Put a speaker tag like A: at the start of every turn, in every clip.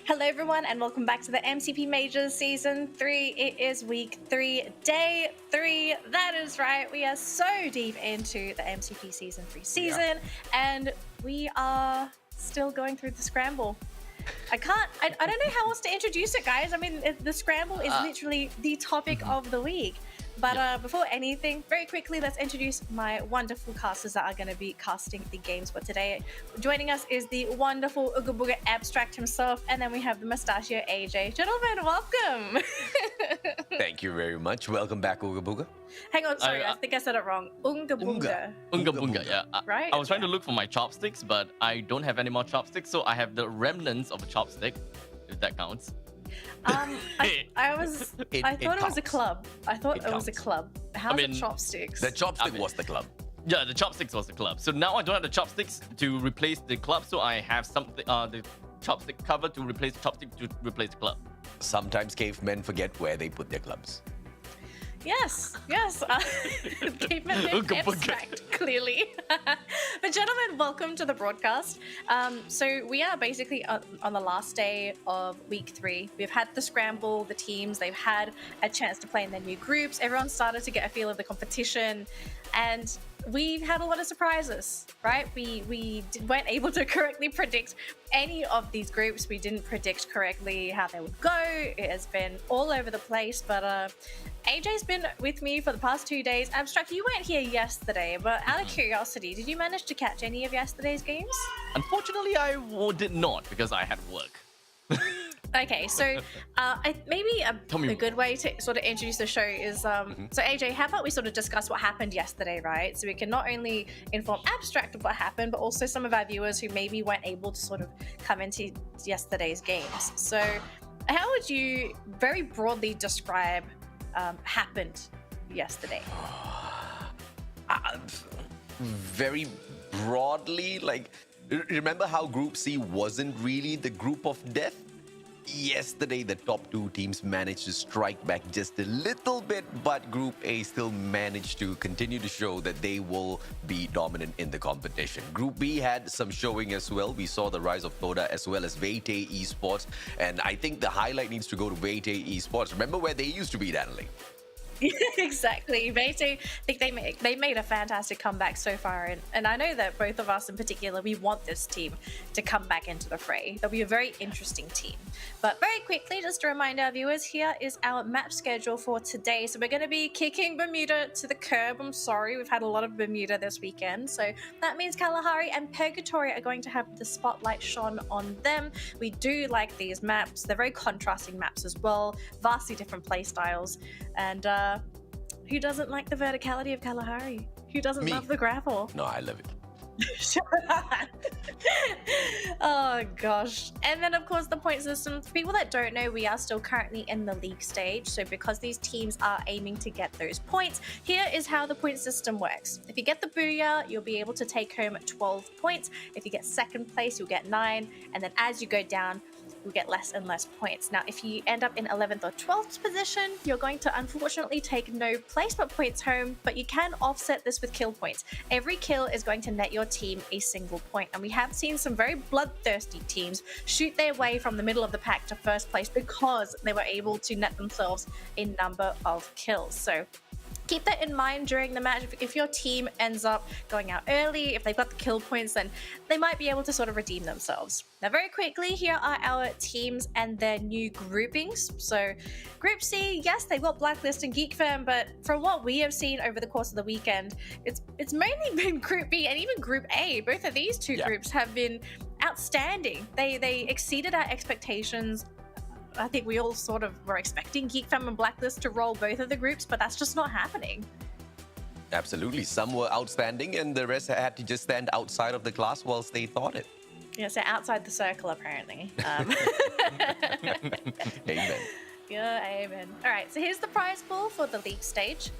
A: Hello, everyone, and welcome back to the MCP Major Season 3. It is Week 3, Day 3. That is right. We are so deep into the MCP Season 3 season, and we are still going through the scramble. I don't know how else to introduce it, guys. I mean, the scramble is literally the topic of the week. But before anything, very quickly, let's introduce my wonderful casters that are going to be casting the games for today. Joining us is the wonderful Ooga Booga Abstract himself, and then we have the mustachio AJ. Gentlemen, welcome!
B: Thank you very much. Welcome back, Ooga Booga.
A: Hang on, sorry, I think I said it wrong. Oonga Boonga.
C: Oonga Boonga, yeah.
A: Right?
C: I was trying to look for my chopsticks, but I don't have any more chopsticks, so I have the remnants of a chopstick, if that counts.
A: I thought it was a club. I thought it was a club. How's it chopsticks?
B: The chopstick was the club.
C: Yeah, the chopsticks was the club. So now I don't have the chopsticks to replace the club, so I have something, the chopstick cover to replace the chopstick to replace the club.
B: Sometimes cavemen forget where they put their clubs.
A: Yes. Caveman abstract, clearly. But gentlemen, welcome to the broadcast. So we are basically on the last day of week 3. We've had the scramble, the teams, they've had a chance to play in their new groups. Everyone started to get a feel of the competition, and we've had a lot of surprises, right? We weren't able to correctly predict any of these groups. We didn't predict correctly how they would go. It has been all over the place, but AJ's been with me for the past 2 days. Abstract, you weren't here yesterday, but out of curiosity, did you manage to catch any of yesterday's games?
C: Unfortunately, I did not because I had work.
A: Okay, so maybe a good way to sort of introduce the show is, so AJ, how about we sort of discuss what happened yesterday, right? So we can not only inform Abstract of what happened, but also some of our viewers who maybe weren't able to sort of come into yesterday's games. So how would you very broadly describe happened yesterday?
B: Very broadly, like, remember how Group C wasn't really the group of death? Yesterday, the top 2 teams managed to strike back just a little bit, but Group A still managed to continue to show that they will be dominant in the competition. Group B had some showing as well. We saw the rise of Toda as well as Veite Esports, and I think the highlight needs to go to Veite Esports. Remember where they used to be, Danielle?
A: Exactly. I think they made a fantastic comeback so far, and I know that both of us in particular, we want this team to come back into the fray. They'll be a very interesting team. But very quickly, just to remind our viewers, here is our map schedule for today. So we're going to be kicking Bermuda to the curb. I'm sorry, we've had a lot of Bermuda this weekend, so that means Kalahari and Purgatory are going to have the spotlight shone on them. We do like these maps. They're very contrasting maps as well, vastly different play styles, and who doesn't like the verticality of Kalahari? Who doesn't love the gravel?
B: No, I love it.
A: Oh gosh. And then of course the point system. For people that don't know, we are still currently in the league stage, so because these teams are aiming to get those points, here is how the point system works. If you get the booyah, you'll be able to take home 12 points. If you get second place, you'll get 9, and then as you go down, you'll get less and less points. Now, if you end up in 11th or 12th position, you're going to unfortunately take no placement points home, but you can offset this with kill points. Every kill is going to net your team a single point, and we have seen some very bloodthirsty teams shoot their way from the middle of the pack to first place because they were able to net themselves a number of kills. So keep that in mind during the match. If your team ends up going out early, if they've got the kill points, then they might be able to sort of redeem themselves. Now, very quickly, here are our teams and their new groupings. So Group C, yes, they've got Blacklist and GeekFam, but from what we have seen over the course of the weekend, it's mainly been Group B and even Group A. Both of these two groups have been outstanding. They exceeded our expectations. I think we all sort of were expecting GeekFam and Blacklist to roll both of the groups, but that's just not happening.
B: Absolutely. Some were outstanding, and the rest had to just stand outside of the class whilst they thought it.
A: Yeah, so outside the circle, apparently.
B: Amen.
A: Yeah, amen. All right, so here's the prize pool for the league stage.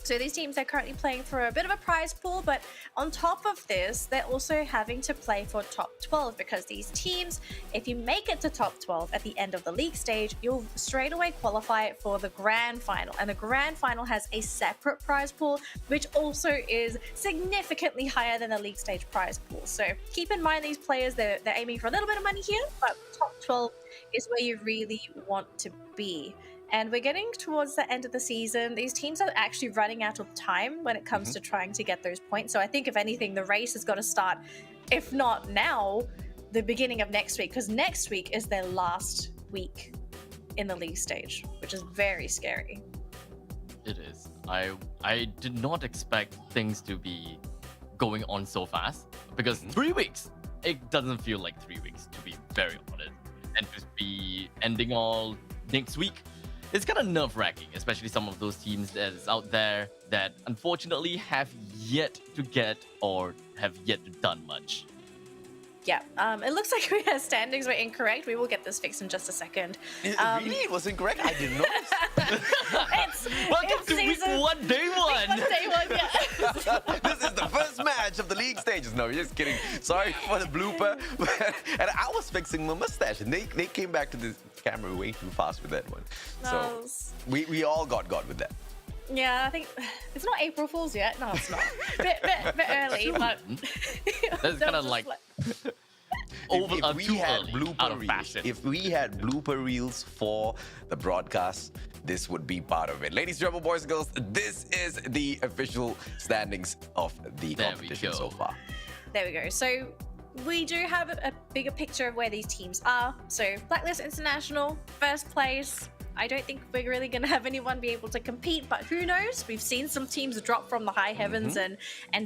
A: So these teams are currently playing for a bit of a prize pool, but on top of this, they're also having to play for top 12 because these teams, if you make it to top 12 at the end of the league stage, you'll straight away qualify for the grand final. And the grand final has a separate prize pool, which also is significantly higher than the league stage prize pool. So keep in mind these players, they're aiming for a little bit of money here, but top 12 is where you really want to be. And we're getting towards the end of the season. These teams are actually running out of time when it comes to trying to get those points. So I think, if anything, the race has got to start, if not now, the beginning of next week, because next week is their last week in the league stage, which is very scary.
C: It is. I did not expect things to be going on so fast, because 3 weeks, it doesn't feel like 3 weeks, to be very honest. And to be ending all next week, it's kind of nerve-wracking, especially some of those teams that is out there that unfortunately have yet to get or have yet to done much.
A: Yeah, it looks like our standings were incorrect. We will get this fixed in just a second.
B: Really? It was incorrect? I didn't notice.
C: Welcome to week 1, day 1.
A: Day one, yeah.
B: This is the first match of the league stages. No, just kidding. Sorry for the blooper. And I was fixing my mustache, and they came back to the camera way too fast with that one. So we all got with that.
A: Yeah, I think it's not April Fool's yet. No, it's not. bit early, but
C: That's kind of like
B: if we
C: too
B: had
C: early,
B: blooper
C: out of
B: reels,
C: fashion.
B: if we had blooper reels for the broadcast, this would be part of it. Ladies and gentlemen, boys and girls, this is the official standings of the competition so far.
A: There we go. So we do have a bigger picture of where these teams are. So Blacklist International, first place. I don't think we're really going to have anyone be able to compete, but who knows? We've seen some teams drop from the high heavens and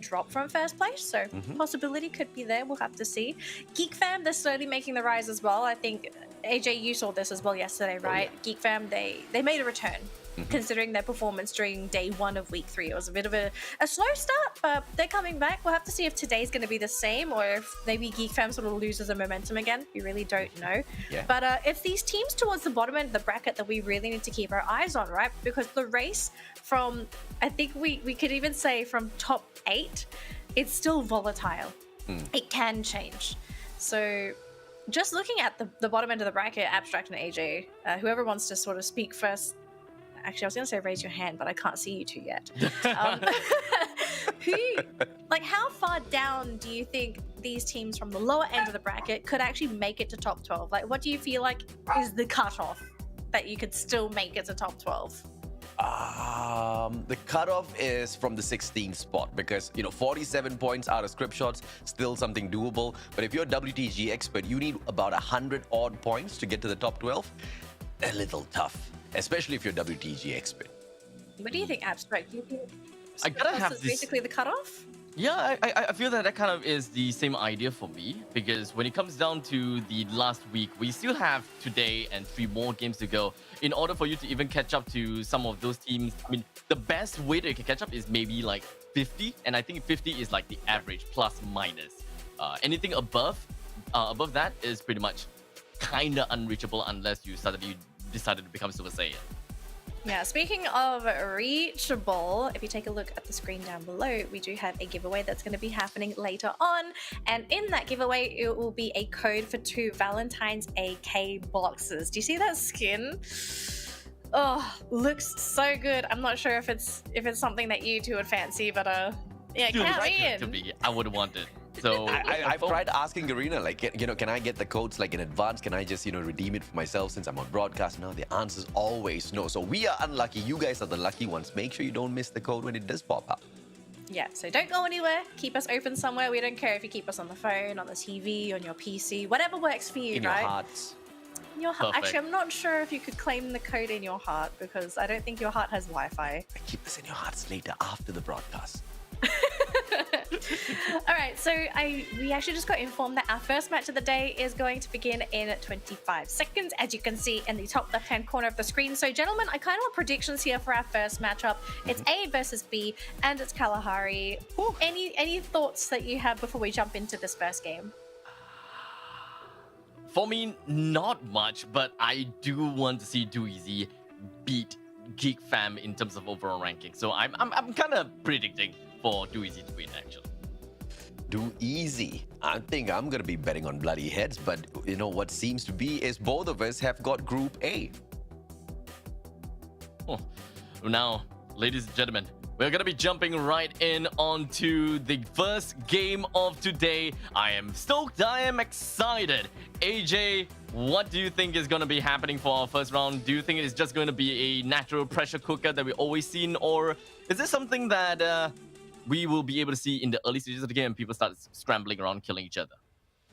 A: drop from first place, so possibility could be there. We'll have to see. Geek Fam, they're slowly making the rise as well. I think, AJ, you saw this as well yesterday, right? Geek Fam, they made a return. Considering their performance during day 1 of week 3. It was a bit of a slow start, but they're coming back. We'll have to see if today's going to be the same, or if maybe Geek Fam sort of loses the momentum again. We really don't know.
B: Yeah.
A: But it's these teams towards the bottom end of the bracket that we really need to keep our eyes on, right? Because the race from, I think we could even say from top 8, it's still volatile. It can change. So just looking at the bottom end of the bracket, Abstract and AJ, whoever wants to sort of speak first. Actually, I was going to say raise your hand, but I can't see you two yet. How far down do you think these teams from the lower end of the bracket could actually make it to top 12? Like, what do you feel like is the cutoff that you could still make it to top 12?
B: The cutoff is from the 16th spot because, 47 points out of script shots, still something doable. But if you're a WTG expert, you need about 100 odd points to get to the top 12. A little tough, especially if you're a WTG expert.
A: What do you think, Abstract? Do you think
C: I gotta have
A: is
C: this.
A: basically the cutoff?
C: Yeah, I feel that kind of is the same idea for me, because when it comes down to the last week, we still have today and 3 more games to go. In order for you to even catch up to some of those teams, I mean, the best way that you can catch up is maybe like 50, and I think 50 is like the average, plus minus. Anything above that is pretty much kinda unreachable unless you suddenly decided to become Super Saiyan.
A: Yeah, speaking of reachable, if you take a look at the screen down below, we do have a giveaway that's going to be happening later on. And in that giveaway, it will be a code for 2 Valentine's AK boxes. Do you see that skin? Oh, looks so good. I'm not sure if it's something that you two would fancy, but yeah,
C: Dude,
A: count
C: it's
A: me
C: good to
A: in.
C: be. I would want it. So
B: I've tried asking Garena, like, can I get the codes like in advance? Can I just, redeem it for myself since I'm on broadcast now? The answer's always no. So we are unlucky. You guys are the lucky ones. Make sure you don't miss the code when it does pop up.
A: Yeah, so don't go anywhere. Keep us open somewhere. We don't care if you keep us on the phone, on the TV, on your PC, whatever works for you,
B: In
A: right?
B: your hearts.
A: In your heart.
C: Perfect.
A: Actually, I'm not sure if you could claim the code in your heart because I don't think your heart has Wi-Fi.
B: Keep this in your hearts later after the broadcast.
A: All right, so we actually just got informed that our first match of the day is going to begin in 25 seconds, as you can see in the top left-hand corner of the screen. So, gentlemen, I kind of want predictions here for our first matchup. It's A versus B, and it's Kalahari. Any thoughts that you have before we jump into this first game?
C: for me, not much, but I do want to see Do Easy beat Geek Fam in terms of overall ranking. So I'm kind of predicting for Do Easy to win, actually.
B: Do Easy. I think I'm going to be betting on Bloody Heads, but you know what seems to be is both of us have got Group A.
C: Oh. Now, ladies and gentlemen, we're going to be jumping right in onto the first game of today. I am stoked. I am excited. AJ, what do you think is going to be happening for our first round? Do you think it is just going to be a natural pressure cooker that we've always seen? Or is this something that we will be able to see in the early stages of the game and people start scrambling around killing each other?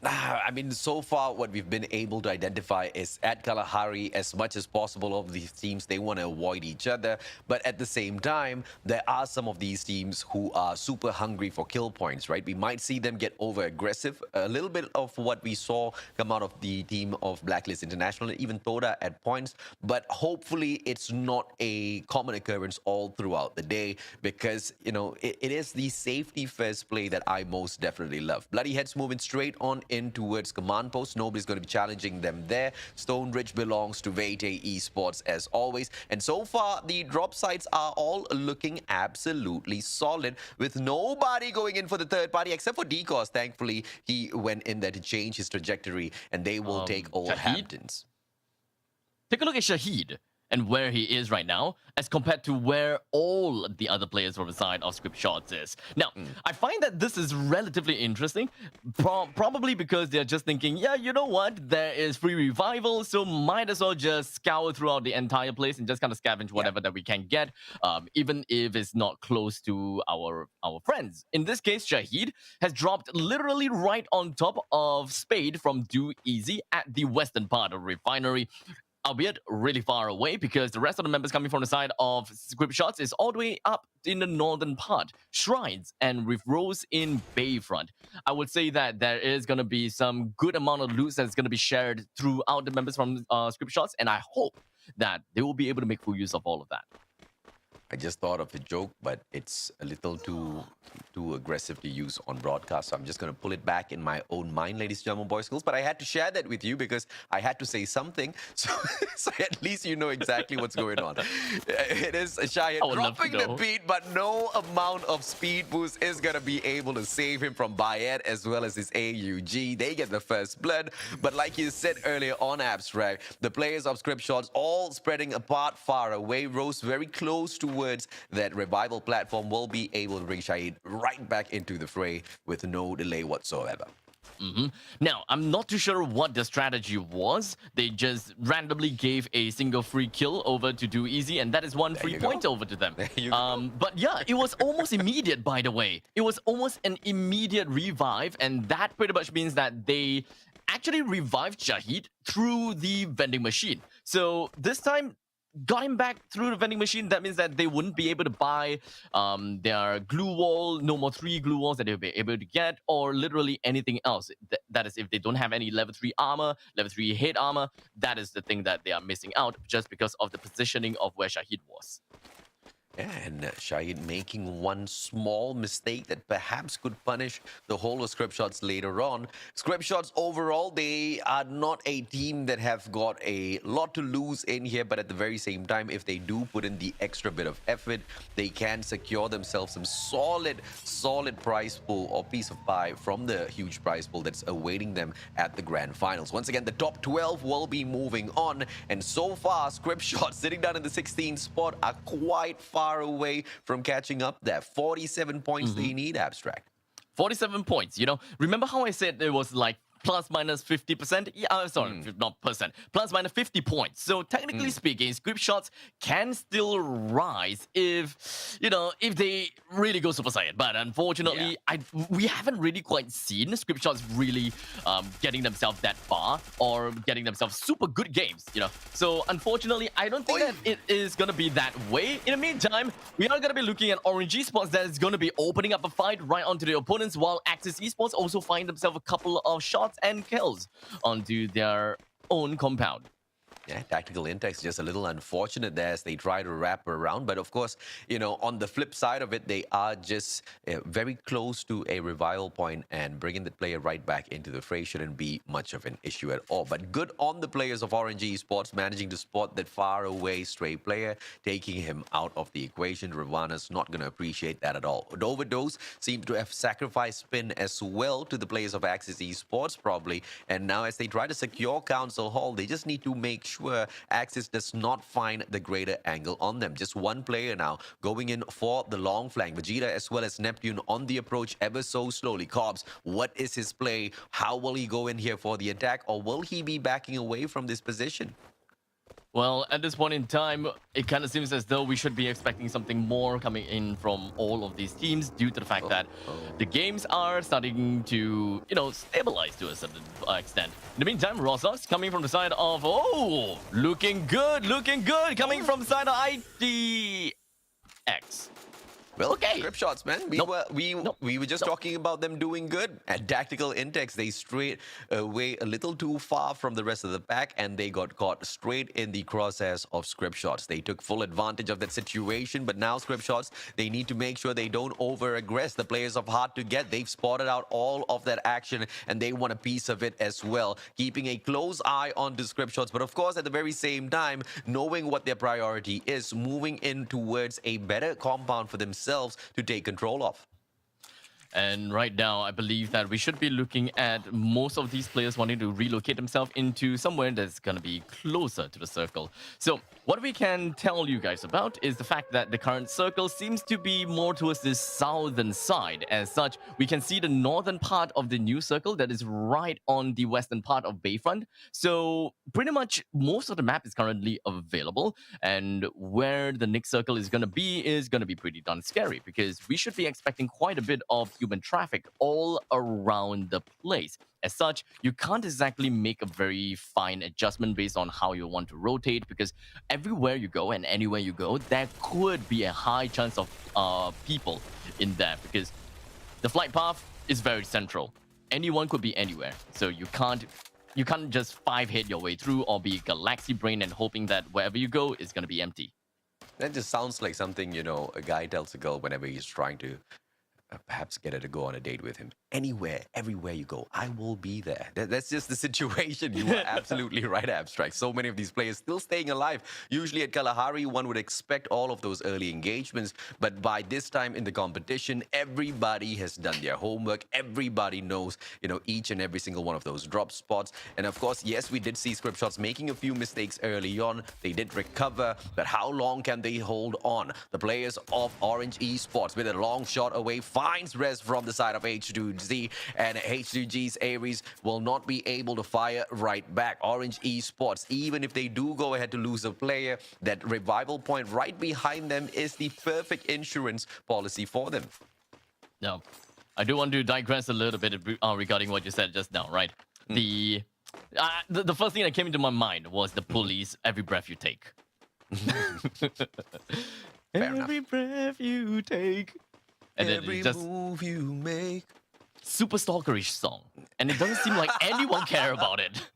B: I mean, so far what we've been able to identify is at Kalahari, as much as possible of these teams, they want to avoid each other. But at the same time, there are some of these teams who are super hungry for kill points, right? We might see them get over aggressive. A little bit of what we saw come out of the team of Blacklist International and even Toda at points. But hopefully it's not a common occurrence all throughout the day, because, you know, it is the safety first play that I most definitely love. Bloody Heads moving straight on in towards command post. Nobody's going to be challenging them there. Stone Ridge belongs to Vete Esports as always. And so far, the drop sites are all looking absolutely solid, with nobody going in for the third party except for Decos. Thankfully, he went in there to change his trajectory, and they will take Old Hamptons.
C: Take a look at Shahid and where he is right now as compared to where all the other players from the side of Script Shots is. Now, I find that this is relatively interesting, probably because they're just thinking, yeah, you know what, there is free revival, so might as well just scour throughout the entire place and just kind of scavenge whatever that we can get, even if it's not close to our friends. In this case, Shahid has dropped literally right on top of Spade from Do Easy at the western part of Refinery, albeit really far away, because the rest of the members coming from the side of Script Shots is all the way up in the northern part, Shrines and with Rose in Bayfront. I would say that there is going to be some good amount of loot that's going to be shared throughout the members from Script Shots, and I hope that they will be able to make full use of all of that.
B: I just thought of a joke, but it's a little too aggressive to use on broadcast. So I'm just going to pull it back in my own mind, ladies and gentlemen, boys, girls. But I had to share that with you because I had to say something. So at least you know exactly what's going on. It is Shahid dropping the beat, but no amount of speed boost is going to be able to save him from Bayet as well as his AUG. They get the first blood. But like you said earlier on Abstract, the players of Script Shots all spreading apart far away. Rose very close towards that revival platform will be able to bring Shahid right back into the fray with no delay whatsoever.
C: Now, I'm not too sure what the strategy was. They just randomly gave a single free kill over to Do Easy, and that is one free point over to them. But yeah, it was almost immediate, by the way. It was almost an immediate revive, and that pretty much means that they actually revived Shahid through the vending machine. So this time, got him back through the vending machine. That means that they wouldn't be able to buy their glue wall, no more 3 glue walls that they'll be able to get, or literally anything else. That is, if they don't have any level 3 armor, level 3 hit armor, that is the thing that they are missing out just because of the positioning of where Shahid was.
B: And Shahid making one small mistake that perhaps could punish the whole of Script Shots later on. Script Shots overall, they are not a team that have got a lot to lose in here, but at the very same time, if they do put in the extra bit of effort, they can secure themselves some solid prize pool or piece of pie from the huge prize pool that's awaiting them at the grand finals. Once again, the top 12 will be moving on, and so far, Script Shots sitting down in the 16th spot are quite far away from catching up there. 47 points they need, Abstract.
C: 47 points, you know. Remember how I said it was like plus minus 50%? Yeah, sorry, not percent. Plus minus 50 points. So technically speaking, Script Shots can still rise if, you know, if they really go Super Saiyan. But unfortunately, we haven't really quite seen Script Shots really getting themselves that far or getting themselves super good games, you know. So unfortunately, I don't think that it is going to be that way. In the meantime, we are going to be looking at Orange Esports that is going to be opening up a fight right onto the opponents, while Axis Esports also find themselves a couple of shots and kills onto their own compound.
B: Yeah, tactical index just a little unfortunate there as they try to wrap around. But of course, on the flip side of it, they are just very close to a revival point, and bringing the player right back into the fray shouldn't be much of an issue at all. But good on the players of Orange Esports managing to spot that far away stray player, taking him out of the equation. Ravana's not going to appreciate that at all. Overdose seems to have sacrificed spin as well to the players of Axis Esports probably. And now as they try to secure Council Hall, they just need to make sure Axis does not find the greater angle on them. Just one player now going in for the long flank. Vegeta as well as Neptune on the approach ever so slowly. Cobbs, what is his play? How will he go in here for the attack, or will he be backing away from this position?
C: Well, at this point in time, it kind of seems as though we should be expecting something more coming in from all of these teams due to the fact that the games are starting to, stabilize to a certain extent. In the meantime, Rossox coming from the side of, looking good, coming from the side of IDX.
B: Well, okay. Script shots, man. We were just talking about them doing good. At tactical index, they strayed away a little too far from the rest of the pack, and they got caught straight in the crosshairs of script shots. They took full advantage of that situation, but now script shots, they need to make sure they don't over-aggress. The players of Hard to Get, they've spotted out all of that action, and they want a piece of it as well, keeping a close eye on the script shots. But of course, at the very same time, knowing what their priority is, moving in towards a better compound for themselves to take control of.
C: And right now, I believe that we should be looking at most of these players wanting to relocate themselves into somewhere that's going to be closer to the circle. So what we can tell you guys about is the fact that the current circle seems to be more towards the southern side. As such, we can see the northern part of the new circle that is right on the western part of Bayfront. So pretty much most of the map is currently available. And where the next circle is going to be pretty darn scary, because we should be expecting quite a bit of human traffic all around the place. As such, you can't exactly make a very fine adjustment based on how you want to rotate, because everywhere you go and anywhere you go, there could be a high chance of people in there, because the flight path is very central. Anyone could be anywhere, so you can't just 5-hit your way through or be galaxy brain and hoping that wherever you go is going to be empty.
B: That just sounds like something, a guy tells a girl whenever he's trying to perhaps get her to go on a date with him. Anywhere, everywhere you go, I will be there. That's just the situation. You are absolutely right, Abstract. So many of these players still staying alive. Usually at Kalahari, one would expect all of those early engagements, but by this time in the competition, everybody has done their homework. Everybody knows, each and every single one of those drop spots. And of course, yes, we did see script shots making a few mistakes early on. They did recover, but how long can they hold on? The players of Orange Esports, with a long shot away, finds res from the side of H2G, and H2G's Ares will not be able to fire right back. Orange Esports, even if they do go ahead to lose a player, that revival point right behind them is the perfect insurance policy for them.
C: Now, I do want to digress a little bit regarding what you said just now, right? The first thing that came into my mind was the police, every breath you take. Every breath you take. And
B: every move you make.
C: Super stalkerish song, and it doesn't seem like anyone care about it.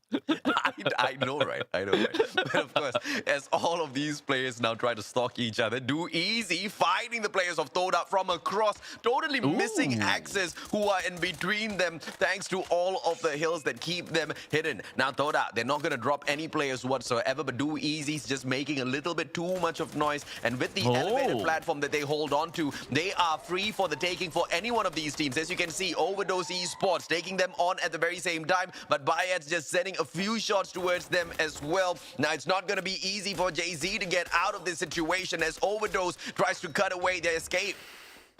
B: I know, right? But of course, as all of these players now try to stalk each other, do easy, finding the players of Toda from across, totally missing access who are in between them, thanks to all of the hills that keep them hidden. Now, Toda, they're not going to drop any players whatsoever, but do easy's just making a little bit too much of noise, and with the elevated platform that they hold on to, they are free for the taking for any one of these teams. As you can see, Overdose Esports taking them on at the very same time, but Bayat's just sending a few shots towards them as well. Now, it's not going to be easy for Jay-Z to get out of this situation as Overdose tries to cut away their escape.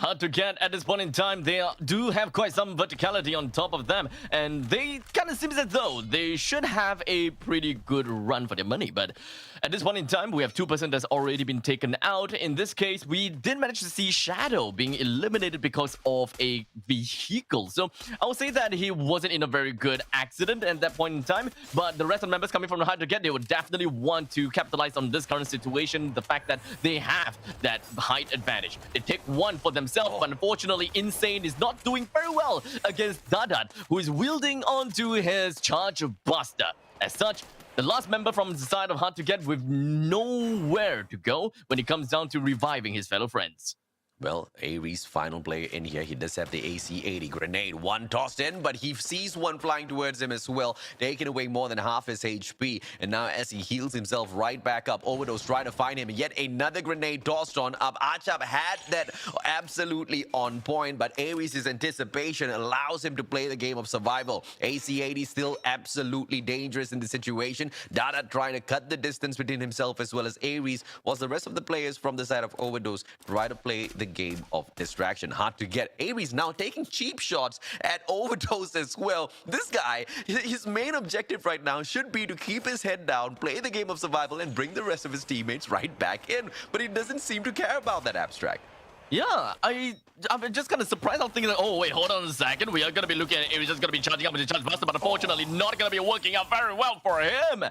C: Hard to Get at this point in time. They do have quite some verticality on top of them, and they kind of seems as though they should have a pretty good run for their money. But at this point in time, we have 2% that's already been taken out. In this case, we did manage to see Shadow being eliminated because of a vehicle. So I would say that he wasn't in a very good accident at that point in time, but the rest of the members coming from the Hard to Get, they would definitely want to capitalize on this current situation, the fact that they have that height advantage. They take one for themselves, but unfortunately, Insane is not doing very well against Dadat, who is wielding onto his Charge Buster. As such, The last member from the side of Hard to Get with nowhere to go when it comes down to reviving his fellow friends.
B: Well, Aries, final player in here. He does have the AC-80 grenade. One tossed in, but he sees one flying towards him as well, taking away more than half his HP. And now as he heals himself right back up, Overdose trying to find him. Yet another grenade tossed on up. Achab had that absolutely on point, but Aries' anticipation allows him to play the game of survival. AC-80 still absolutely dangerous in the situation. Dada trying to cut the distance between himself as well as Aries, whilst the rest of the players from the side of Overdose try to play the game of distraction. Hard to get. Aries now taking cheap shots at Overdose as well. This guy, his main objective right now should be to keep his head down, play the game of survival, and bring the rest of his teammates right back in. But he doesn't seem to care about that, Abstract.
C: Yeah, I'm just kind of surprised. I'm thinking, like, oh wait, hold on a second. We are going to be looking at Aries just going to be charging up with the charge buster, but unfortunately not going to be working out very well for him.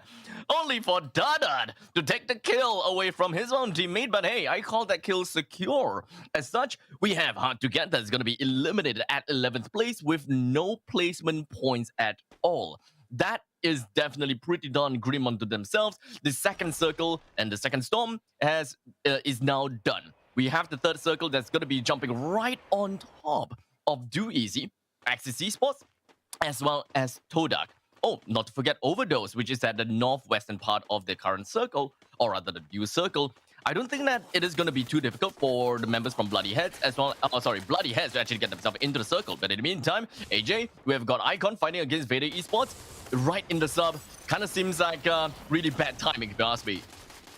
C: Only for Dadad to take the kill away from his own teammate, but hey, I call that kill secure. As such, we have Hard to Get that's going to be eliminated at 11th place with no placement points at all. That is definitely pretty darn grim unto themselves. The second circle and the second storm is now done. We have the third circle that's going to be jumping right on top of Do Easy, Axis Esports, as well as Todak. Oh, not to forget Overdose, which is at the northwestern part of the current circle, or rather the new circle. I don't think that it is going to be too difficult for the members from Bloody Heads as well. Bloody Heads to actually get themselves into the circle. But in the meantime, AJ, we have got Icon fighting against Vader Esports right in the sub. Kind of seems like really bad timing, if you ask me.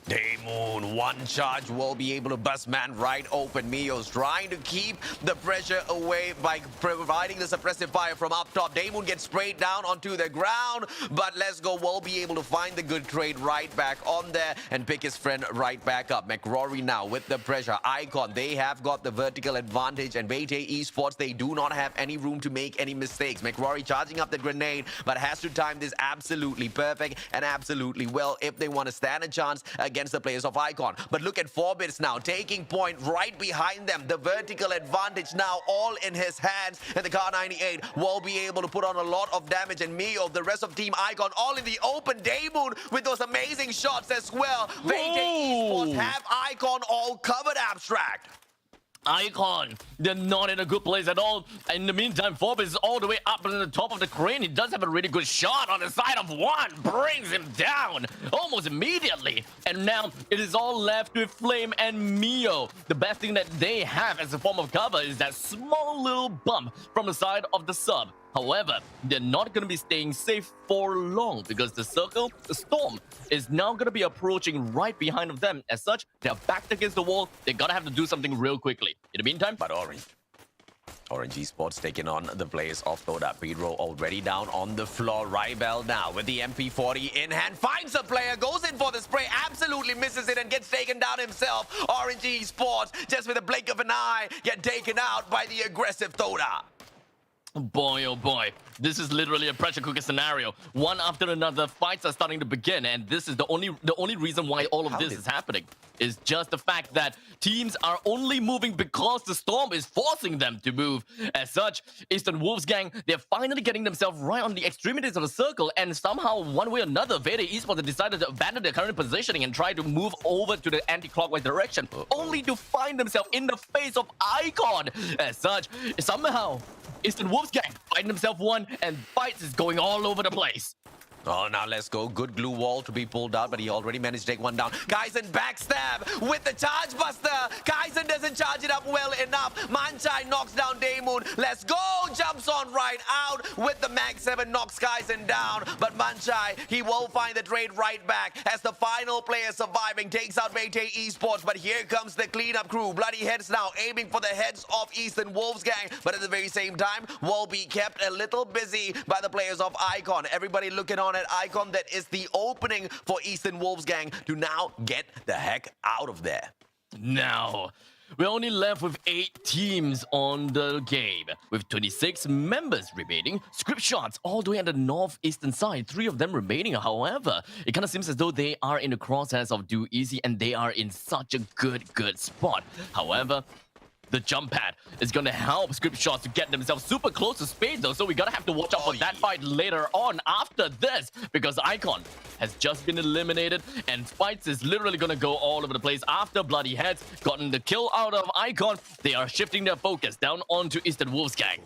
B: Daymoon, one charge will be able to bust man right open. Mio's trying to keep the pressure away by providing the suppressive fire from up top. Daymoon gets sprayed down onto the ground, but Let's Go will be able to find the good trade right back on there and pick his friend right back up. McRory now with the pressure. Icon, they have got the vertical advantage, and Baytay Esports, they do not have any room to make any mistakes. McRory charging up the grenade, but has to time this absolutely perfect and absolutely well if they want to stand a chance against the players of Icon. But look at 4-Bits now taking point right behind them. The vertical advantage now all in his hands, and the Car 98 will be able to put on a lot of damage. And Mio, the rest of Team Icon, all in the open. Daymoon with those amazing shots as well. Baytay Esports have Icon all covered, Abstract.
C: Icon, they're not in a good place at all. In the meantime, Forbes is all the way up on the top of the crane. He does have a really good shot on the side of one. Brings him down almost immediately. And now it is all left with Flame and Mio. The best thing that they have as a form of cover is that small little bump from the side of the sub. However, they're not going to be staying safe for long because the storm, is now going to be approaching right behind of them. As such, they're backed against the wall. They're going to have to do something real quickly. In the meantime,
B: but Orange Esports taking on the players of Toda. Pedro already down on the floor. Rybel now with the MP40 in hand. Finds a player, goes in for the spray, absolutely misses it and gets taken down himself. Orange Esports, just with a blink of an eye, get taken out by the aggressive Toda.
C: Boy, oh boy, this is literally a pressure cooker scenario. One after another, fights are starting to begin, and this is the only reason why all of this is happening is just the fact that teams are only moving because the storm is forcing them to move. As such, Eastern Wolves gang, they're finally getting themselves right on the extremities of the circle, and somehow, one way or another, Vader Esports have decided to abandon their current positioning and try to move over to the anti-clockwise direction, only to find themselves in the face of Icon. As such, somehow, Eastern Wolves gang fighting himself one, and fights is going all over the place.
B: Oh, now Let's Go. Good glue wall to be pulled out, but he already managed to take one down. Kaizen backstab with the charge buster. Kaizen doesn't charge it up well enough. Manchai knocks down Daymoon. Let's Go jumps on right out with the Mag 7, knocks Kaizen down. But Manchai, he will find the trade right back as the final player surviving takes out Baytay Esports. But here comes the cleanup crew. Bloody Heads now aiming for the heads of Eastern Wolves gang, but at the very same time will be kept a little busy by the players of Icon. Everybody looking on at Icon. That is the opening for Eastern Wolves gang to now get the heck out of there.
C: Now, we're only left with 8 teams on the game, with 26 members remaining. Script shots all the way at the northeastern side, 3 of them remaining. However, it kind of seems as though they are in the crosshairs of Do Easy, and they are in such a good spot. However, The jump pad is going to help Script Shots to get themselves super close to Spade, though, so we gotta have to watch out for that fight later on after this, because Icon has just been eliminated, and Spites is literally gonna go all over the place after Bloody Heads gotten the kill out of Icon. They are shifting their focus down onto Eastern Wolves gang.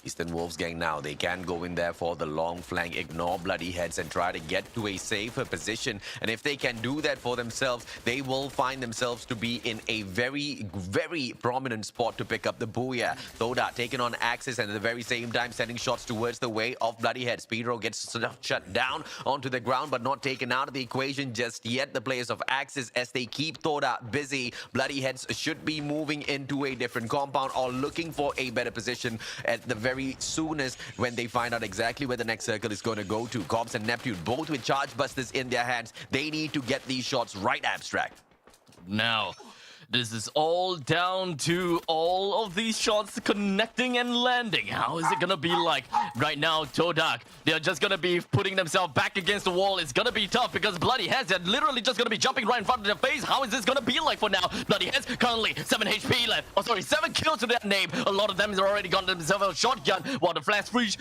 B: Eastern Wolves gang now, they can go in there for the long flank, ignore Bloody Heads and try to get to a safer position. And if they can do that for themselves, they will find themselves to be in a very, very prominent spot to pick up the Booyah. Thoda taking on Axis and at the very same time sending shots towards the way of Bloody Heads. Speedro gets shut down onto the ground but not taken out of the equation just yet. The players of Axis, as they keep Thoda busy, Bloody Heads should be moving into a different compound or looking for a better position at the very soonest when they find out exactly where the next circle is going to go to. Cobbs and Neptune, both with charge busters in their hands. They need to get these shots right, Abstract.
C: Now, this is all down to all of these shots connecting and landing. How is it gonna be like? Right now, Todak, they're just gonna be putting themselves back against the wall. It's gonna be tough because Bloody Heads are literally just gonna be jumping right in front of their face. How is this gonna be like for now? Bloody Heads currently 7 HP left. Oh, sorry, 7 kills to their name. A lot of them have already gotten themselves a shotgun while the Flash Freeze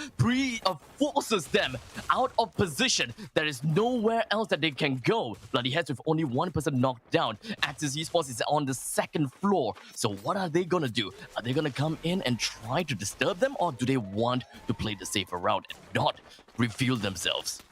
C: forces them out of position. There is nowhere else that they can go. Bloody Heads with only 1% knocked down. Axis Esports is on the second floor. So what are they gonna do? Are they gonna come in and try to disturb them, or do they want to play the safer route and not reveal themselves?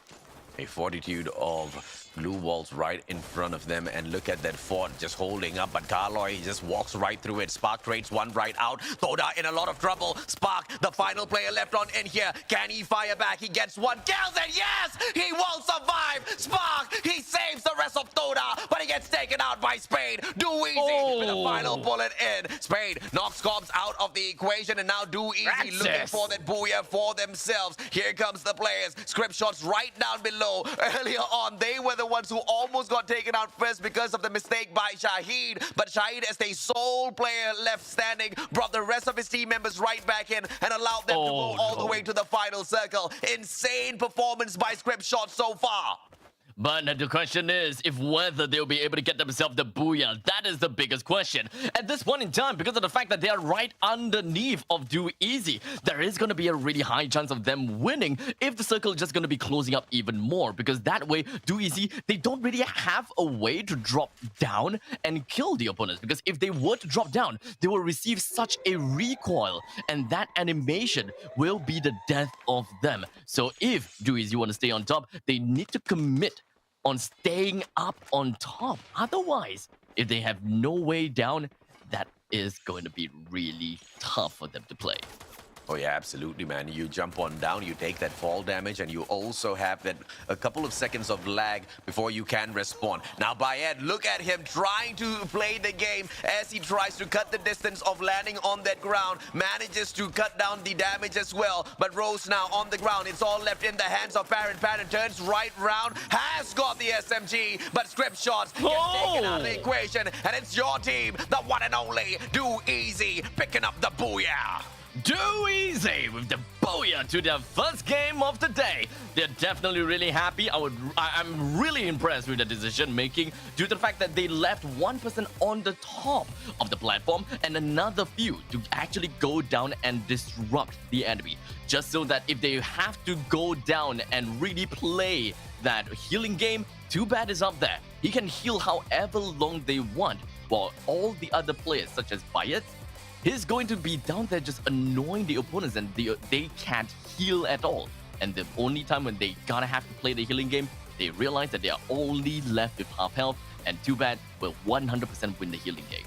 B: A fortitude of blue walls right in front of them, and look at that fort just holding up, but Karloy just walks right through it. Spark trades one right out. Thoda in a lot of trouble. Spark, the final player left on in here. Can he fire back? He gets one, kills it, yes! He won't survive! Spark, he saves the rest of Thoda, but he gets taken out by Spade. Do Easy with a final bullet in. Spade knocks Cobbs out of the equation, and now Do Easy looking for that Booyah for themselves. Here comes the players. Script Shots right down below. Earlier on, they were the ones who almost got taken out first because of the mistake by Shahid. But Shahid, as the sole player left standing, brought the rest of his team members right back in and allowed them to go all the way to the final circle. Insane performance by Script Shot so far.
C: But the question is if whether they'll be able to get themselves the Booyah. That is the biggest question. At this point in time, because of the fact that they are right underneath of Do Easy, there is going to be a really high chance of them winning if the circle is just going to be closing up even more. Because that way, Do Easy, they don't really have a way to drop down and kill the opponents. Because if they were to drop down, they will receive such a recoil. And that animation will be the death of them. So if Do Easy want to stay on top, they need to commit on staying up on top. Otherwise, if they have no way down, that is going to be really tough for them to play.
B: Oh yeah, absolutely, man. You jump on down, you take that fall damage, and you also have that a couple of seconds of lag before you can respawn. Now, Bayed, look at him trying to play the game as he tries to cut the distance of landing on that ground. Manages to cut down the damage as well. But Rose now on the ground. It's all left in the hands of Parent. Parent turns right round, has got the SMG, but Script Shots gets taken out of the equation. And it's your team, the one and only Do Easy, picking up the Booyah.
C: Do Easy with the Booyah to their first game of the day. They're definitely really happy. I'm really impressed with the decision making due to the fact that they left 1% on the top of the platform and another few to actually go down and disrupt the enemy. Just so that if they have to go down and really play that healing game, Too Bad is up there. He can heal however long they want, while all the other players such as Bayet, he's going to be down there just annoying the opponents, and they can't heal at all. And the only time when they gotta have to play the healing game, they realize that they are only left with half health, and Too Bad will 100% win the healing game.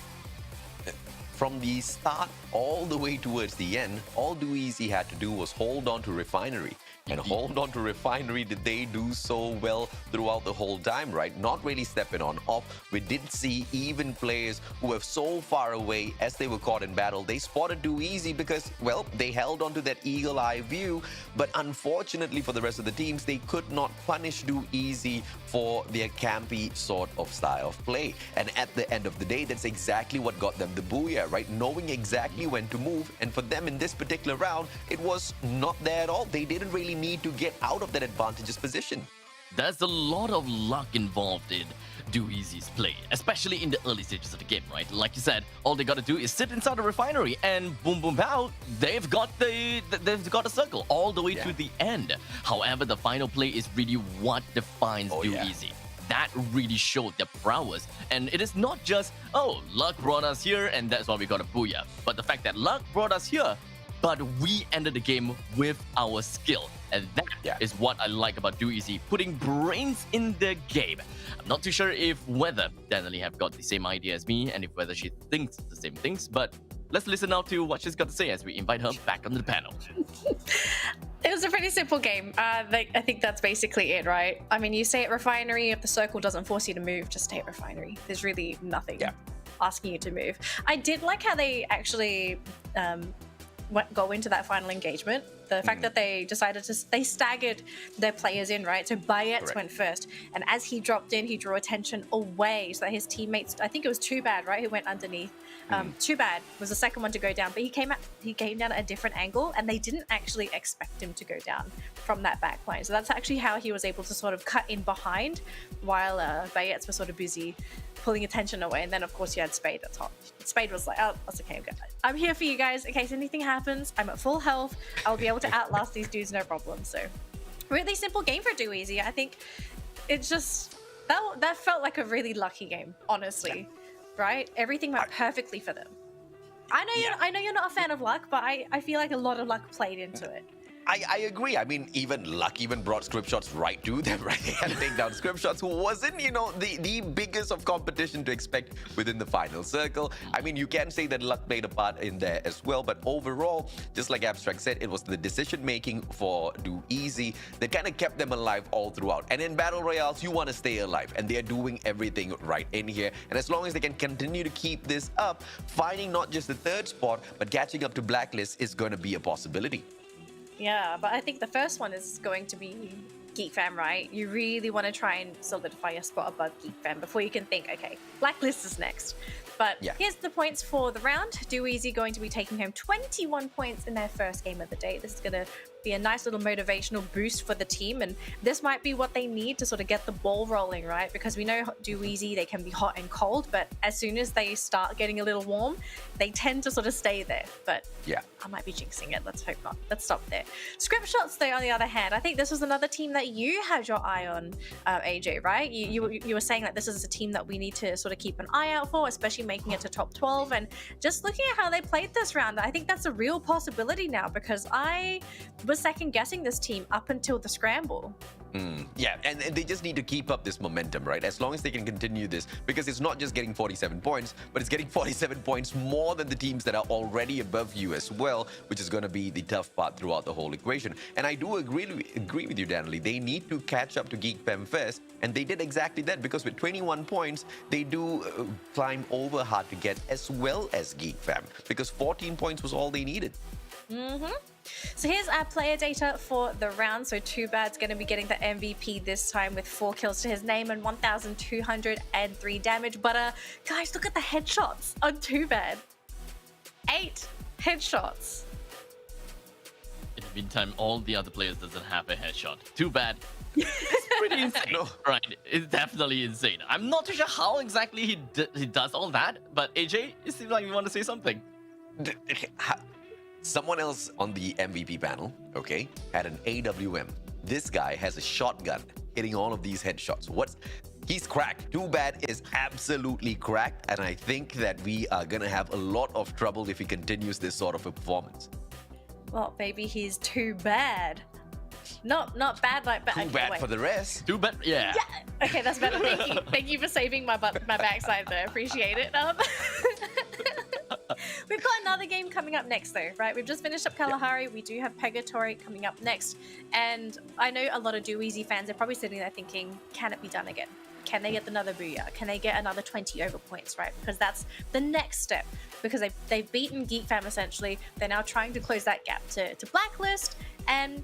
B: From the start all the way towards the end, all Do Easy had to do was hold on to Refinery. And hold on to Refinery, did they do so well throughout the whole time, right? Not really stepping on off. We did see even players who were so far away as they were caught in battle. They spotted Do Easy because, well, they held on to that eagle eye view. But unfortunately for the rest of the teams, they could not punish Do Easy for their campy sort of style of play. And at the end of the day, that's exactly what got them the Booyah, right? Knowing exactly when to move. And for them in this particular round, it was not there at all. They didn't really need to get out of that advantageous position.
C: there's a lot of luck involved in Do Easy's play, especially in the early stages of the game, right? Like you said, all they gotta do is sit inside the refinery and boom, boom, pow, they've got a circle all the way to the end. However, the final play is really what defines Do Easy. That really showed their prowess. And it is not just, oh, luck brought us here and that's why we got a booyah. But the fact that luck brought us here, but we ended the game with our skill. And that is what I like about Do Easy, putting brains in the game. I'm not too sure if whether Danielle have got the same idea as me and if whether she thinks the same things, but let's listen now to what she's got to say as we invite her back onto the panel.
A: It was a pretty simple game. I think that's basically it, right? I mean, you stay at Refinery. If the circle doesn't force you to move, just stay at Refinery. There's really nothing asking you to move. I did like how they actually go into that final engagement. The fact that they decided to, they staggered their players in, right? So Bayet went first, and as he dropped in, he drew attention away so that his teammates, I think it was Too Bad, right, who went underneath. Too Bad was the second one to go down, but he came down at a different angle, and they didn't actually expect him to go down from that back line. So that's actually how he was able to sort of cut in behind while Bayets were sort of busy pulling attention away. And then of course you had Spade at top. Spade was like, oh, that's okay, I'm here for you guys. In case anything happens, I'm at full health. I'll be able to outlast these dudes, no problem. So really simple game for Do Easy. I think it just, that felt like a really lucky game, honestly, right? Everything went perfectly for them. I know you're not a fan of luck, but I feel like a lot of luck played into it.
B: I agree. I mean, even luck brought script shots right to them, right? They had to take down script shots, who wasn't, the biggest of competition to expect within the final circle. I mean, you can say that luck played a part in there as well, but overall, just like Abstract said, it was the decision making for Do Easy that kind of kept them alive all throughout. And in battle royales, you want to stay alive, and they're doing everything right in here. And as long as they can continue to keep this up, finding not just the third spot, but catching up to Blacklist is going to be a possibility.
A: Yeah, but I think the first one is going to be Geek Fam, right? You really want to try and solidify your spot above Geek Fam before you can think, okay, Blacklist is next. But here's the points for the round. Do Easy going to be taking home 21 points in their first game of the day. This is going to be a nice little motivational boost for the team, and this might be what they need to sort of get the ball rolling, right? Because we know Do Easy, they can be hot and cold, but as soon as they start getting a little warm, they tend to sort of stay there. But I might be jinxing it. Let's hope not. Let's stop there. Script shots, though, on the other hand, I think this was another team that you had your eye on, AJ, right? You were saying that this is a team that we need to sort of keep an eye out for, especially making it to top 12. And just looking at how they played this round, I think that's a real possibility now, because I was second guessing this team up until the scramble.
B: Yeah, and they just need to keep up this momentum, right? As long as they can continue this, because it's not just getting 47 points, but it's getting 47 points more than the teams that are already above you as well, which is going to be the tough part throughout the whole equation. And I do agree with you, Danielle. They need to catch up to Geek Fam first, and they did exactly that, because with 21 points, they do climb over hard to get, as well as Geek Fam, because 14 points was all they needed.
A: So here's our player data for the round. So Too Bad's going to be getting the MVP this time with 4 kills to his name and 1,203 damage. But guys, look at the headshots on Too Bad. 8 headshots.
C: In the meantime, all the other players doesn't have a headshot. Too Bad. It's pretty insane, right? It's definitely insane. I'm not too sure how exactly he does all that, but AJ, it seems like you want to say something.
B: Someone else on the MVP panel, had an AWM. This guy has a shotgun hitting all of these headshots. He's cracked. Too Bad is absolutely cracked, and I think that we are gonna have a lot of trouble if he continues this sort of a performance.
A: Well, baby, he's too bad. Not bad like bad.
B: Too bad for the rest.
C: Too bad, yeah.
A: Okay, that's better. Thank you. Thank you for saving my backside there. Appreciate it. We've got another game coming up next, though, right? We've just finished up Kalahari. We do have Purgatory coming up next. And I know a lot of Do Easy fans are probably sitting there thinking, can it be done again? Can they get another booyah? Can they get another 20 over points, right? Because that's the next step. Because they've beaten Geek Fam, essentially. They're now trying to close that gap to Blacklist. And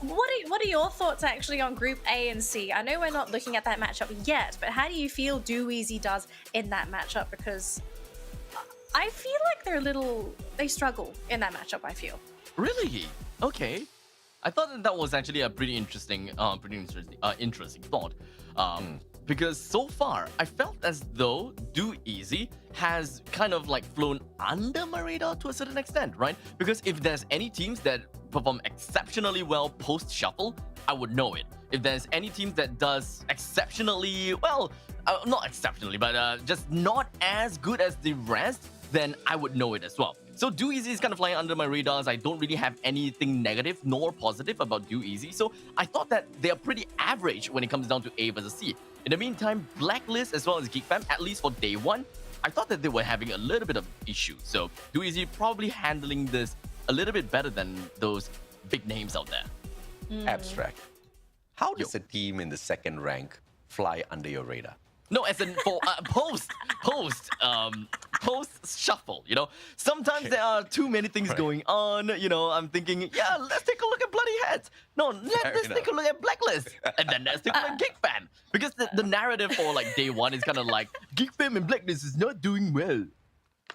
A: what are your thoughts actually on Group A and C? I know we're not looking at that matchup yet, but how do you feel Do Easy does in that matchup? Because I feel like they struggle in that matchup, I feel.
C: Really? Okay. I thought that was actually a pretty interesting thought. Because so far, I felt as though Do Easy has kind of like flown under my radar to a certain extent, right? Because if there's any teams that perform exceptionally well post-shuffle, I would know it. If there's any teams that does exceptionally well, not exceptionally, but just not as good as the rest, then I would know it as well. So Do Easy is kind of flying under my radars. I don't really have anything negative nor positive about Do Easy. So I thought that they are pretty average when it comes down to A versus C. In the meantime, Blacklist as well as Geekfam, at least for day one, I thought that they were having a little bit of issues. So Do Easy probably handling this a little bit better than those big names out there.
B: Abstract. How does a team in the second rank fly under your radar?
C: No, as in for post shuffle, you know. Sometimes there are too many things going on, you know. I'm thinking, yeah, let's take a look at Bloody Heads. No, let's take a look at Blacklist. And then let's take a look at Geek Fam. Because the narrative for like day one is kind of like, Geek Fam and Blacklist is not doing well.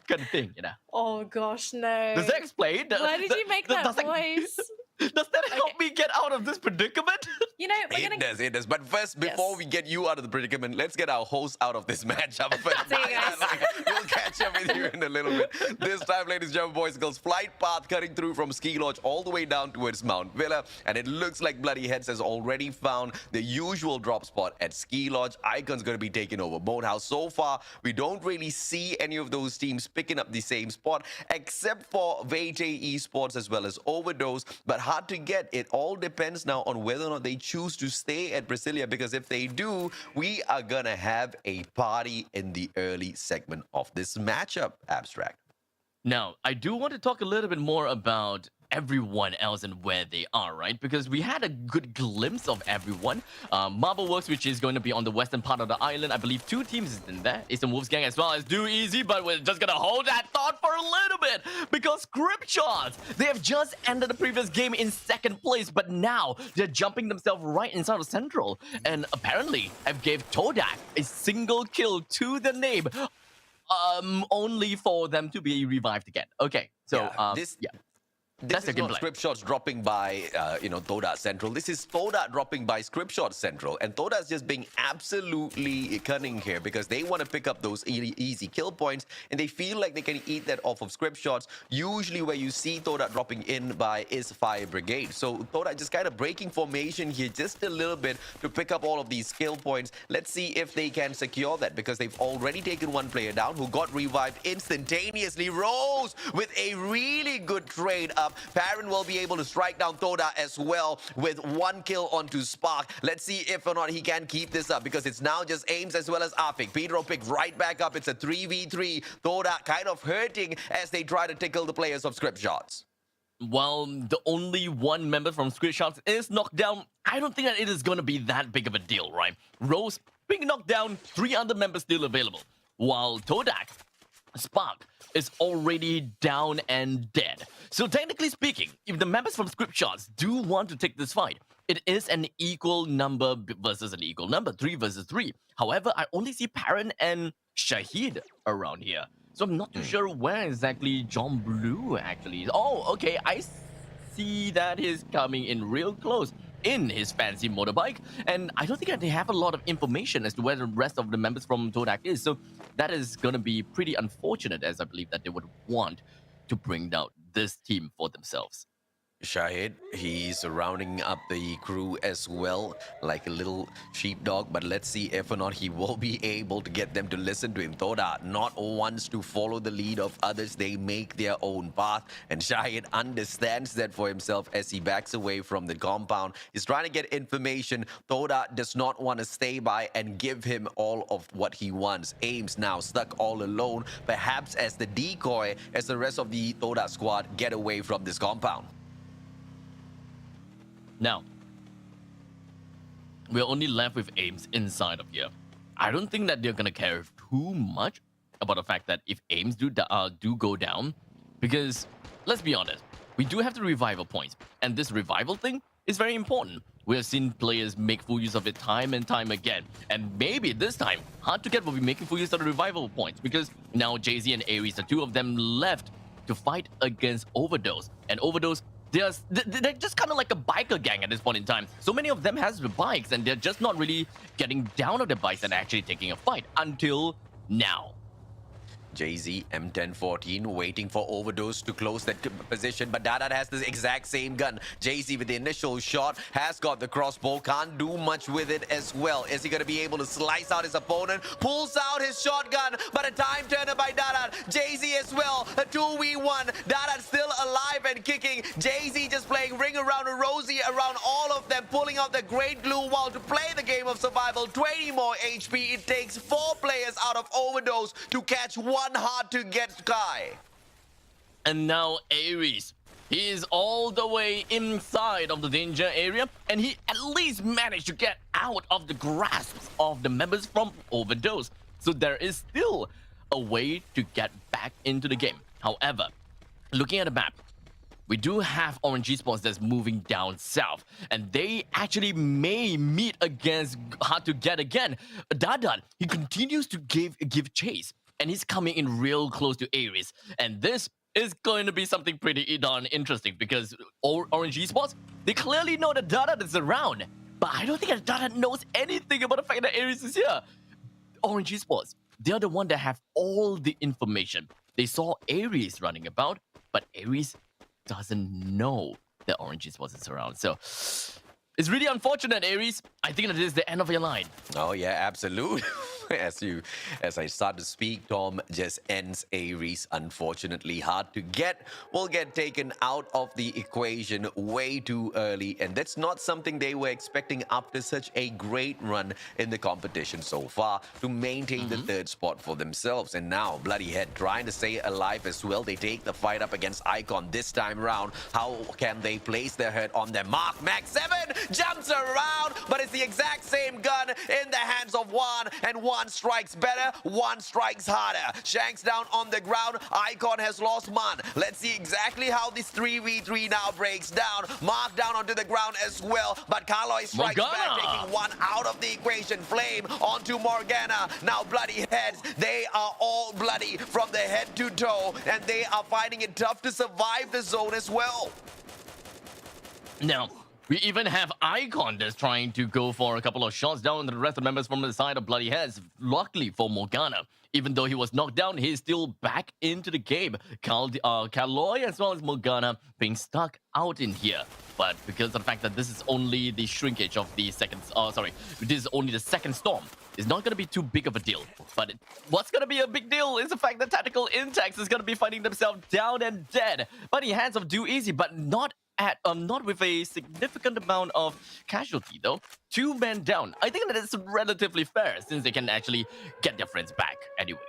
C: Kind of thing, you know.
A: Oh gosh, no.
C: Does that explain?
A: Why did you make that voice?
C: Does that help me get out of this predicament?
A: You know,
B: It does. But first, before we get you out of the predicament, let's get our host out of this matchup first.
A: See you guys.
B: We'll catch up with you in a little bit. This time, ladies and gentlemen, boys and girls, flight path cutting through from Ski Lodge all the way down towards Mount Villa. And it looks like Bloody Heads has already found the usual drop spot at Ski Lodge. Icon's going to be taking over Boathouse. So far, we don't really see any of those teams picking up the same spot, except for VJ Esports as well as Overdose. But hard to get. It all depends now on whether or not they choose to stay at Brasilia, because if they do, we are gonna have a party in the early segment of this matchup. Abstract.
C: Now, I do want to talk a little bit more about everyone else and where they are, right? Because we had a good glimpse of everyone. Marbleworks, which is going to be on the western part of the island. I believe 2 teams is in there. Eastern Wolves Gang as well as Do Easy, but we're just going to hold that thought for a little bit because Scriptshots, they have just ended the previous game in 2nd place, but now they're jumping themselves right inside of Central. And apparently have gave Todak a single kill to the name. Only for them to be revived again. Okay, so
B: This is not Scriptshots dropping by, Toda Central. This is Toda dropping by Scriptshots Central. And Toda's just being absolutely cunning here because they want to pick up those easy kill points and they feel like they can eat that off of Scriptshots. Usually where you see Toda dropping in by is Fire Brigade. So Toda just kind of breaking formation here just a little bit to pick up all of these skill points. Let's see if they can secure that because they've already taken one player down who got revived instantaneously. Rose with a really good trade up. Parent will be able to strike down Toda as well with 1 kill onto Spark. Let's see if or not he can keep this up because it's now just Ames as well as Afik. Pedro picked right back up. It's a 3v3. Toda kind of hurting as they try to tickle the players of Scriptshots.
C: While the only one member from Scriptshots is knocked down, I don't think that it is going to be that big of a deal, right? Rose being knocked down, 3 other members still available. While Todak, Spark, is already down and dead. So technically speaking, if the members from Scriptshots do want to take this fight, it is an equal number versus an equal number, 3 versus 3. However, I only see Parent and Shahid around here. So I'm not too sure where exactly John Blue actually is. Oh, okay, I see that he's coming in real close in his fancy motorbike, and I don't think that they have a lot of information as to where the rest of the members from Todak is, so that is going to be pretty unfortunate, as I believe that they would want to bring down this team for themselves.
B: Shahid, he's rounding up the crew as well, like a little sheepdog, but let's see if or not he will be able to get them to listen to him. Toda not wants to follow the lead of others, they make their own path, and Shahid understands that for himself as he backs away from the compound. He's trying to get information. Toda does not want to stay by and give him all of what he wants. Ames now stuck all alone, perhaps as the decoy, as the rest of the Toda squad get away from this compound.
C: Now, we're only left with Ames inside of here. I don't think that they're going to care too much about the fact that if Ames do go down, because let's be honest, we do have the revival points, and this revival thing is very important. We have seen players make full use of it time and time again, and maybe this time, Hard to Get will be making full use of the revival points, because now Jay-Z and Ares, the 2 of them left to fight against Overdose, and Overdose they're just kind of like a biker gang at this point in time. So many of them has the bikes, and they're just not really getting down on their bikes and actually taking a fight until now.
B: Jay-Z, M1014, waiting for Overdose to close that position, but Dada has the exact same gun. Jay-Z with the initial shot has got the crossbow, can't do much with it as well. Is he going to be able to slice out his opponent? Pulls out his shotgun, but a time turner by Dada. Jay-Z as well, a 2v1. Dada still alive and kicking. Jay-Z just playing ring around a Rosie around all of them, pulling out the great glue wall to play the game of survival. 20 more HP. It takes 4 players out of Overdose to catch one hard to get guy.
C: And now Ares. He is all the way inside of the danger area, and he at least managed to get out of the grasps of the members from Overdose. So there is still a way to get back into the game. However, looking at the map, we do have Orange Esports that's moving down south, and they actually may meet against Hard to Get again. Dadan, he continues to give chase, and he's coming in real close to Ares. And this is going to be something pretty darn interesting, because Orange Esports, they clearly know that Dadan is around, but I don't think that Dadan knows anything about the fact that Ares is here. Orange Esports, they're the one that have all the information. They saw Ares running about, but Ares doesn't know that Orange Esports is around. So it's really unfortunate, Ares. I think that it is the end of your line.
B: Oh yeah, absolutely. As I start to speak, Tom just ends Ares. Unfortunately, Hard to Get will get taken out of the equation way too early, and that's not something they were expecting after such a great run in the competition so far to maintain the 3rd spot for themselves. And now Bloody Head trying to stay alive as well. They take the fight up against Icon this time round. How can they place their hurt on their mark? Max 7 jumps around, but it's the exact same gun in the hands of Juan, and Juan strikes better, Juan strikes harder. Shanks down on the ground. Icon has lost Man. Let's see exactly how this 3v3 now breaks down. Mark down onto the ground as well, but Carloy strikes back, taking one out of the equation. Flame onto Morgana. Now Bloody Heads, they are all bloody from the head to toe, and they are finding it tough to survive the zone as well.
C: Now, we even have Icon that's trying to go for a couple of shots down the rest of the members from the side of Bloody Heads. Luckily for Morgana, even though he was knocked down, he's still back into the game. Kaloy as well as Morgana being stuck out in here. But because of the fact that this is only the shrinkage of the second, this is only the second storm, it's not going to be too big of a deal. But what's going to be a big deal is the fact that Tactical Intex is going to be finding themselves down and dead. But the hands of Do Easy, but not with a significant amount of casualty though. 2 men down. I think that is relatively fair since they can actually get their friends back anyways.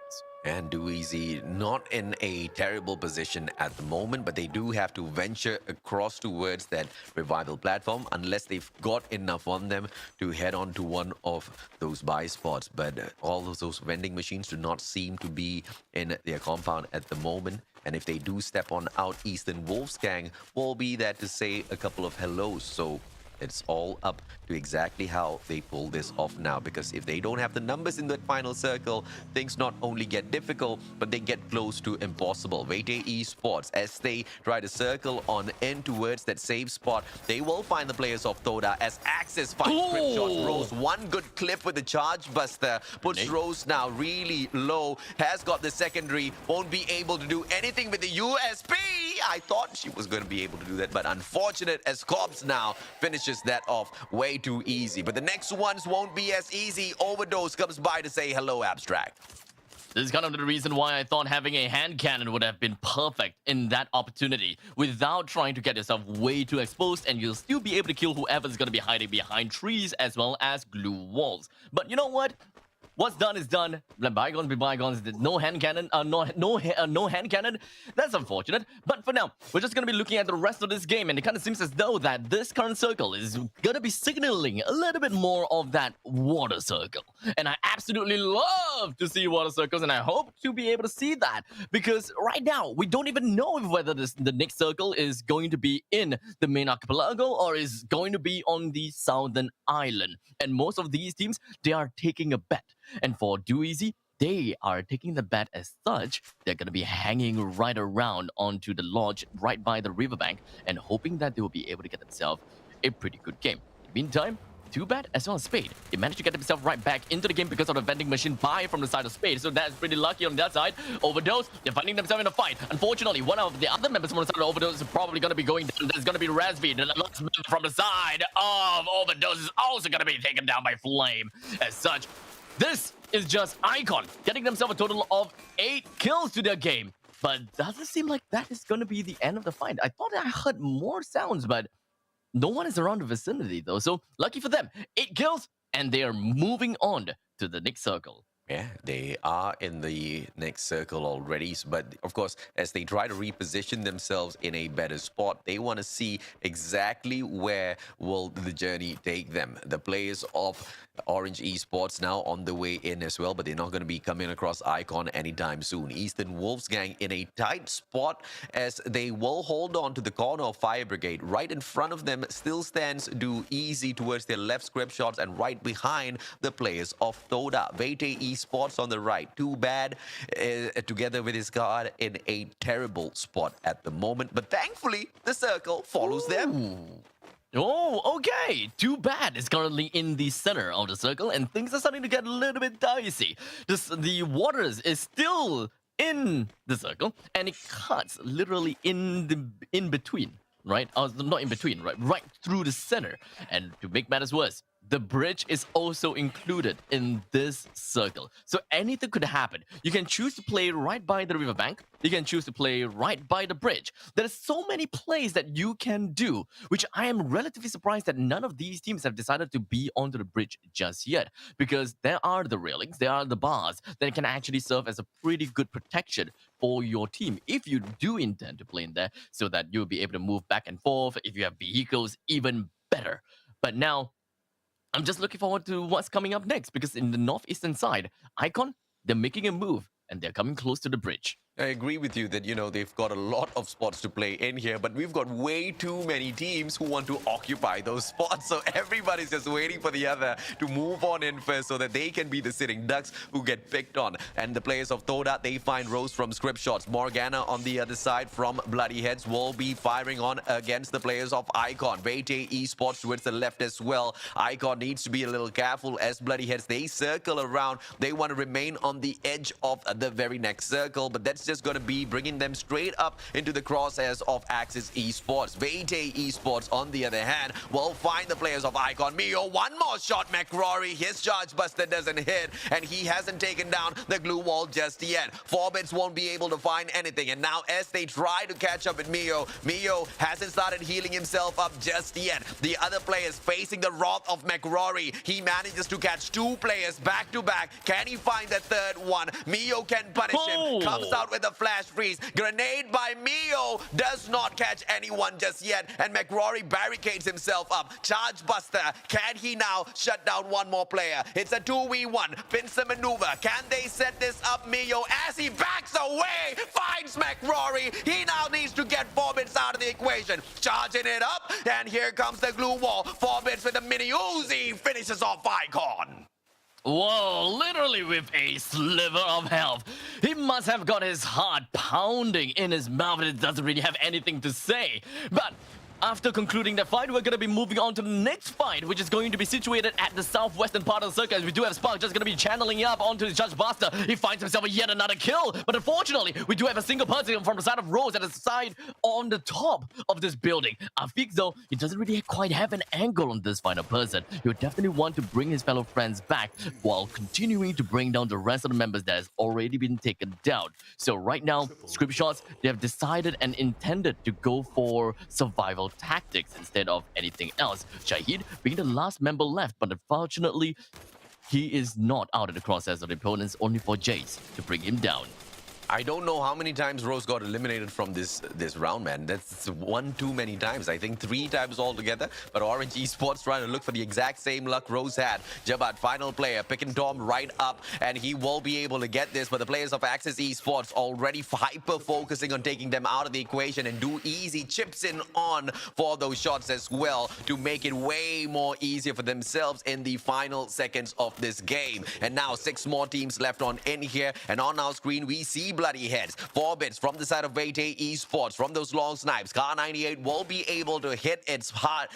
B: And Do Easy not in a terrible position at the moment, but they do have to venture across towards that revival platform unless they've got enough on them to head on to one of those buy spots. But all of those vending machines do not seem to be in their compound at the moment. And if they do step on out, Eastern Wolfsgang will be there to say a couple of hellos. So it's all up to exactly how they pull this off now, because if they don't have the numbers in that final circle, things not only get difficult, but they get close to impossible. Vete Esports, as they try to circle on in towards that safe spot, they will find the players of Thoda as Axis finds grip shots. Rose, one good clip with the Charge Buster, puts Rose now really low, has got the secondary, won't be able to do anything with the USP. I thought she was going to be able to do that, but unfortunate as Cobbs now finishes that off way too easy. But the next ones won't be as easy. Overdose comes by to say hello, Abstract.
C: This is kind of the reason why I thought having a hand cannon would have been perfect in that opportunity without trying to get yourself way too exposed, and you'll still be able to kill whoever's going to be hiding behind trees as well as glue walls. But you know what? What's done is done. Let bygones be bygones. No hand cannon. No hand cannon. That's unfortunate. But for now, we're just gonna be looking at the rest of this game, and it kind of seems as though that this current circle is gonna be signaling a little bit more of that water circle. And I absolutely love to see water circles, and I hope to be able to see that, because right now we don't even know whether the next circle is going to be in the main archipelago or is going to be on the southern island. And most of these teams, they are taking a bet. And for Do Easy, they are taking the bet as such. They're going to be hanging right around onto the lodge right by the riverbank and hoping that they will be able to get themselves a pretty good game. In the meantime, Too Bad as well as Spade. They managed to get themselves right back into the game because of the vending machine buy from the side of Spade. So that's pretty lucky on that side. Overdose, they're finding themselves in a fight. Unfortunately, one of the other members from the side of Overdose is probably going to be going down. There's going to be Razby. The last member from the side of Overdose is also going to be taken down by Flame. As such, this is just Icon getting themselves a total of 8 kills to their game. But doesn't seem like that is going to be the end of the fight. I thought I heard more sounds, but no one is around the vicinity though, so lucky for them. 8 kills, and they are moving on to the next circle.
B: Yeah, they are in the next circle already. But of course, as they try to reposition themselves in a better spot, they want to see exactly where will the journey take them. The players of Orange Esports now on the way in as well, but they're not going to be coming across Icon anytime soon. Eastern Wolfsgang in a tight spot as they will hold on to the corner of Fire Brigade. Right in front of them still stands Do Easy towards their left script shots, and right behind the players of Thoda. Vete Esports on the right. Too Bad together with his guard in a terrible spot at the moment, but thankfully the circle follows them.
C: Oh, okay. Too Bad is currently in the center of the circle, and things are starting to get a little bit dicey. The waters is still in the circle, and it cuts literally in between, right? Not in between, right through the center. And to make matters worse, the bridge is also included in this circle. So anything could happen. You can choose to play right by the riverbank. You can choose to play right by the bridge. There's so many plays that you can do, which I am relatively surprised that none of these teams have decided to be onto the bridge just yet. Because there are the railings, there are the bars that can actually serve as a pretty good protection for your team if you do intend to play in there, so that you'll be able to move back and forth. If you have vehicles, even better. But now, I'm just looking forward to what's coming up next, because in the northeastern side, Icon, they're making a move and they're coming close to the bridge.
B: I agree with you that, they've got a lot of spots to play in here, but we've got way too many teams who want to occupy those spots. So everybody's just waiting for the other to move on in first so that they can be the sitting ducks who get picked on. And the players of Thoda, they find Rose from script shots. Morgana on the other side from Bloody Heads will be firing on against the players of Icon. Vete Esports towards the left as well. Icon needs to be a little careful as Bloody Heads, they circle around. They want to remain on the edge of the very next circle, but that's just going to be bringing them straight up into the crosshairs of Axis Esports. Vete Esports, on the other hand, will find the players of Icon. Mio, one more shot. McCrory, his charge buster doesn't hit, and he hasn't taken down the glue wall just yet. Forbits won't be able to find anything, and now as they try to catch up with Mio hasn't started healing himself up just yet. The other players facing the wrath of McCrory. He manages to catch 2 players back to back. Can he find the third one? Mio can punish him. Comes out with a flash freeze. Grenade by Mio does not catch anyone just yet, and McCrory barricades himself up. Charge buster. Can he now shut down one more player? It's a 2v1. Pincer maneuver. Can they set this up? Mio, as he backs away, finds McCrory. He now needs to get Forbits out of the equation. Charging it up, and here comes the glue wall. Forbits with a mini Uzi finishes off Icon.
C: Whoa, literally with a sliver of health. He must have got his heart pounding in his mouth and it doesn't really have anything to say. But after concluding the fight, we're going to be moving on to the next fight, which is going to be situated at the southwestern part of the circle. We do have Spark just going to be channeling up onto the Judge Buster. He finds himself yet another kill, but unfortunately, we do have a single person from the side of Rose at the side on the top of this building. Afik, though, he doesn't really quite have an angle on this final person. He would definitely want to bring his fellow friends back while continuing to bring down the rest of the members that has already been taken down. So right now, script shots, they have decided and intended to go for survival tactics instead of anything else. Shahid being the last member left, but unfortunately, he is not out of the crosshairs of the opponents, only for Jace to bring him down.
B: I don't know how many times Rose got eliminated from this round, man. That's one too many times. I think 3 times altogether. But Orange Esports trying to look for the exact same luck Rose had. Jabat, final player, pick and Tom right up, and he will be able to get this. But the players of Axis Esports already hyper focusing on taking them out of the equation, and Do Easy chips in on for those shots as well to make it way more easier for themselves in the final seconds of this game. And now 6 more teams left on in here, and on our screen we see Bloody Heads. 4 bits from the side of Vete Esports from those long snipes. Car 98 will be able to hit its heart,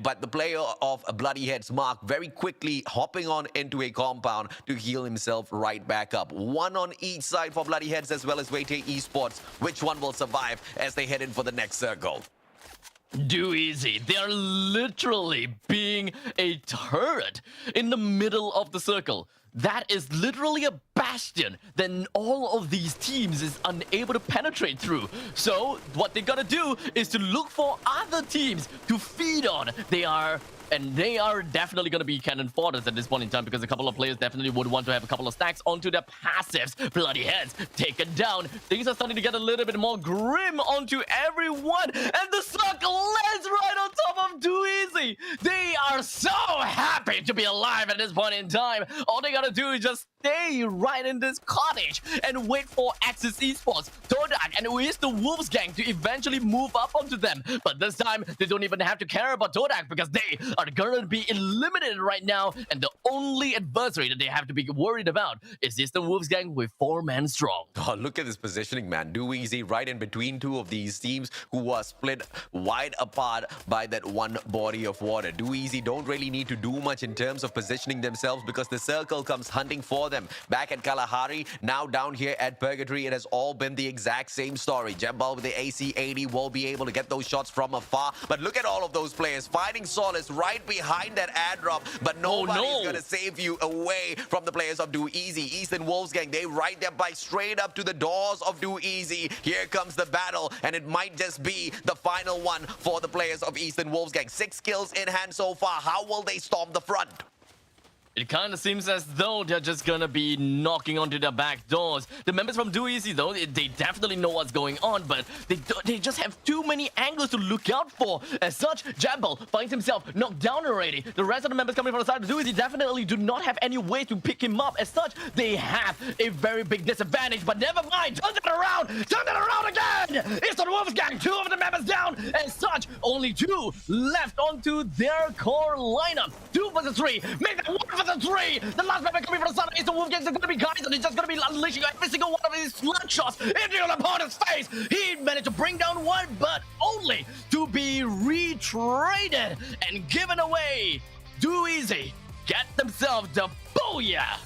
B: but the player of Bloody Heads, Mark, very quickly hopping on into a compound to heal himself right back up. 1 on each side for Bloody Heads as well as Vete Esports. Which one will survive as they head in for the next circle?
C: Do Easy. They are literally being a turret in the middle of the circle. That is literally a bastion that all of these teams is unable to penetrate through. So what they gotta do is to look for other teams to feed on. They are definitely going to be cannon fodder at this point in time, because a couple of players definitely would want to have a couple of stacks onto their passives. Bloody Heads taken down. Things are starting to get a little bit more grim onto everyone, and the circle lands right on top of Do Easy. They are so happy to be alive at this point in time. All they got to do is just stay right in this cottage and wait for Axis Esports, Todak, and who is the Wolves gang to eventually move up onto them. But this time, they don't even have to care about Todak, because they are going to be eliminated right now, and the only adversary that they have to be worried about is Eastern Wolves gang with 4 men strong.
B: Oh, look at this positioning, man. Do Easy right in between 2 of these teams who are split wide apart by that one body of water. Do Easy don't really need to do much in terms of positioning themselves, because the circle comes hunting for them. Back at Kalahari, now down here at Purgatory, it has all been the exact same story. Jembal with the AC-80 will be able to get those shots from afar, but look at all of those players finding solace right behind that air drop, but nobody's gonna save you away from the players of Do Easy. Eastern Wolves gang, they ride their bike straight up to the doors of Do Easy. Here comes the battle, and it might just be the final one for the players of Eastern Wolves gang. 6 kills in hand so far. How will they storm the front?
C: It kind of seems as though they're just gonna be knocking onto their back doors. The members from Do Easy, though, they definitely know what's going on, but they just have too many angles to look out for. As such, Jambal finds himself knocked down already. The rest of the members coming from the side of Do Easy definitely do not have any way to pick him up. As such, they have a very big disadvantage, but never mind. Turn it around! Turn it around again! It's the Wolves gang, 2 of the members down. As such, only 2 left onto their core lineup. 2 versus 3. Make that 1 versus 3. The last member coming from the side of Eastern Wolves gang is going to be guys, and he's just going to be unleashing every single one of these slug shots into an opponent's face. He managed to bring down 1, but only to be retraded and given away. Do Easy get themselves the booyah.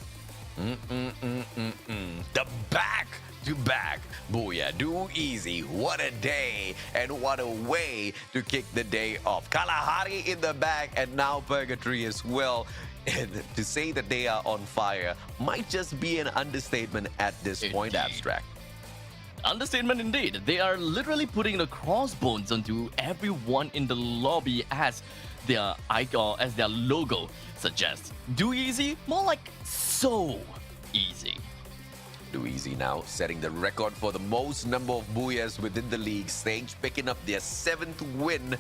B: The back-to-back booyah. Do Easy. What a day, and what a way to kick the day off. Kalahari in the back, and now Purgatory as well. And to say that they are on fire might just be an understatement at this point, Abstract.
C: Understatement indeed. They are literally putting the crossbones onto everyone in the lobby as their icon, as their logo suggests. Do Easy, more like so easy.
B: Do Easy now setting the record for the most number of booyahs within the league stage, picking up their 7th win.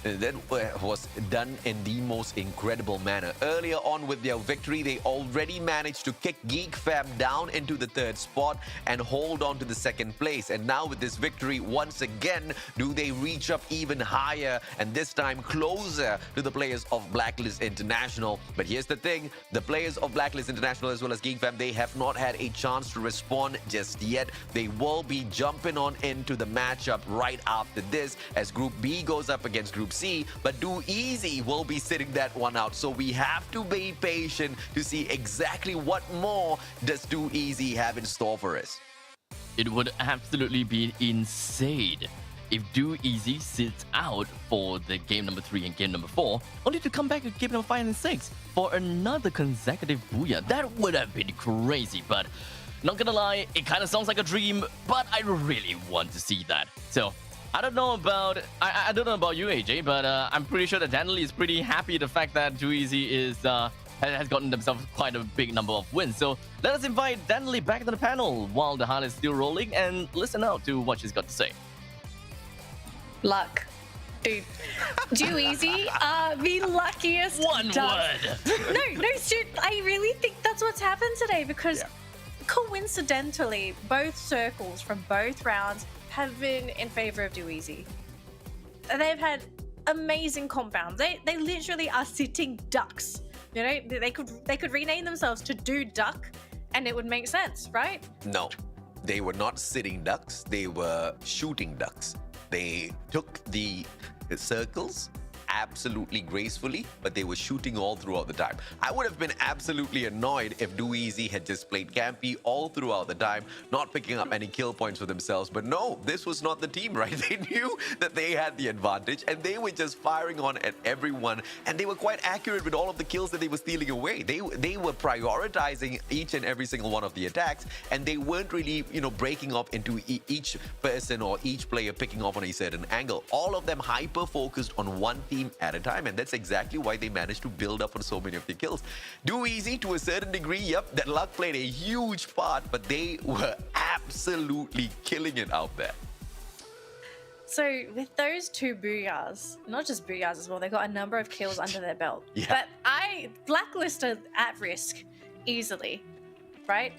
B: And that was done in the most incredible manner. Earlier on with their victory, they already managed to kick Geek Fam down into the 3rd spot and hold on to the 2nd place. And now with this victory, once again, do they reach up even higher, and this time closer to the players of Blacklist International. But here's the thing, the players of Blacklist International as well as Geek Fam, they have not had a chance to respond just yet. They will be jumping on into the matchup right after this as Group B goes up against Group C, but Do Easy will be sitting that one out. So we have to be patient to see exactly what more does Do Easy have in store for us.
C: It would absolutely be insane if Do Easy sits out for the game number 3 and game number 4, only to come back at game number 5 and 6 for another consecutive booyah. That would have been crazy, but not gonna lie, it kind of sounds like a dream, but I really want to see that. So I don't know about you, AJ, but I'm pretty sure that Daniel is pretty happy the fact that Do Easy is has gotten themselves quite a big number of wins. So let us invite Danley back to the panel while the highlight is still rolling and listen out to what she's got to say.
A: Luck. Dude, Do Easy are the luckiest.
C: One word.
A: No, dude, I really think that's what's happened today because coincidentally, both circles from both rounds have been in favor of Do Easy. They've had amazing compounds. They literally are sitting ducks. You know, they could rename themselves to Do Duck, and it would make sense, right?
B: No, they were not sitting ducks. They were shooting ducks. They took the circles absolutely gracefully, but they were shooting all throughout the time. I would have been absolutely annoyed if Do Easy had just played campy all throughout the time, not picking up any kill points for themselves. But no, this was not the team, right? They knew that they had the advantage and they were just firing on at everyone, and they were quite accurate with all of the kills that they were stealing away. They were prioritizing each and every single one of the attacks, and they weren't really, breaking up into each person or each player picking off on a certain angle. All of them hyper focused on one team at a time, and that's exactly why they managed to build up on so many of the kills. Do Easy, to a certain degree, yep, that luck played a huge part, but they were absolutely killing it out there.
A: So with those two booyahs, not just booyahs as well, they got a number of kills under their belt.
B: Yeah.
A: But Blacklist are at risk easily, right?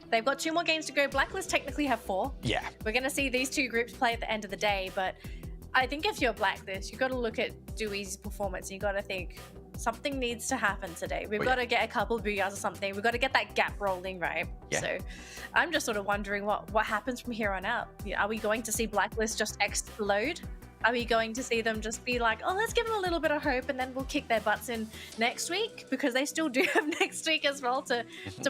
A: They've got 2 more games to go. Blacklist technically have 4.
B: Yeah.
A: We're going to see these 2 groups play at the end of the day, but I think if you're Blacklist, you've got to look at Do Easy's performance and you've got to think something needs to happen today. We've got to get a couple of booyahs or something. We've got to get that gap rolling, right?
B: Yeah.
A: So I'm just sort of wondering what happens from here on out. Are we going to see Blacklist just explode? Are we going to see them just be like, oh, let's give them a little bit of hope and then we'll kick their butts in next week? Because they still do have next week as well to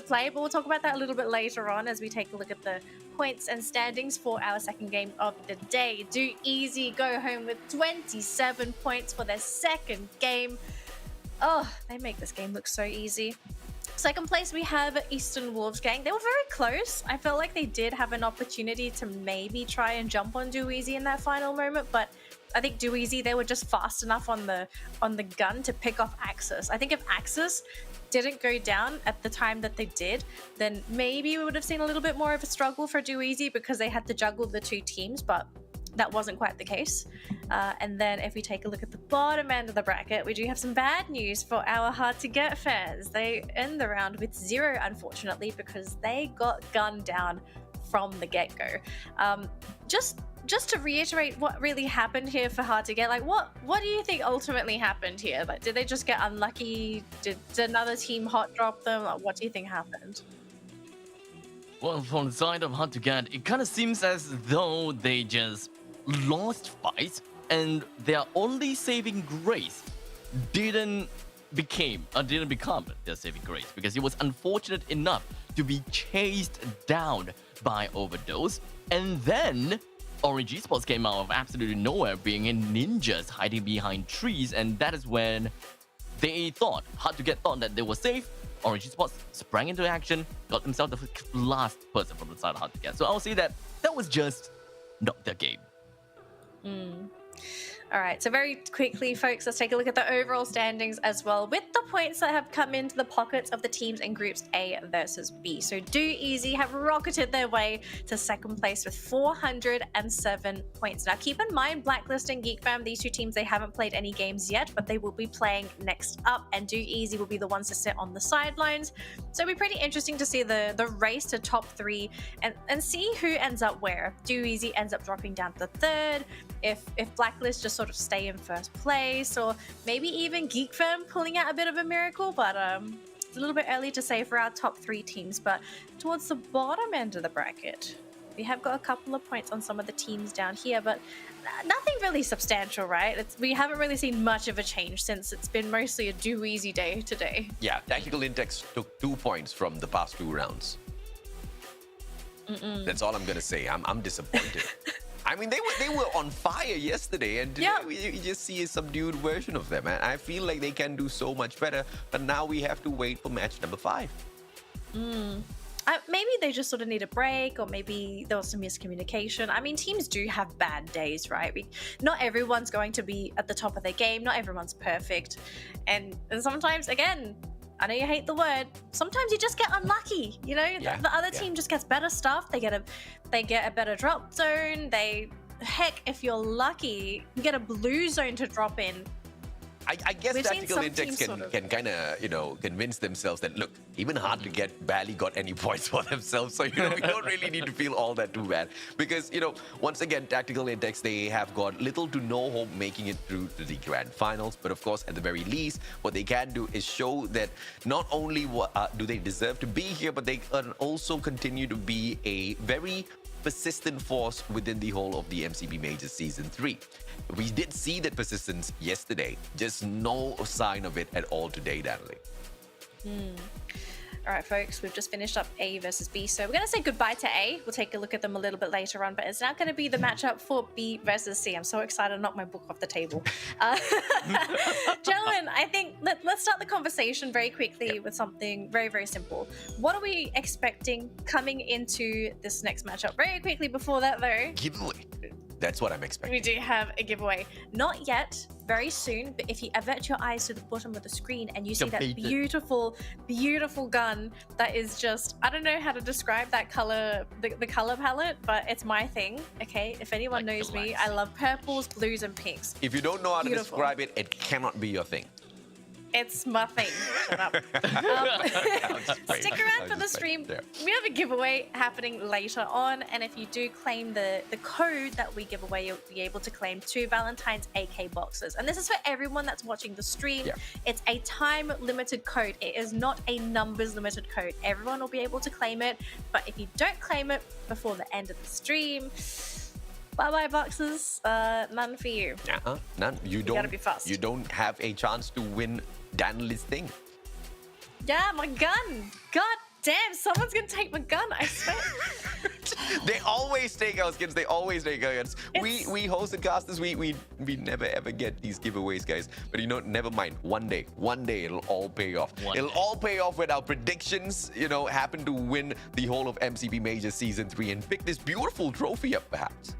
A: play. But we'll talk about that a little bit later on as we take a look at the points and standings for our second game of the day. Do Easy go home with 27 points for their second game. Oh, they make this game look so easy. Second place, we have Eastern Wolves Gang. They were very close. I felt like they did have an opportunity to maybe try and jump on Do Easy in that final moment, but I think Do Easy, they were just fast enough on the gun to pick off Axis. I think if Axis didn't go down at the time that they did, then maybe we would have seen a little bit more of a struggle for Do Easy because they had to juggle the 2 teams, but that wasn't quite the case. And then if we take a look at the bottom end of the bracket, we do have some bad news for our Hard to Get fans. They end the round with 0, unfortunately, because they got gunned down from the get-go. Just to reiterate what really happened here for Hard to Get, like what do you think ultimately happened here? Like, did they just get unlucky? Did another team hot drop them? Like, what do you think happened?
C: Well, from the side of Hard to Get, it kind of seems as though they just lost fights and their only saving grace didn't become their saving grace because it was unfortunate enough to be chased down by Overdose, and then Orange Esports came out of absolutely nowhere being in ninjas hiding behind trees, and that is when they thought that they were safe. Orange Esports sprang into action, got themselves the last person from the side of Hard to Get. So I'll say that was just not their game.
A: All right, so very quickly, folks, let's take a look at the overall standings as well with the points that have come into the pockets of the teams in groups A versus B. So Do Easy have rocketed their way to second place with 407 points. Now, keep in mind, Blacklist and Geek Fam, these 2 teams, they haven't played any games yet, but they will be playing next up, and Do Easy will be the ones to sit on the sidelines. So it'll be pretty interesting to see the race to top 3 and see who ends up where. Do Easy ends up dropping down to 3rd, if Blacklist just sort of stay in 1st place, or maybe even Geek Fam pulling out a bit of a miracle, but it's a little bit early to say for our top 3 teams. But towards the bottom end of the bracket, we have got a couple of points on some of the teams down here, but nothing really substantial, right? We haven't really seen much of a change since it's been mostly a Do Easy day today.
B: Yeah, Tactical Index took 2 points from the past 2 rounds. That's all I'm gonna say. I'm disappointed. I mean, they were on fire yesterday, and today we just see a subdued version of them. And I feel like they can do so much better, but now we have to wait for match number 5.
A: Maybe they just sort of need a break, or maybe there was some miscommunication. I mean, teams do have bad days, right? Not everyone's going to be at the top of their game. Not everyone's perfect. And sometimes, again, I know you hate the word. Sometimes you just get unlucky. You know, the other team just gets better stuff. They get a better drop zone. Heck, if you're lucky, you get a blue zone to drop in.
B: I guess
A: We've
B: tactical
A: seen some
B: index
A: teams
B: can kind of, convince themselves that, look, even hard to get barely got any points for themselves. So, we don't really need to feel all that too bad. Because, once again, tactical index, they have got little to no hope making it through to the grand finals. But of course, at the very least, what they can do is show that not only do they deserve to be here, but they can also continue to be a very persistent force within the whole of the MCP Major Season 3. We did see that persistence yesterday, just no sign of it at all today, Danley.
A: All right, folks, we've just finished up A versus B, so we're going to say goodbye to A. We'll take a look at them a little bit later on, but it's now going to be the matchup for B versus C. I'm so excited to knock my book off the table. Gentlemen, I think let's start the conversation very quickly with something very, very simple. What are we expecting coming into this next matchup? Very quickly before that, though.
B: Giveaway. That's what I'm expecting.
A: We do have a giveaway. Not yet, very soon, but if you avert your eyes to the bottom of the screen and you see that beautiful, beautiful gun that is just, I don't know how to describe that color, the color palette, but it's my thing, okay? If anyone knows me, I love purples, blues, and pinks.
B: If you don't know how to describe it, it cannot be your thing.
A: It's my thing. Shut up. Stick around for the stream. We have a giveaway happening later on, and if you do claim the code that we give away, you'll be able to claim 2 Valentine's AK boxes. And this is for everyone that's watching the stream. Yeah. It's a time-limited code. It is not a numbers-limited code. Everyone will be able to claim it, but if you don't claim it before the end of the stream, bye-bye boxes. None for you.
B: None. You
A: gotta be fast.
B: You don't have a chance to win Danley's thing.
A: Yeah, my gun. God damn, someone's gonna take my gun, I swear.
B: They always take our skins. They always take our skins. We hosted casters. We never ever get these giveaways, guys. But never mind. One day it'll all pay off. It'll all pay off when our predictions, happen to win the whole of MCP Major Season 3 and pick this beautiful trophy up, perhaps.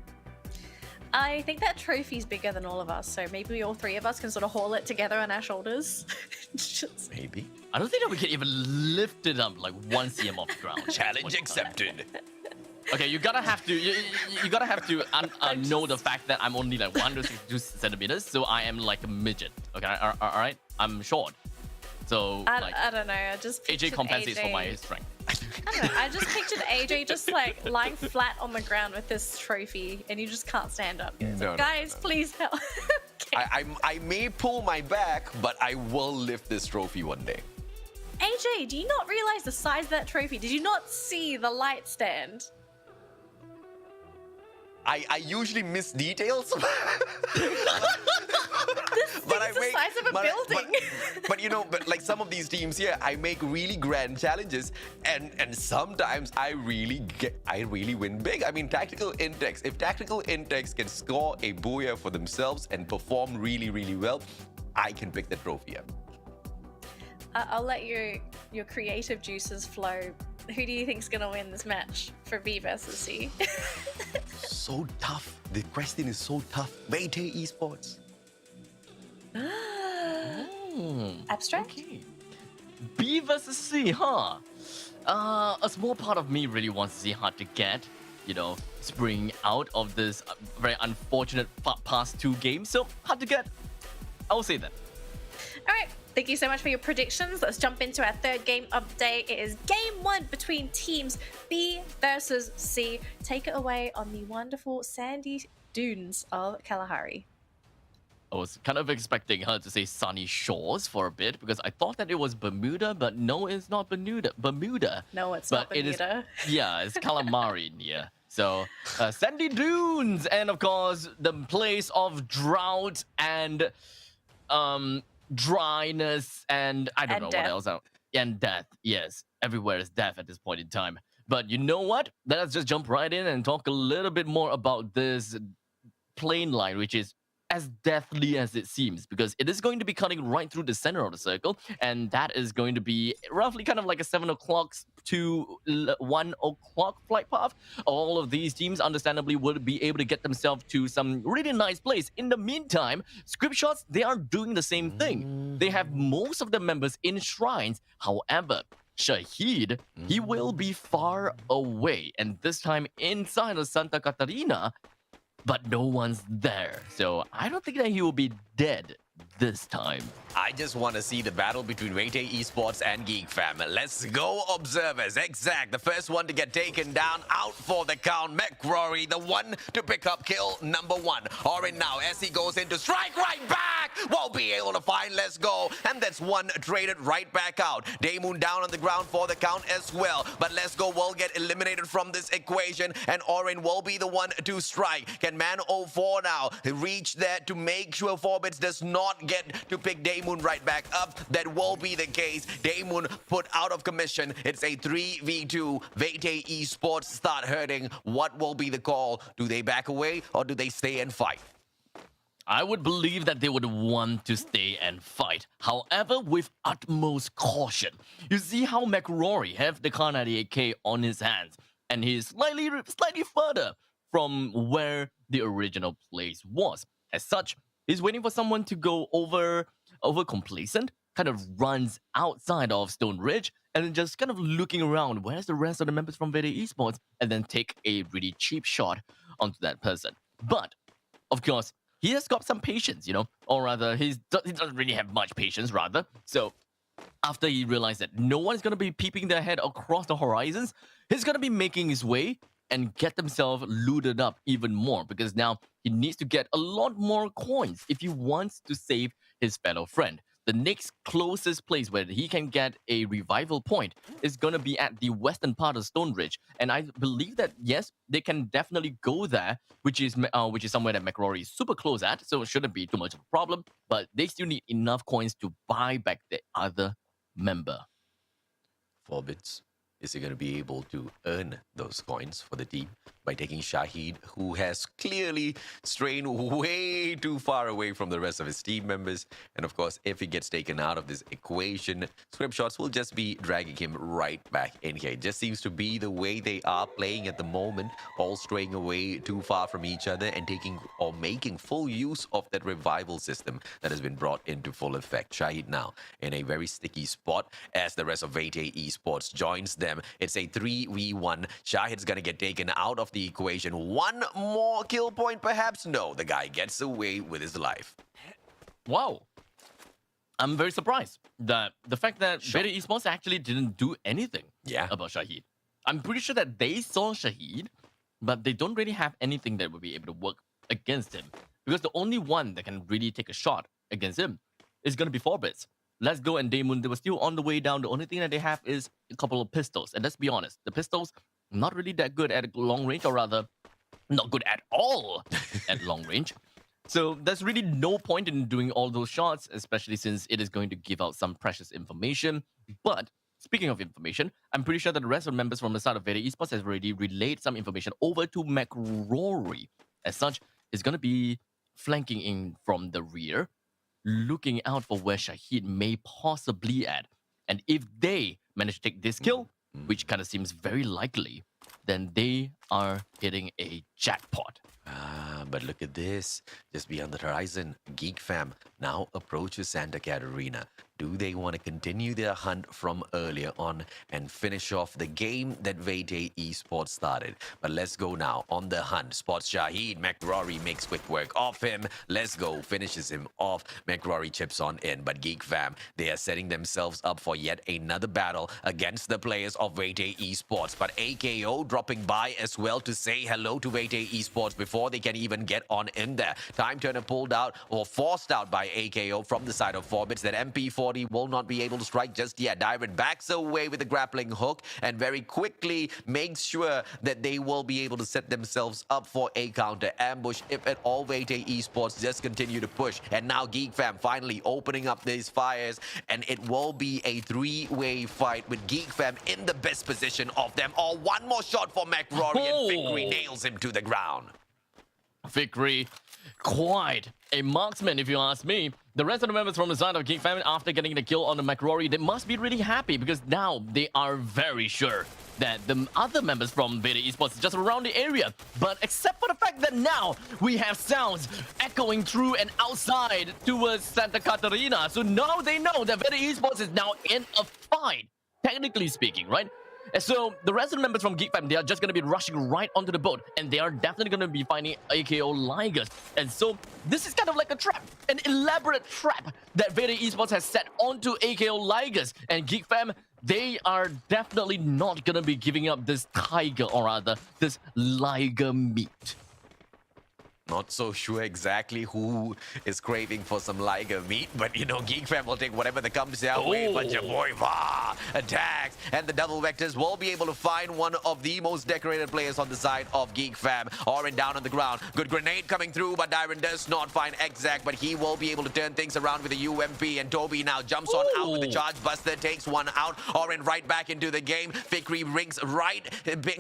A: I think that trophy's bigger than all of us, so maybe all 3 of us can sort of haul it together on our shoulders.
B: Maybe.
C: I don't think that we can even lift it up like 1 cm off the ground.
B: Challenge accepted.
C: Okay, you gotta have to know the fact that I'm only like 162 centimeters, so I am like a midget. Okay, all right, I'm short. So
A: I don't know. I just
C: AJ compensates for my strength.
A: I don't know. I just pictured AJ just like lying flat on the ground with this trophy, and you just can't stand up. Guys, please help.
B: Okay. I may pull my back, but I will lift this trophy one day.
A: AJ, do you not realize the size of that trophy? Did you not see the light stand?
B: I usually miss details.
A: This thing's the size of a building.
B: But like some of these teams here, I make really grand challenges, and sometimes I really win big. I mean, Tactical Intex. If Tactical Intex can score a booyah for themselves and perform really, really well, I can pick the trophy up.
A: I'll let your creative juices flow. Who do you think's gonna win this match for B versus C?
B: So tough. The question is so tough. Beite Esports.
A: Abstract?
C: Okay. B versus C, huh? A small part of me really wants C hard to get, spring out of this very unfortunate past 2 games. So hard to get. I will say that.
A: All right. Thank you so much for your predictions. Let's jump into our 3rd game update. It is game 1 between teams B versus C. Take it away on the wonderful sandy dunes of Kalahari.
C: I was kind of expecting her to say sunny shores for a bit because I thought that it was Bermuda, but no, it's not Bermuda.
A: No, it's not Bermuda.
C: It's calamari near. So, sandy dunes, and of course, the place of drought and dryness, and I don't know what else. And death. Yes, everywhere is death at this point in time. But you know what? Let's just jump right in and talk a little bit more about this plane line, which is as deathly as it seems, because it is going to be cutting right through the center of the circle, and that is going to be roughly kind of like a 7 o'clock to 1 o'clock flight path. All of these teams understandably would be able to get themselves to some really nice place. In the meantime, Script Shots, they are doing the same thing. They have most of the members in shrines. However, Shahid, he will be far away, and this time inside of Santa Catarina, but no one's there. So I don't think that he will be dead this time.
B: I just want to see the battle between Waytay Esports and Geek Fam. Let's go, observers. Exact. The first one to get taken down, out for the count. McRory, the one to pick up kill number 1. Orin now, as he goes into strike right back. Won't be able to find Let's Go. And that's one traded right back out. Daymoon down on the ground for the count as well. But Let's Go will get eliminated from this equation. And Orin will be the one to strike. Can Man 04 now reach there to make sure Forbits does not get to pick Daymoon right back up? That will be the case. Daymoon put out of commission. It's a 3v2. Waytay Esports start hurting. What will be the call? Do they back away or do they stay and fight?
C: I would believe that they would want to stay and fight. However, with utmost caution. You see how McRory have the Kar 98K on his hands, and he's slightly further from where the original place was. As such, he's waiting for someone to go over complacent, kind of runs outside of Stone Ridge, and then just kind of looking around, where's the rest of the members from Waytay Esports, and then take a really cheap shot onto that person. But, of course, he has got some patience, you know, or rather, he doesn't really have much patience, rather. So, after he realized that no one's going to be peeping their head across the horizons, he's going to be making his way and get himself looted up even more, because now he needs to get a lot more coins if he wants to save his fellow friend. The next closest place where he can get a revival point is going to be at the western part of Stone Ridge, and I believe that yes, they can definitely go there, which is somewhere that McRory is super close at, so it shouldn't be too much of a problem. But they still need enough coins to buy back the other member.
B: Forbits, is he going to be able to earn those coins for the team by taking Shahid, who has clearly strayed way too far away from the rest of his team members? And of course, if he gets taken out of this equation, Script Shots will just be dragging him right back in here. It just seems to be the way they are playing at the moment, all straying away too far from each other and taking or making full use of that revival system that has been brought into full effect. Shahid now in a very sticky spot as the rest of Waytay Esports joins them. It's a 3v1. Shahid's gonna get taken out of the equation. One more kill point, perhaps? No, the guy gets away with his life.
C: Wow. I'm very surprised that the fact that Waytay Esports actually didn't do anything about Shahid. I'm pretty sure that they saw Shahid, but they don't really have anything that would be able to work against him, because the only one that can really take a shot against him is going to be Forbits. Let's Go and Daymoon, they were still on the way down. The only thing that they have is a couple of pistols. And let's be honest, the pistols, not really that good at long range, or rather, not good at all at long range. So there's really no point in doing all those shots, especially since it is going to give out some precious information. But speaking of information, I'm pretty sure that the rest of the members from the side of Waytay Esports has already relayed some information over to McRory. As such, he's going to be flanking in from the rear, looking out for where Shahid may possibly at. And if they manage to take this kill, which kind of seems very likely, then they are hitting a jackpot.
B: But look at this. Just beyond the horizon, Geek Fam now approaches Santa Catarina. Do they want to continue their hunt from earlier on and finish off the game that Waytay Esports started? But Let's Go now on the hunt. Spots Shahid. McRory makes quick work of him. Let's Go finishes him off. McRory chips on in. But Geek Fam, they are setting themselves up for yet another battle against the players of Waytay Esports. But AKO dropping by as well to say hello to Waytay Esports before they can even get on in there. Time Turner pulled out or forced out by AKO from the side of Forbits. That MP40 will not be able to strike just yet. Dyron backs away with a grappling hook and very quickly makes sure that they will be able to set themselves up for a counter ambush if at all Waytay Esports just continue to push. And now Geek Fam finally opening up these fires, and it will be a three-way fight with Geek Fam in the best position of them all. One more shot for McRory and Vickery nails him to the ground.
C: Vickery quite a marksman, if you ask me. The rest of the members from the side of Geek Family, after getting the kill on the McRory, they must be really happy because now they are very sure that the other members from Beta Esports is just around the area. But except for the fact that now we have sounds echoing through and outside towards Santa Catarina. So now they know that Beta Esports is now in a fight, technically speaking, right? And so the rest of the members from Geek Fam, they are just going to be rushing right onto the boat, and they are definitely going to be finding AKO Ligers. And so this is kind of like a trap, an elaborate trap that Veda Esports has set onto AKO Ligers. And Geek Fam, they are definitely not going to be giving up this tiger, or rather, this Liger meat.
B: Not so sure exactly who is craving for some Liger meat, but you know, Geek Fam will take whatever that comes their way. But your boy Va attacks, and the double vectors will be able to find one of the most decorated players on the side of Geek Fam. Orin down on the ground. Good grenade coming through, but Dyron does not find Exact, but he will be able to turn things around with a UMP. And Toby now jumps on out with the charge buster, takes one out. Orin right back into the game. Fikri brings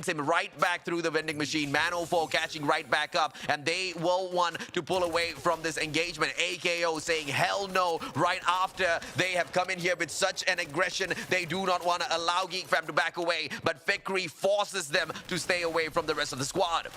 B: him right back through the vending machine. Man04 catching right back up, and they will want to pull away from this engagement. AKO saying hell no right after they have come in here with such an aggression. They do not want to allow Geek Fam to back away, but Fikri forces them to stay away from the rest of the squad.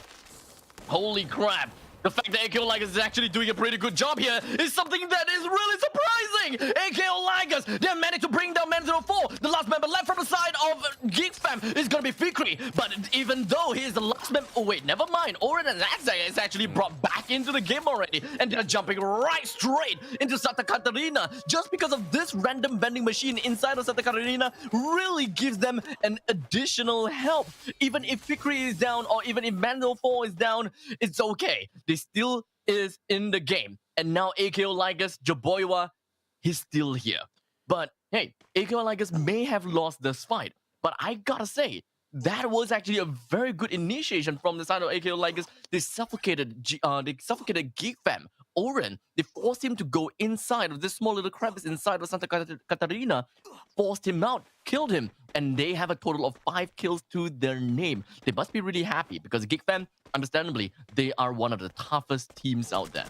C: Holy crap. The fact that AKO Ligers is actually doing a pretty good job here is something that is really surprising. AKO Ligers, they managed to bring down Man04. The last member left from the side of Geek Fam is going to be Fikri. But even though he is the last member... Oh, wait, never mind. Orin and Azag is actually brought back into the game already. And they're jumping right straight into Santa Catarina. Just because of this random vending machine inside of Santa Catarina really gives them an additional help. Even if Fikri is down or even if Man04 is down, it's okay. They still is in the game. And now AKO Ligers, Jaboywa, he's still here. But hey, AKO Ligers may have lost this fight. But I gotta say, that was actually a very good initiation from the side of AKO Ligers. They suffocated Geek Fam. Oren, they forced him to go inside of this small little crevice inside of Santa Catarina, forced him out, killed him, and they have a total of 5 kills to their name. They must be really happy because Geek Fam, understandably, they are one of the toughest teams out there.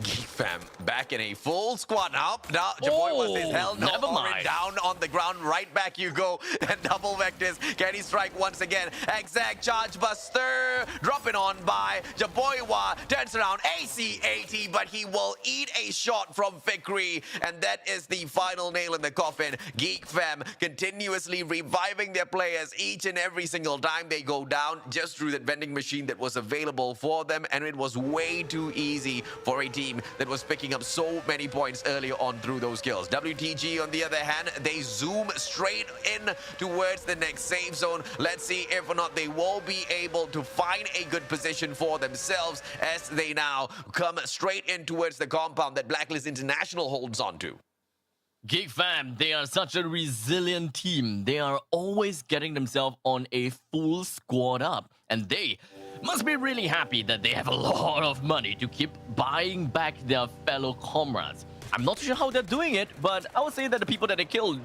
B: Geek Fam back in a full squad now. Now, Jaboy says, hell no,
C: never mind.
B: Down on the ground, right back you go. And double vectors, can he strike once again? Exact charge buster, dropping on by Jaboywa, turns around, AC-80, but he will eat a shot from Fikri. And that is the final nail in the coffin. Geek Fam continuously reviving their players each and every single time they go down, just through that vending machine that was available for them. And it was way too easy for a team that was picking up so many points earlier on through those kills. WTG, on the other hand, they zoom straight in towards the next safe zone. Let's see if or not they will be able to find a good position for themselves as they now come straight in towards the compound that Blacklist International holds on to.
C: Geek Fam, they are such a resilient team. They are always getting themselves on a full squad up. And they must be really happy that they have a lot of money to keep buying back their fellow comrades. I'm not sure how they're doing it, but I would say that the people that they killed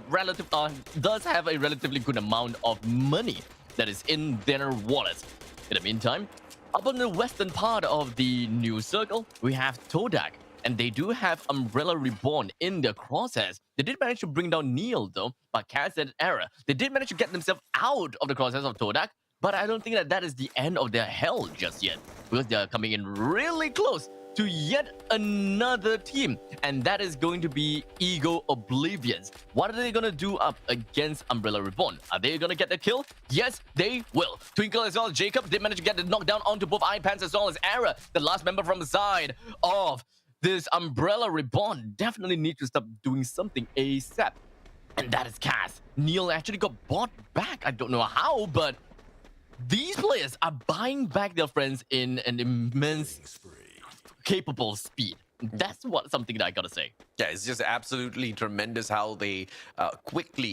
C: does have a relatively good amount of money that is in their wallets. In the meantime, up on the western part of the New Circle, we have Todak. And they do have Umbrella Reborn in their crosshairs. They did manage to bring down Neil, though, but Kaz had error. They did manage to get themselves out of the crosshairs of Todak, but I don't think that that is the end of their hell just yet, because they are coming in really close to yet another team, and that is going to be Ego Oblivions. What are they going to do up against Umbrella Reborn? Are they going to get the kill? Yes, they will. Twinkle as well as Jacob did manage to get the knockdown onto both iPants as well as Era, the last member from the side of this Umbrella Reborn. Definitely need to stop doing something ASAP. And that is Cass. Neil actually got bought back. I don't know how, but these players are buying back their friends in an immense capable speed. That's something that I gotta say.
B: Yeah, it's just absolutely tremendous how they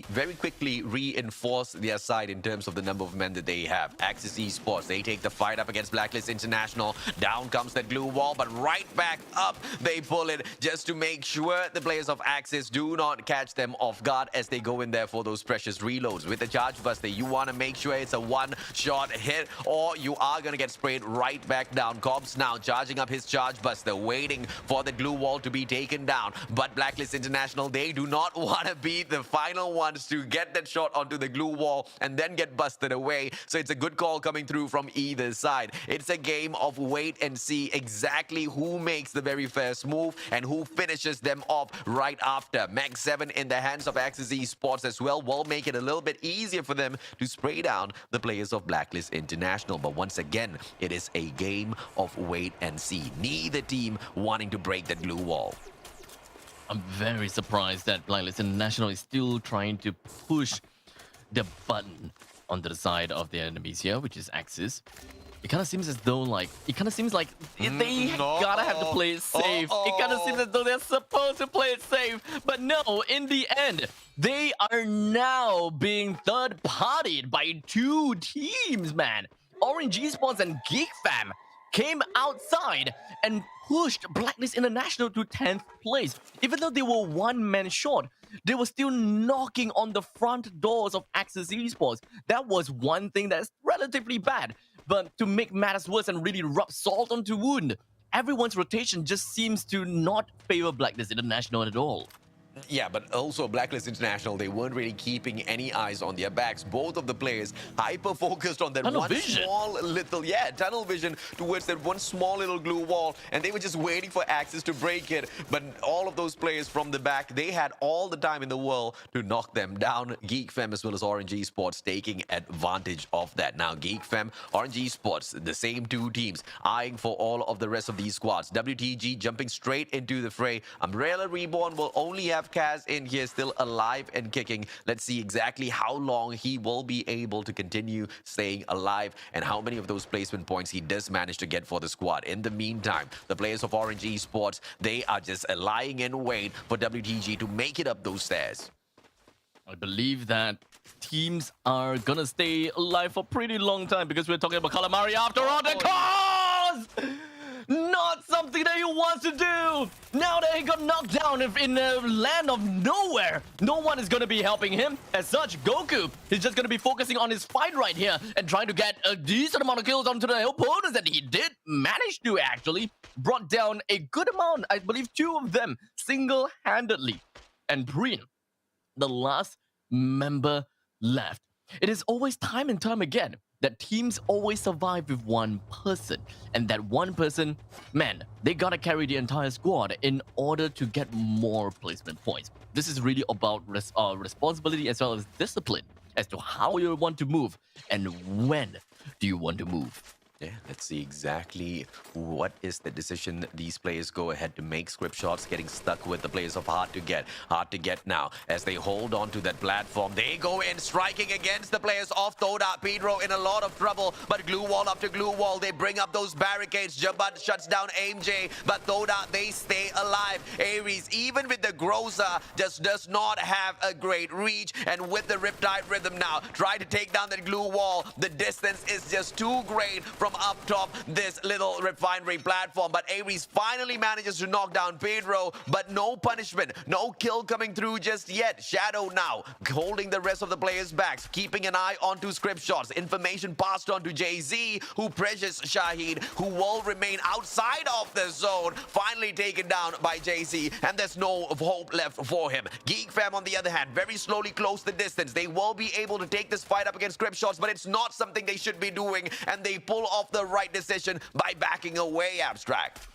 B: very quickly reinforce their side in terms of the number of men that they have. Axis Esports, they take the fight up against Blacklist International. Down comes that glue wall, but right back up they pull it just to make sure the players of Axis do not catch them off guard as they go in there for those precious reloads. With the Charge Buster, you want to make sure it's a one-shot hit or you are going to get sprayed right back down. Cobbs now charging up his Charge Buster, waiting for the glue wall to be taken down. But Blacklist International, they do not want to be the final ones to get that shot onto the glue wall and then get busted away. So it's a good call coming through from either side. It's a game of wait and see exactly who makes the very first move and who finishes them off right after. Mag 7 in the hands of Axis Esports as well will make it a little bit easier for them to spray down the players of Blacklist International. But once again, it is a game of wait and see. Neither team wanting to break that glue wall.
C: I'm very surprised that Blacklist International is still trying to push the button onto the side of their enemies here, which is Axis. It kind of seems as though they gotta have to play it safe. It kind of seems as though they're supposed to play it safe. But no, in the end, they are now being third-partied by two teams, man. Orange Esports and Geek Fam came outside and pushed Blacklist International to 10th place. Even though they were one man short, they were still knocking on the front doors of Axis Esports. That was one thing that's relatively bad. But to make matters worse and really rub salt onto wound, everyone's rotation just seems to not favor Blacklist International at all.
B: Yeah, but also Blacklist International, they weren't really keeping any eyes on their backs. Both of the players hyper-focused on that tunnel vision towards that one small little glue wall, and they were just waiting for Axis to break it. But all of those players from the back, they had all the time in the world to knock them down. Geek Fam as well as Orange Esports taking advantage of that. Now, Geek Fam, Orange Esports, the same two teams, eyeing for all of the rest of these squads. WTG jumping straight into the fray. Umbrella Reborn will only have Kaz in here still alive and kicking. Let's see exactly how long he will be able to continue staying alive and how many of those placement points he does manage to get for the squad. In the meantime, the players of Orange Esports, they are just lying in wait for WTG to make it up those stairs.
C: I believe that teams are gonna stay alive for a pretty long time because we're talking about Calamari after all the cause! Not something that he wants to do! Now that he got knocked down in the land of nowhere, no one is gonna be helping him. As such, Goku is just gonna be focusing on his fight right here and trying to get a decent amount of kills onto the opponents that he did manage to actually. Brought down a good amount, I believe 2 of them, single-handedly. And Breen, the last member left. It is always time and time again that teams always survive with one person. And that one person, man, they gotta carry the entire squad in order to get more placement points. This is really about responsibility as well as discipline as to how you want to move and when do you want to move.
B: Yeah, let's see exactly what is the decision these players go ahead to make. Script shots getting stuck with the players of Hard to Get now as they hold on to that platform. They go in striking against the players of Toda. Pedro in a lot of trouble, but glue wall after glue wall, they bring up those barricades. Jabbat shuts down AimJ, but Toda, they stay alive. Ares, even with the Groza, just does not have a great reach, and with the Riptide Rhythm now, try to take down that glue wall. The distance is just too great from up top this little refinery platform, but Ares finally manages to knock down Pedro, but no punishment, no kill coming through just yet. Shadow now holding the rest of the players' backs, keeping an eye onto script shots. Information passed on to Jay-Z, who pressures Shahid, who will remain outside of the zone, finally taken down by Jay-Z, and there's no hope left for him. Geek Fam, on the other hand, very slowly close the distance. They will be able to take this fight up against script shots, but it's not something they should be doing, and they pull off the right decision by backing away. Abstract.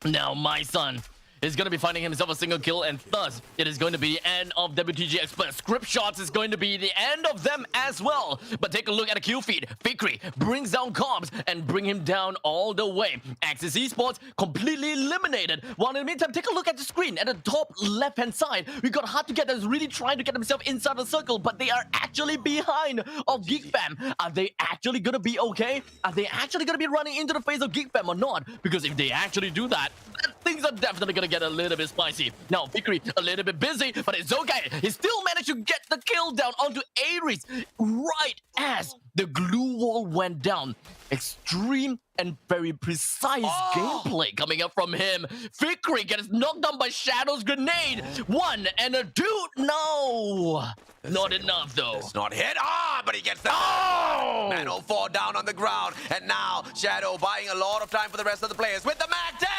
C: Now my son is going to be finding himself a single kill, and thus it is going to be the end of WTG Expert. Script shots is going to be the end of them as well. But take a look at the kill feed. Fikri brings down Cobbs and bring him down all the way. Axis Esports completely eliminated. While in the meantime, take a look at the screen. At the top left-hand side, we got Hard to Get that's really trying to get himself inside the circle, but they are actually behind of Geek Fam. Are they actually going to be okay? Are they actually going to be running into the face of Geek Fam or not? Because if they actually do that, things are definitely gonna get a little bit spicy. Now, Vickery a little bit busy, but it's okay. He still managed to get the kill down onto Ares right as the glue wall went down. Extreme and very precise gameplay coming up from him. Vickery gets knocked down by Shadow's grenade. 1 and a 2. No, not enough though.
B: It's not hit. But he gets the Man 04 down on the ground. And now Shadow buying a lot of time for the rest of the players with the Mag 10.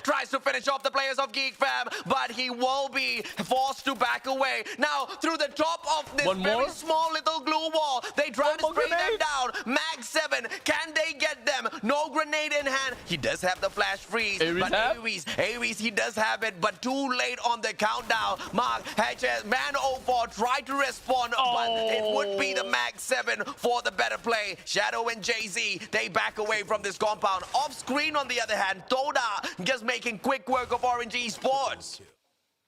B: Tries to finish off the players of Geek Fam, but he will be forced to back away. Now through the top of this very small little glue wall, they try to spray them down. Mag 7, can they get them? No grenade in hand. He does have the flash freeze, but Ares, he does have it, but too late on the countdown. Mark HS, Man 04 tried to respond, but it would be the Mag 7 for the better play. Shadow and Jay-Z, they back away from this compound. Off screen, on the other hand, Toda just making quick work of Orange Esports.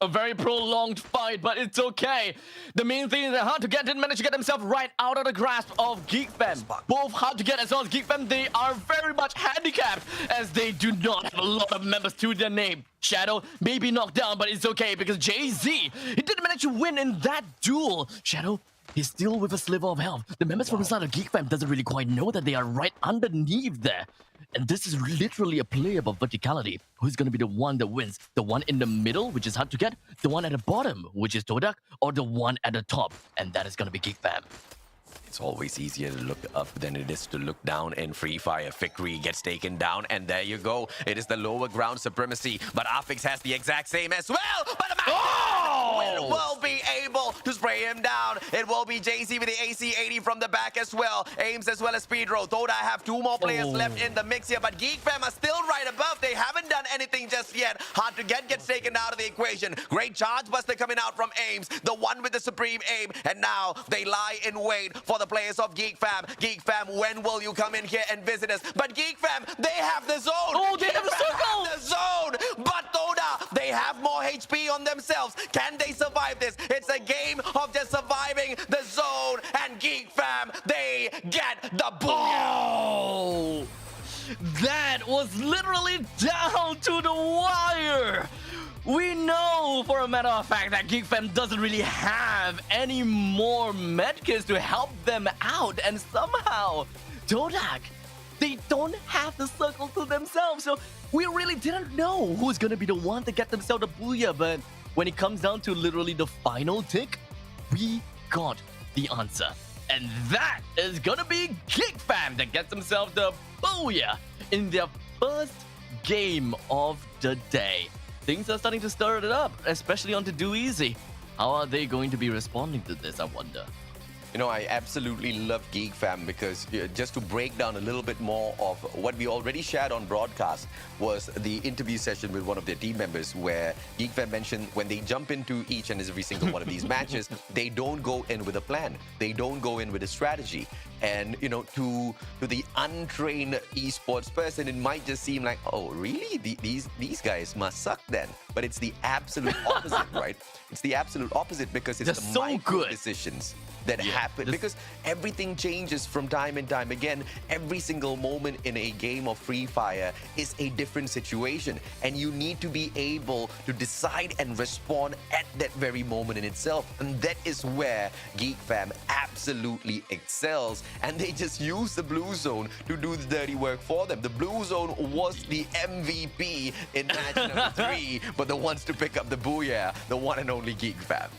C: A very prolonged fight, but it's okay. The main thing is that Hard to Get didn't manage to get himself right out of the grasp of Geek Fam. Both Hard to Get as well as Geek Fam, they are very much handicapped as they do not have a lot of members to their name. Shadow may be knocked down, but it's okay because Jay-Z, he didn't manage to win in that duel. Shadow, he's still with a sliver of health. The members from inside of Geek Fam doesn't really quite know that they are right underneath there. And this is literally a play about verticality. Who's going to be the one that wins? The one in the middle, which is hard to get, the one at the bottom, which is Todak, or the one at the top, and that is going to be Geek Fam.
B: It's always easier to look up than it is to look down in Free Fire. Vickery gets taken down, and there you go. It is the lower ground supremacy, but Afix has the exact same as well. But the will be able to spray him down. It will be JC with the AC-80 from the back as well. Ames as well as Speedro. Toda have 2 more players left in the mix here, but Geek Fam are still right above. They haven't done anything just yet. Hard to get gets taken out of the equation. Great charge buster coming out from Ames, the one with the supreme aim, and now they lie in wait for the players of Geek Fam. Geek Fam, when will you come in here and visit us? But Geek Fam, they have the zone.
C: Oh, they have the circle.
B: The zone. But Toda, they have more HP on themselves. Can they survive this? It's a game of just surviving the zone, and Geek Fam, they get the booyah.
C: That was literally down to the wire. We know for a matter of fact that Geek Fam doesn't really have any more medkits to help them out, and somehow Todak, they don't have the circle to themselves, so we really didn't know who's gonna be the one to get themselves the booyah. But when it comes down to literally the final tick, we got the answer, and that is gonna be Geek Fam that gets themselves the booyah in their first game of the day. Things are starting to stir it up, especially onto Do Easy. How are they going to be responding to this, I wonder?
B: You know, I absolutely love Geek Fam because just to break down a little bit more of what we already shared on broadcast was the interview session with one of their team members where Geek Fam mentioned when they jump into each and every single one of these matches, they don't go in with a plan. They don't go in with a strategy. And, you know, to the untrained esports person, it might just seem like, oh, really? These guys must suck then. But it's the absolute opposite, right? It's the absolute opposite because it's the micro decisions that happen, because everything changes from time and time again. Every single moment in a game of Free Fire is a different situation, and you need to be able to decide and respond at that very moment in itself. And that is where Geek Fam absolutely excels, and they just use the blue zone to do the dirty work for them. The blue zone was the MVP in match number 3, but the ones to pick up the booyah, the one and only Geek Fam.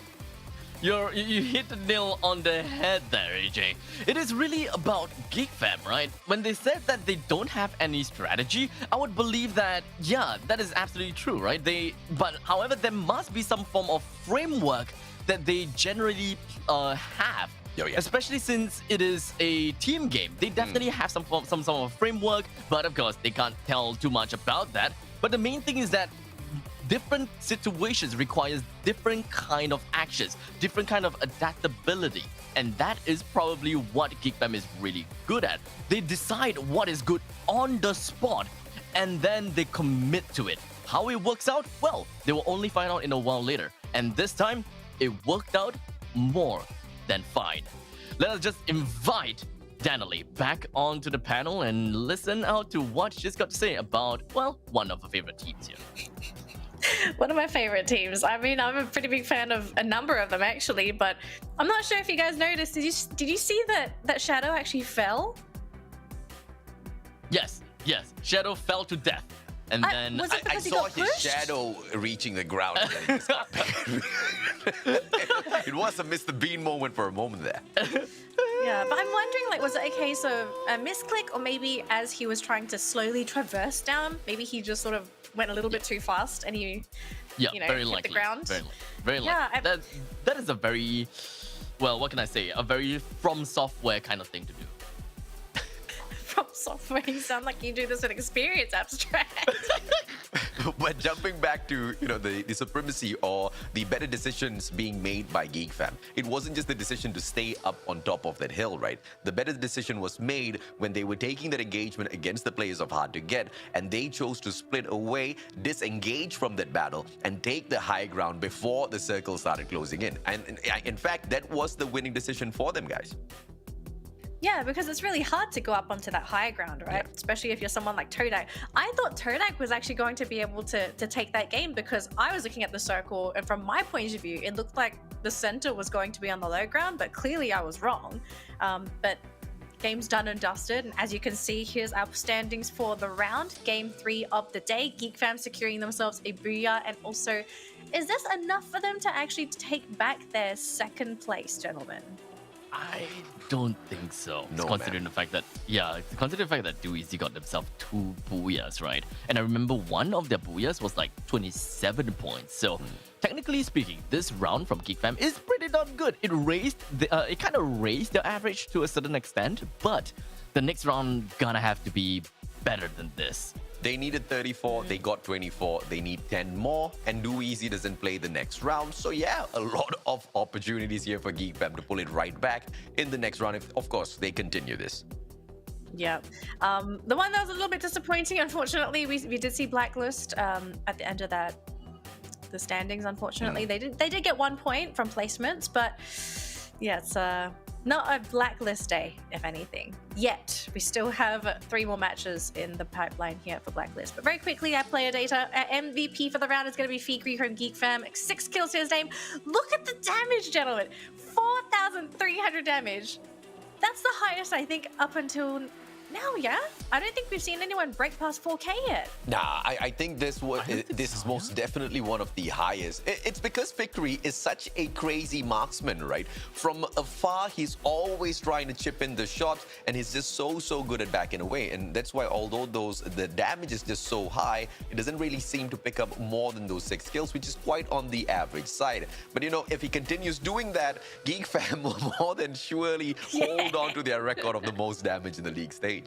C: You hit the nail on the head there, AJ. It is really about Geek Fam, right? When they said that they don't have any strategy, I would believe that, yeah, that is absolutely true, right? But however, there must be some form of framework that they generally have. Especially since it is a team game. They definitely have some sort of framework, but of course, they can't tell too much about that. But the main thing is that different situations requires different kind of actions, different kind of adaptability. And that is probably what Geek Fam is really good at. They decide what is good on the spot, and then they commit to it. How it works out? Well, they will only find out in a while later. And this time, it worked out more than fine. Let us just invite Danily, back onto the panel and listen out to what she's got to say about, well, one of her favorite teams here.
A: One of my favorite teams. I mean, I'm a pretty big fan of a number of them actually, but I'm not sure if you guys noticed. Did you see that Shadow actually fell?
C: Yes. Shadow fell to death. And then
A: was it
B: I
A: because he
B: saw
A: got
B: his
A: pushed?
B: shadow reaching the ground. And then he just got it was a Mr. Bean moment for a moment there.
A: Yeah, but I'm wondering, like, was it a case of a misclick, or maybe as he was trying to slowly traverse down, maybe he just sort of went a little bit too fast and he,
C: very
A: hit
C: likely.
A: the ground?
C: Very
A: Yeah,
C: likely. That is a very, well, what can I say? A very From Software kind of thing to do.
A: From software, you sound like you do this with experience, Abstract.
B: But jumping back to the supremacy or the better decisions being made by GeekFam, it wasn't just the decision to stay up on top of that hill, right? The better decision was made when they were taking that engagement against the players of Hard to Get, and they chose to split away, disengage from that battle, and take the high ground before the circle started closing in. And in fact, that was the winning decision for them, guys.
A: Yeah, because it's really hard to go up onto that high ground, right?
B: Yeah.
A: Especially if you're someone like Todak. I thought Todak was actually going to be able to take that game, because I was looking at the circle, and from my point of view, it looked like the center was going to be on the low ground, but clearly I was wrong. But game's done and dusted, and as you can see, here's our standings for the round. Game 3 of the day. GeekFam securing themselves a booyah, and also, is this enough for them to actually take back their second place, gentlemen?
C: I don't think so.
B: No,
C: considering the fact that Dooeasy got themselves 2 booyahs, right? And I remember one of their booyahs was like 27 points. So technically speaking, this round from GeekFam is pretty darn good. It kind of raised the average to a certain extent, but the next round gonna have to be better than this.
B: They needed 34, they got 24, they need 10 more, and Dooeasy doesn't play the next round. So yeah, a lot of opportunities here for GeekFam to pull it right back in the next round, if of course they continue this.
A: Yeah. The one that was a little bit disappointing, unfortunately, we did see Blacklist at the end of the standings, unfortunately. They did get 1 point from placements, but yeah, it's not a Blacklist day, if anything. Yet, we still have 3 more matches in the pipeline here for Blacklist. But very quickly, our player data. Our MVP for the round is going to be Fikri from GeekFam. 6 kills to his name. Look at the damage, gentlemen. 4,300 damage. That's the highest, I think, up until now, yeah? I don't think we've seen anyone break past 4K yet.
B: Nah, I think this is most definitely one of the highest. It's because Fikri is such a crazy marksman, right? From afar, he's always trying to chip in the shots, and he's just so good at backing away. And that's why, although the damage is just so high, it doesn't really seem to pick up more than those 6 kills, which is quite on the average side. But if he continues doing that, GeekFam will more than surely hold on to their record of the most damage in the league stage.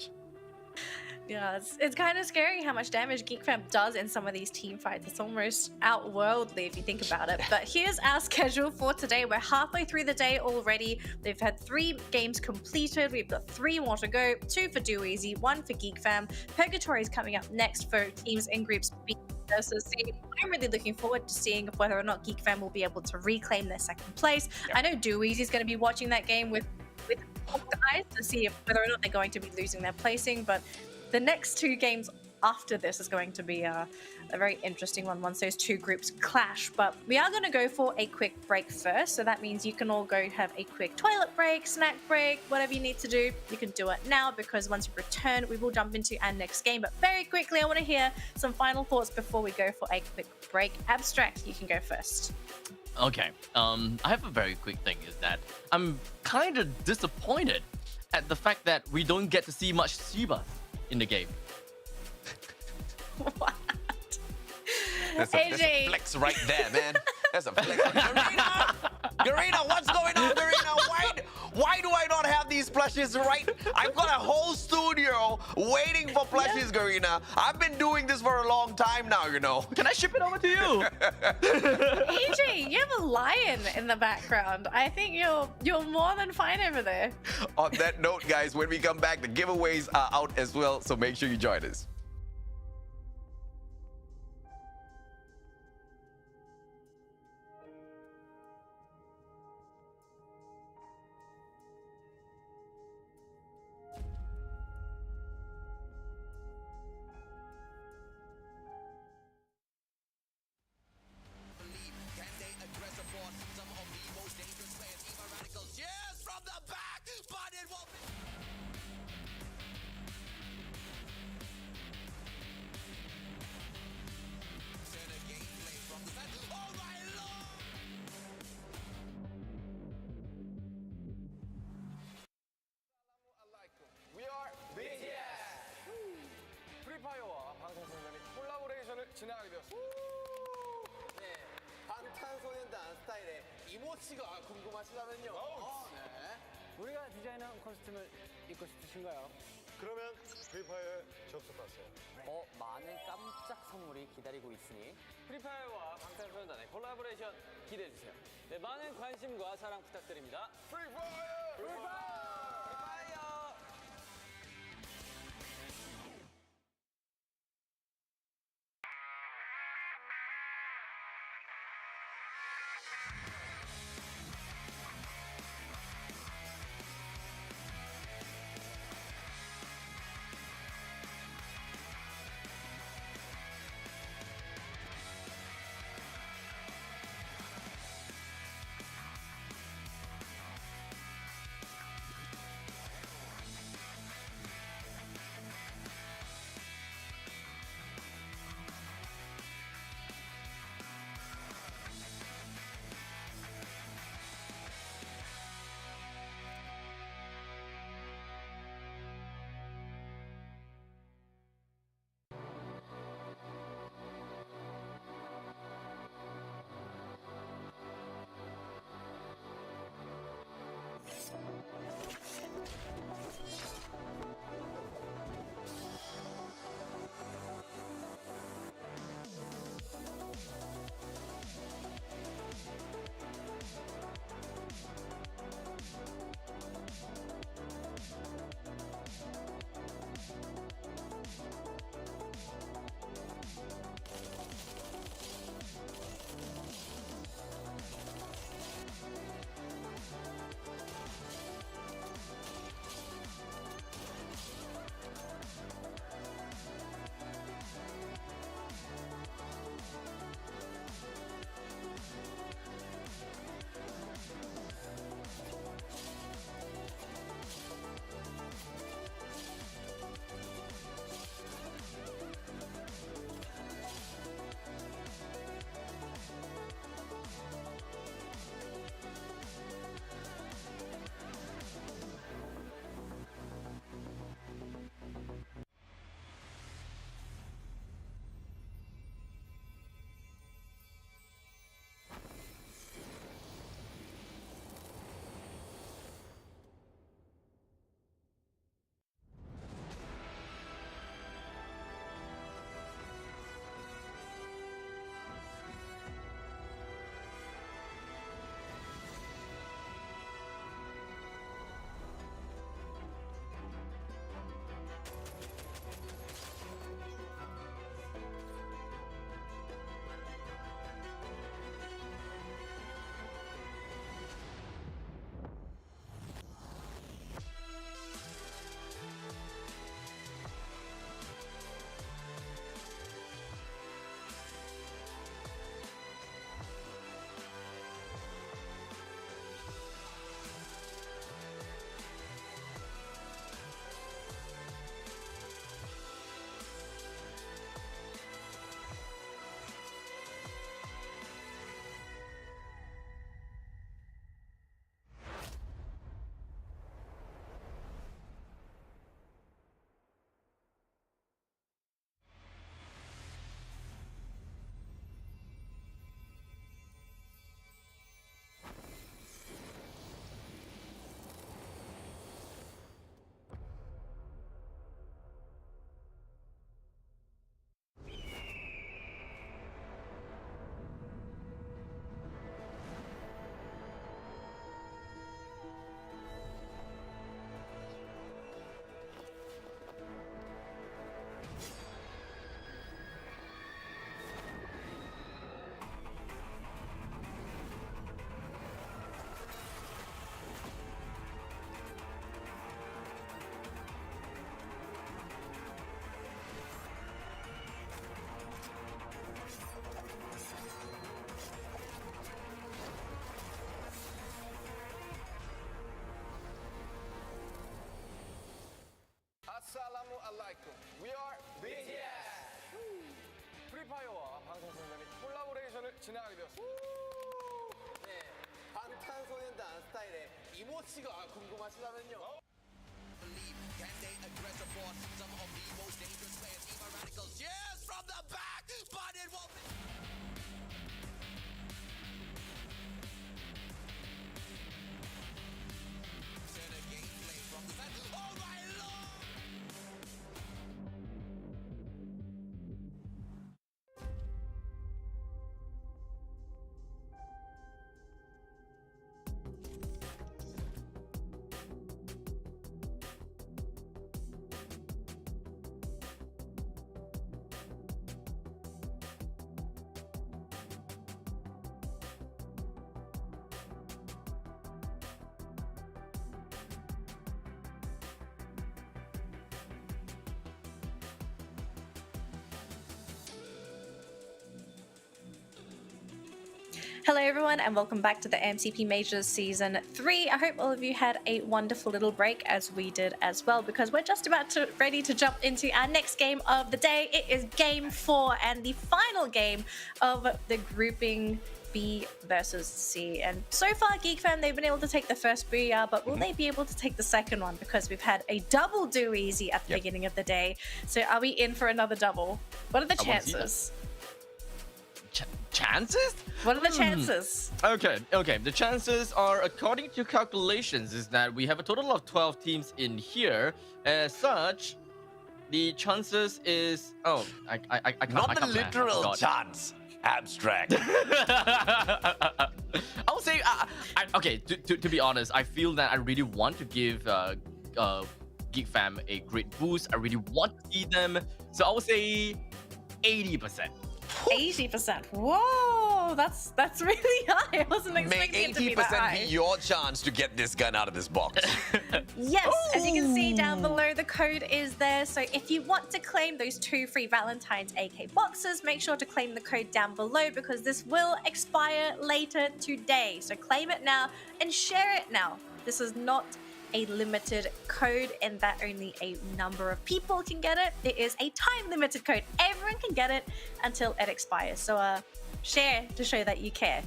A: Yeah, it's kind of scary how much damage GeekFam does in some of these team fights. It's almost outworldly if you think about it. But here's our schedule for today. We're halfway through the day already. They've had 3 games completed. We've got 3 more to go. 2 for Dooeasy, 1 for GeekFam. Purgatory is coming up next for teams in groups B versus C. I'm really looking forward to seeing whether or not GeekFam will be able to reclaim their second place. I know Dooeasy is going to be watching that game with eyes to see whether or not they're going to be losing their placing, but the next 2 games after this is going to be a very interesting one once those 2 groups clash. But we are going to go for a quick break first, so that means you can all go have a quick toilet break, snack break, whatever you need to do. You can do it now, because once you return, we will jump into our next game. But very quickly, I want to hear some final thoughts before we go for a quick break. Abstract, you can go first.
C: Okay, I have a very quick thing, is that I'm kind of disappointed at the fact that we don't get to see much Shiba in the game.
A: What?
B: That's a flex right there, man. That's a flex. Garena, what's going on, Garena? Why do I not have these plushes right? I've got a whole studio waiting for plushes, Garena. I've been doing this for a long time now,
C: Can I ship it over to you?
A: AJ, you have a lion in the background. I think you're more than fine over there.
B: On that note, guys, when we come back, the giveaways are out as well, so make sure you join us.
D: 프리파이어와 방탄소년단이 콜라보레이션을 진행하게 되었습니다.
E: 네, 방탄소년단 스타일의 이모치가 궁금하시다면요. 네.
F: 우리가 디자인한 코스튬을 입고 싶으신가요?
G: 그러면 프리파이어에 접속하세요.
F: 많은 깜짝 선물이 기다리고 있으니
D: 프리파이어와 방탄소년단의 콜라보레이션 기대해주세요.
F: 네, 많은 관심과 사랑 부탁드립니다.
G: 프리파이어!
D: 프리파이어! Assalamualaikum. We are BTS. 프리파이어와 방탄소년단이 콜라보레이션을 진행하게 되었습니다.
E: 네, 방탄소년단 스타일의 이모치가 궁금하시다면요.
H: Can they address the force? Some of the most dangerous players, even
B: from the back, but it will be... Oh my lord!
A: Hello everyone and welcome back to the MCP Major Season 3. I hope all of you had a wonderful little break as we did as well, because we're just about ready to jump into our next game of the day. It is Game 4 and the final game of the grouping B versus C. And so far, Geek Fam, they've been able to take the first booyah, but will they be able to take the second one? Because we've had a double do easy at the beginning of the day. So are we in for another double? What are the chances?
C: Chances?
A: What are the chances?
C: Okay. The chances are, according to calculations, is that we have a total of 12 teams in here. As such, the chances is... Oh, I can't...
B: Not
C: I
B: the
C: can't math, I
B: literal
C: forgot.
B: chance. Abstract.
C: I would say, okay, to be honest, I feel that I really want to give Geek Fam a great boost. I really want to see them. So I would say 80%.
A: 80%. Whoa, that's really high. I wasn't
B: May
A: expecting it to be that
B: 80%
A: high.
B: be your chance to get this gun out of this box.
A: Yes, as you can see down below, the code is there. So if you want to claim those 2 free Valentine's AK boxes, make sure to claim the code down below because this will expire later today. So claim it now and share it now. This is not a limited code in that only a number of people can get it. It is a time limited code. Everyone can get it until it expires. So share to show that you care.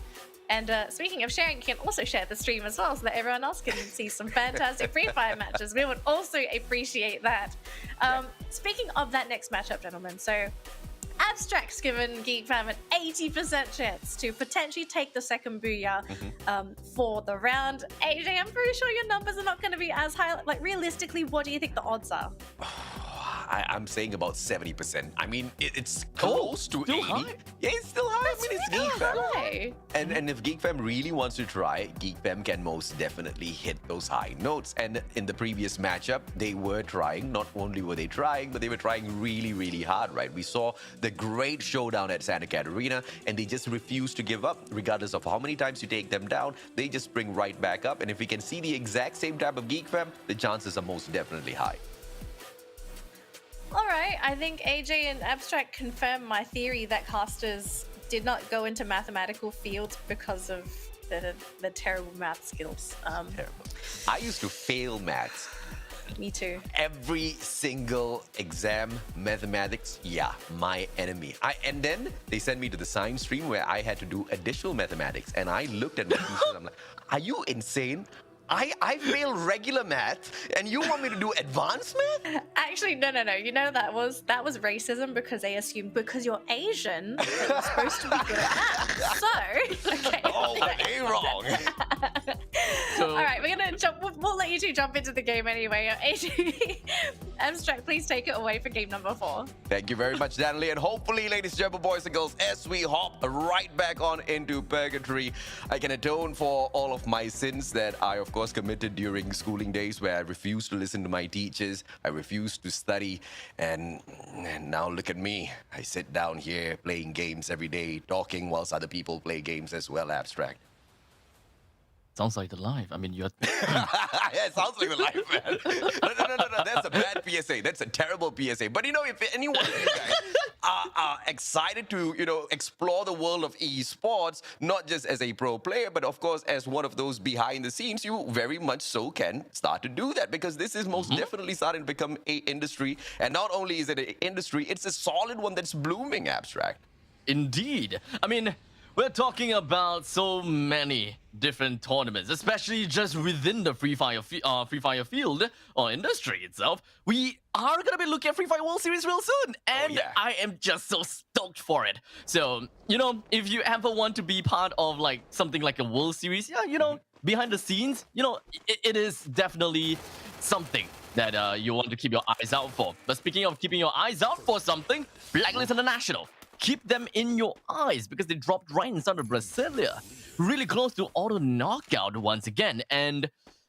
A: And speaking of sharing, you can also share the stream as well so that everyone else can see some fantastic Free Fire matches. We would also appreciate that. Speaking of that next matchup, gentlemen, so Abstract's given Geek Fam an 80% chance to potentially take the second booyah for the round. AJ, I'm pretty sure your numbers are not going to be as high. Like, realistically, what do you think the odds are?
B: I'm saying about 70%. I mean, it's close to 80.
C: still high?
B: Yeah, it's still high. I mean, it's Geek Fam.
A: High.
B: And if Geek Fam really wants to try, Geek Fam can most definitely hit those high notes. And in the previous matchup, they were trying. Not only were they trying, but they were trying really, really hard, right? We saw the great showdown at Santa Catarina, and they just refused to give up. Regardless of how many times you take them down, they just spring right back up. And if we can see the exact same type of Geek Fam, the chances are most definitely high.
A: All right, I think AJ and Abstract confirm my theory that casters did not go into mathematical fields because of the terrible math skills.
B: Terrible. I used to fail maths.
A: Me too.
B: Every single exam, mathematics, yeah, my enemy. And then they sent me to the science stream where I had to do additional mathematics. And I looked at my teachers, I'm like, are you insane? I fail regular math, and you want me to do advanced math?
A: Actually, no. You know that was racism because they assumed because you're Asian that you're supposed to be good at math. So, okay.
B: Oh, are they wrong?
C: So,
A: All right, we're gonna jump. We'll let you two jump into the game anyway. AJ, Abstract, please take it away for game number 4.
B: Thank you very much, Natalie. And hopefully, ladies and gentlemen, boys and girls, as we hop right back on into purgatory, I can atone for all of my sins that I, of course, committed during schooling days where I refused to listen to my teachers. I refused to study. And now look at me. I sit down here playing games every day, talking whilst other people play games as well, Abstract.
C: sounds like the life. I mean, you're...
B: Yeah, it sounds like the life, man. No. That's a bad PSA. That's a terrible PSA. But, if anyone of you guys are excited to, explore the world of esports, not just as a pro player, but, of course, as one of those behind the scenes, you very much so can start to do that because this is most definitely starting to become an industry. And not only is it an industry, it's a solid one that's blooming, Abstract.
C: Indeed. I mean, We're talking about so many different tournaments, especially just within the Free Fire field or industry itself. We are gonna be looking at Free Fire World Series real soon, and
B: yeah.
C: I am just so stoked for it. So, if you ever want to be part of like something like a World Series, behind the scenes, it is definitely something that you want to keep your eyes out for. But speaking of keeping your eyes out for something, Blacklist International. Keep them in your eyes because they dropped right inside of Brasilia. Really close to auto knockout once again. And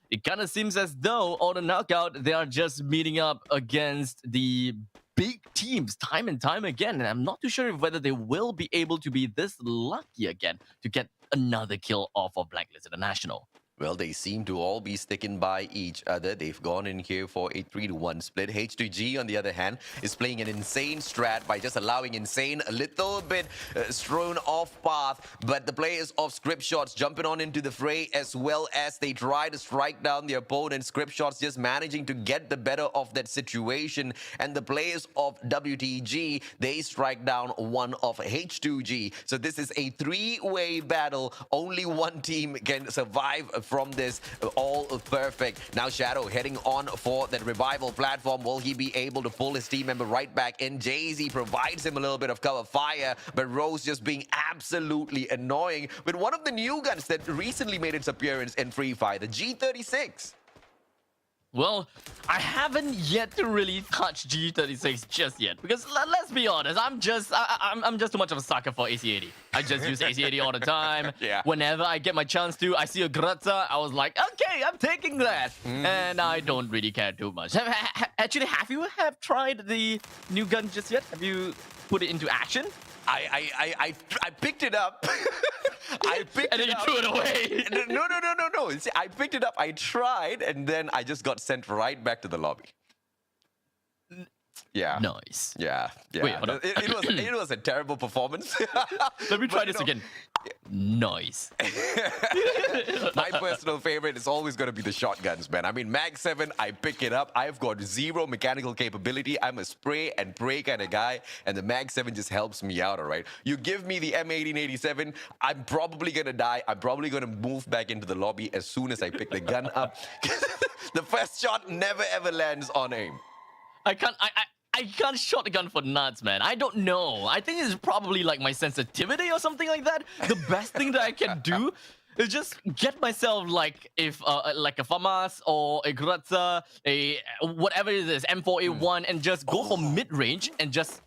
C: it kind of seems as though auto knockout, they are just meeting up against the big teams time and time again. And I'm not too sure whether they will be able to be this lucky again to get another kill off of Blacklist International.
B: Well, they seem to all be sticking by each other. They've gone in here for a 3-1 split. H2G, on the other hand, is playing an insane strat by just allowing Insane a little bit strewn off path. But the players of Script Shots jumping on into the fray as well as they try to strike down the opponent. Script Shots just managing to get the better of that situation. And the players of WTG, they strike down one of H2G. So this is a three-way battle. Only one team can survive from this. All perfect. Now Shadow heading on for that revival platform. Will he be able to pull his team member right back in? Jay-Z provides him a little bit of cover fire, but Rose just being absolutely annoying with one of the new guns that recently made its appearance in Free Fire, the G36.
C: Well, I haven't yet to really touch G36 just yet because let's be honest, I'm just too much of a sucker for AC80. I just use AC80 all the time.
B: Yeah.
C: Whenever I get my chance to, I see a Grutza, I was like, okay, I'm taking that, and I don't really care too much. Actually, have you tried the new gun just yet? Have you put it into action?
B: I picked it up. I picked
C: And then
B: it
C: you
B: up.
C: threw it away.
B: No. See, I picked it up, I tried, and then I just got sent right back to the lobby. Yeah.
C: Nice.
B: Yeah.
C: Wait, hold on.
B: It was a terrible performance.
C: Let me try this again. Nice.
B: My personal favorite is always going to be the shotguns, man. I mean, Mag 7, I pick it up. I've got zero mechanical capability. I'm a spray and pray kind of guy, and the Mag 7 just helps me out, all right? You give me the M1887, I'm probably going to die. I'm probably going to move back into the lobby as soon as I pick the gun up. The first shot never ever lands on aim.
C: I can't shot the gun for nuts, man. I don't know. I think it's probably like my sensitivity or something like that. The best thing that I can do is just get myself like a FAMAS or a Grutza, a whatever it is, M4A1, and just go for mid-range and just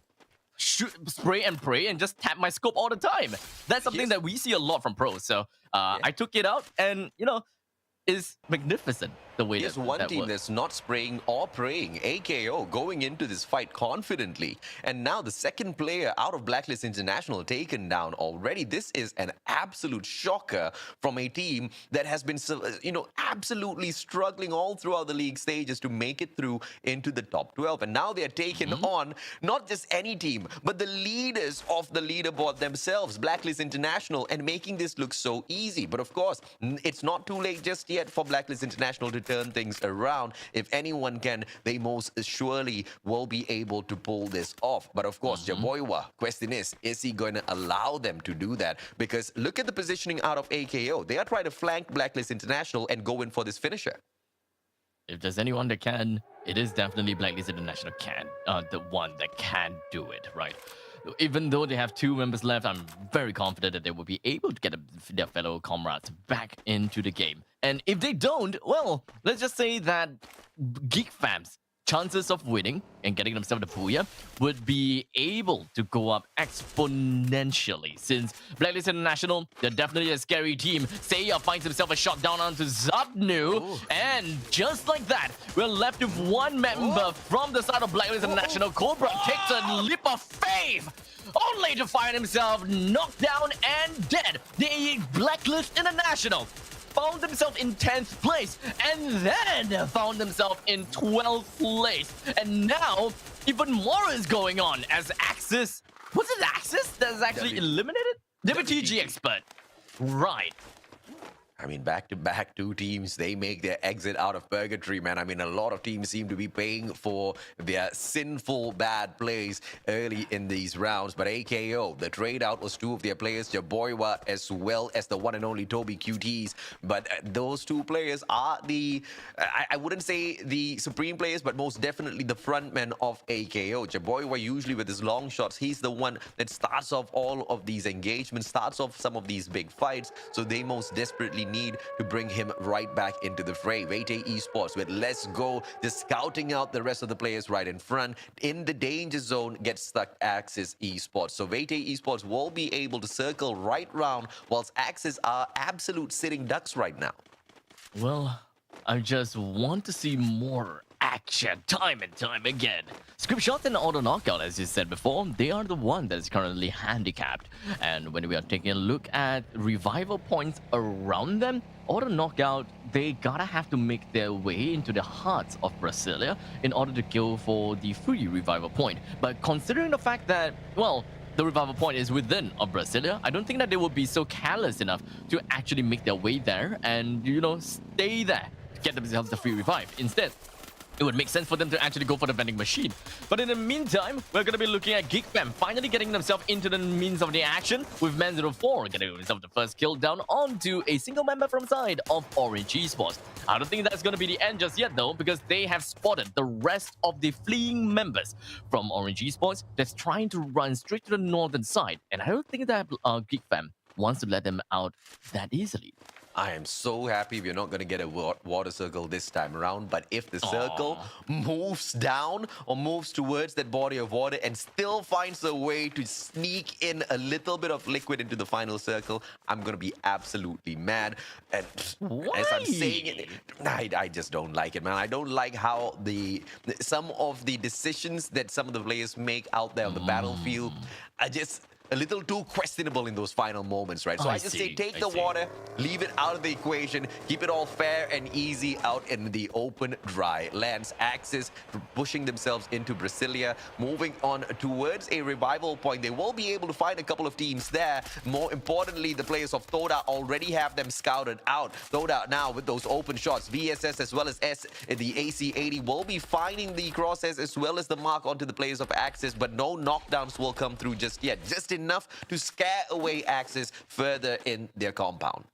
C: shoot, spray and pray and just tap my scope all the time. That's something that we see a lot from pros. So I took it out and, is magnificent the way
B: Here's
C: that
B: one
C: that
B: team
C: works.
B: that's not spraying or praying. AKO going into this fight confidently. And now the second player out of Blacklist International taken down already. This is an absolute shocker from a team that has been, absolutely struggling all throughout the league stages to make it through into the top 12. And now they're taking on not just any team, but the leaders of the leaderboard themselves, Blacklist International, and making this look so easy. But of course, it's not too late just yet for Blacklist International to turn things around. If anyone can, they most surely will be able to pull this off. But of course, Jaboywa, question is he going to allow them to do that? Because look at the positioning out of AKO. They are trying to flank Blacklist International and go in for this finisher.
C: If there's anyone that can, it is definitely Blacklist International the one that can do it, right? Even though they have 2 members left, I'm very confident that they will be able to get their fellow comrades back into the game. And if they don't, well, let's just say that Geek Fam's chances of winning and getting themselves the Booyah would be able to go up exponentially, since Blacklist International, they're definitely a scary team. Seiya finds himself a shot down onto Zabnu, and just like that, we're left with 1 member from the side of Blacklist International. Cobra takes a leap of faith, only to find himself knocked down and dead. The Blacklist International found himself in 10th place, and then found himself in 12th place. And now, even more is going on as Axis... Was it Axis that's actually eliminated? WTG expert. Right.
B: I mean, back to back two teams, they make their exit out of purgatory, man. I mean, a lot of teams seem to be paying for their sinful bad plays early in these rounds. But AKO, the trade out was two of their players, Jaboiwa, as well as the one and only Toby QTs. But those two players are I wouldn't say the supreme players, but most definitely the frontmen of AKO. Jaboiwa, usually with his long shots, he's the one that starts off all of these engagements, starts off some of these big fights. So they most desperately need to bring him right back into the fray. Vete Esports with Let's Go, just scouting out the rest of the players right in front. In the danger zone, gets stuck Axis Esports. So Vete Esports will be able to circle right round, whilst Axis are absolute sitting ducks right now.
C: Well, I just want to see more action time and time again. Script Shot and Auto Knockout, as you said before, they are the one that is currently handicapped. And when we are taking a look at revival points around them, Auto Knockout, they gotta have to make their way into the hearts of Brasilia in order to go for the free revival point. But considering the fact that, well, the revival point is within of Brasilia, I don't think that they would be so careless enough to actually make their way there and, you know, stay there to get themselves the free revive. Instead, it would make sense for them to actually go for the vending machine. But in the meantime, we're going to be looking at GeekFam finally getting themselves into the means of the action with Man04 getting himself the first kill down onto a single member from side of Orange Esports. I don't think that's going to be the end just yet though, because they have spotted the rest of the fleeing members from Orange Esports that's trying to run straight to the northern side. And I don't think that GeekFam wants to let them out that easily.
B: I am so happy we're not going to get a water circle this time around. But if the circle moves down or moves towards that body of water and still finds a way to sneak in a little bit of liquid into the final circle, I'm going to be absolutely mad. And as I'm saying it, I just don't like it, man. I don't like how some of the decisions that some of the players make out there on the battlefield are just a little too questionable in those final moments, right? So I just say take the water, leave it out of the equation, keep it all fair and easy out in the open, dry lands. Axis pushing themselves into Brasilia, moving on towards a revival point. They will be able to find a couple of teams there. More importantly, the players of Toda already have them scouted out. Toda now with those open shots, VSS as well as the AC-80 will be finding the crosshairs as well as the mark onto the players of Axis, but no knockdowns will come through just yet. Just enough to scare away Axis further in their compound.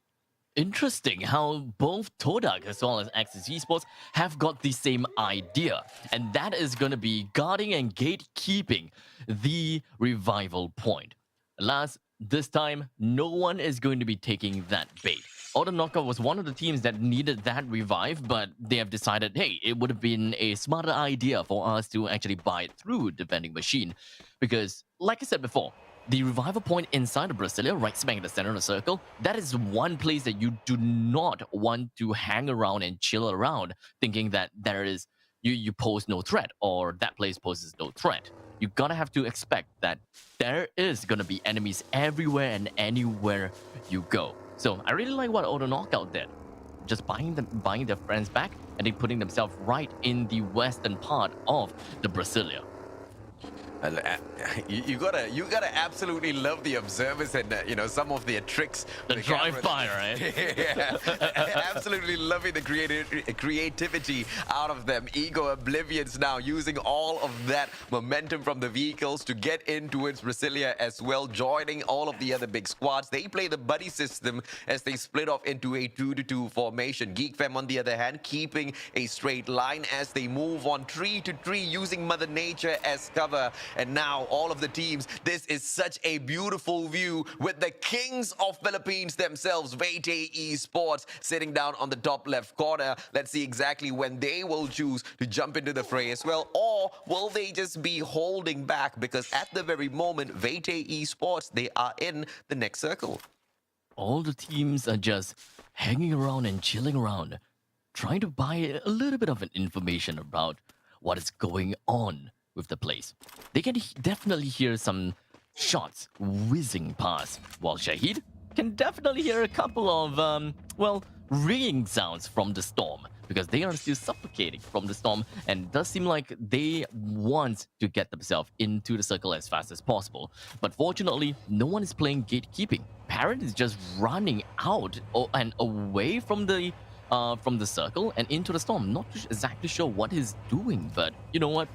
C: Interesting how both Todak as well as Axis Esports have got the same idea, and that is going to be guarding and gatekeeping the revival point. Alas, this time, no one is going to be taking that bait. Auto Knockout was one of the teams that needed that revive, but they have decided, hey, it would have been a smarter idea for us to actually buy it through the vending machine. Because, like I said before, the revival point inside of Brasilia, right smack in the center of the circle, that is one place that you do not want to hang around and chill around, thinking that there is you pose no threat or that place poses no threat. You gotta have to expect that there is gonna be enemies everywhere and anywhere you go. So I really like what Auto Knockout did. Just buying their friends back and then putting themselves right in the western part of the Brasilia.
B: You gotta absolutely love the observers and some of their tricks.
C: The drive-by, right?
B: Yeah, absolutely loving the creativity out of them. Ego Oblivions now using all of that momentum from the vehicles to get in towards Brasilia as well, joining all of the other big squads. They play the buddy system as they split off into a 2-2 formation. GeekFam, on the other hand, keeping a straight line as they move on tree to tree, using Mother Nature as cover. And now all of the teams, this is such a beautiful view with the kings of Philippines themselves, Vete Esports, sitting down on the top left corner. Let's see exactly when they will choose to jump into the fray as well, or will they just be holding back? Because at the very moment, Vete Esports, they are in the next circle.
C: All the teams are just hanging around and chilling around, trying to buy a little bit of an information about what is going on with the place. They can definitely hear some shots whizzing past, while Shahid can definitely hear a couple of, ringing sounds from the storm because they are still suffocating from the storm, and it does seem like they want to get themselves into the circle as fast as possible. But fortunately, no one is playing gatekeeping. Parrot is just running out and away from the circle and into the storm. Not exactly sure what he's doing, but you know what?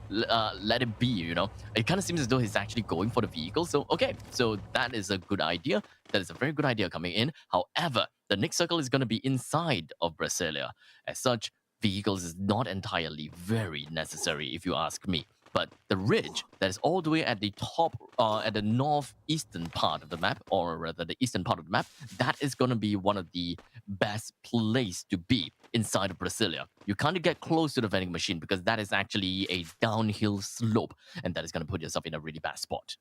C: Let it be, you know. It kind of seems as though he's actually going for the vehicle. So, okay, so that is a good idea. That is a very good idea coming in. However, the next circle is going to be inside of Brasilia. As such, vehicles is not entirely very necessary, if you ask me. But the ridge that is all the way at the top, at the northeastern part of the map, or rather the eastern part of the map, that is going to be one of the best place to be inside of Brasilia. You can't get close to the vending machine because that is actually a downhill slope, and that is going to put yourself in a really bad spot.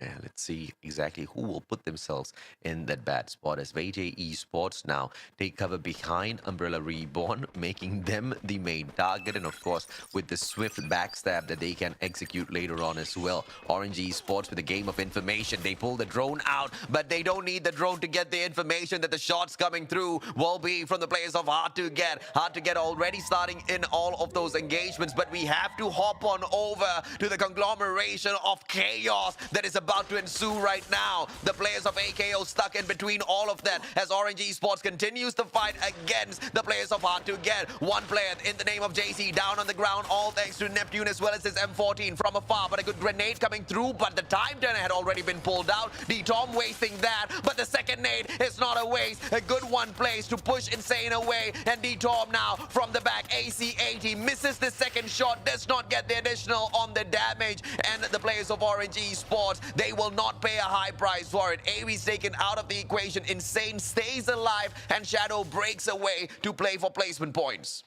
B: Yeah, let's see exactly who will put themselves in that bad spot as VJ Esports now take cover behind Umbrella Reborn, making them the main target, and of course with the swift backstab that they can execute later on as well. Orange Esports with a game of information. They pull the drone out, but they don't need the drone to get the information that the shots coming through will be from the players of Hard to Get. Hard to Get already starting in all of those engagements, but we have to hop on over to the conglomeration of chaos that is about to ensue right now. The players of AKO stuck in between all of that as Orange Esports continues to fight against the players of Hard to Get. One player in the name of JC down on the ground, all thanks to Neptune as well as his M14 from afar, but a good grenade coming through, but the time turner had already been pulled out. D-Tom wasting that, but the second nade is not a waste. A good one place to push Insane away, and D-Tom now from the back, AC-80 misses the second shot, does not get the additional on the damage, and the players of Orange Esports, they will not pay a high price for it. Avi's taken out of the equation, Insane stays alive, and Shadow breaks away to play for placement points.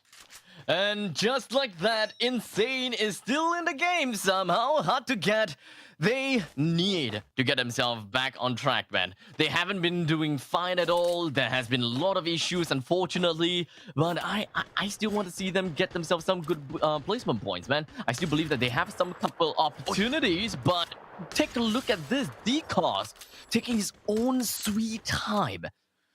C: And just like that, Insane is still in the game somehow. Hard to Get. They need to get themselves back on track, man. They haven't been doing fine at all. There has been a lot of issues, unfortunately. But I still want to see them get themselves some good placement points, man. I still believe that they have some couple opportunities, but take a look at this. D-Cos taking his own sweet time,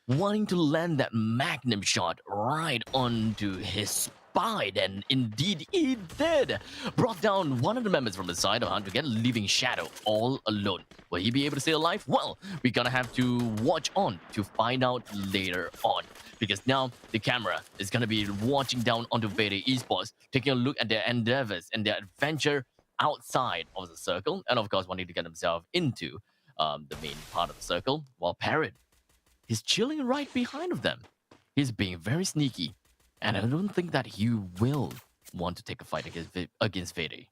C: wanting to land that magnum shot right onto his spine, and indeed he did. Brought down one of the members from the side of Hard to Get, leaving Shadow all alone. Will he be able to stay alive? Well, we're gonna have to watch on to find out later on, because now the camera is gonna be watching down onto VD Esports, taking a look at their endeavors and their adventure outside of the circle, and of course wanting to get themselves into the main part of the circle, while Parrot is chilling right behind of them. He's being very sneaky, and I don't think that he will want to take a fight against Vede.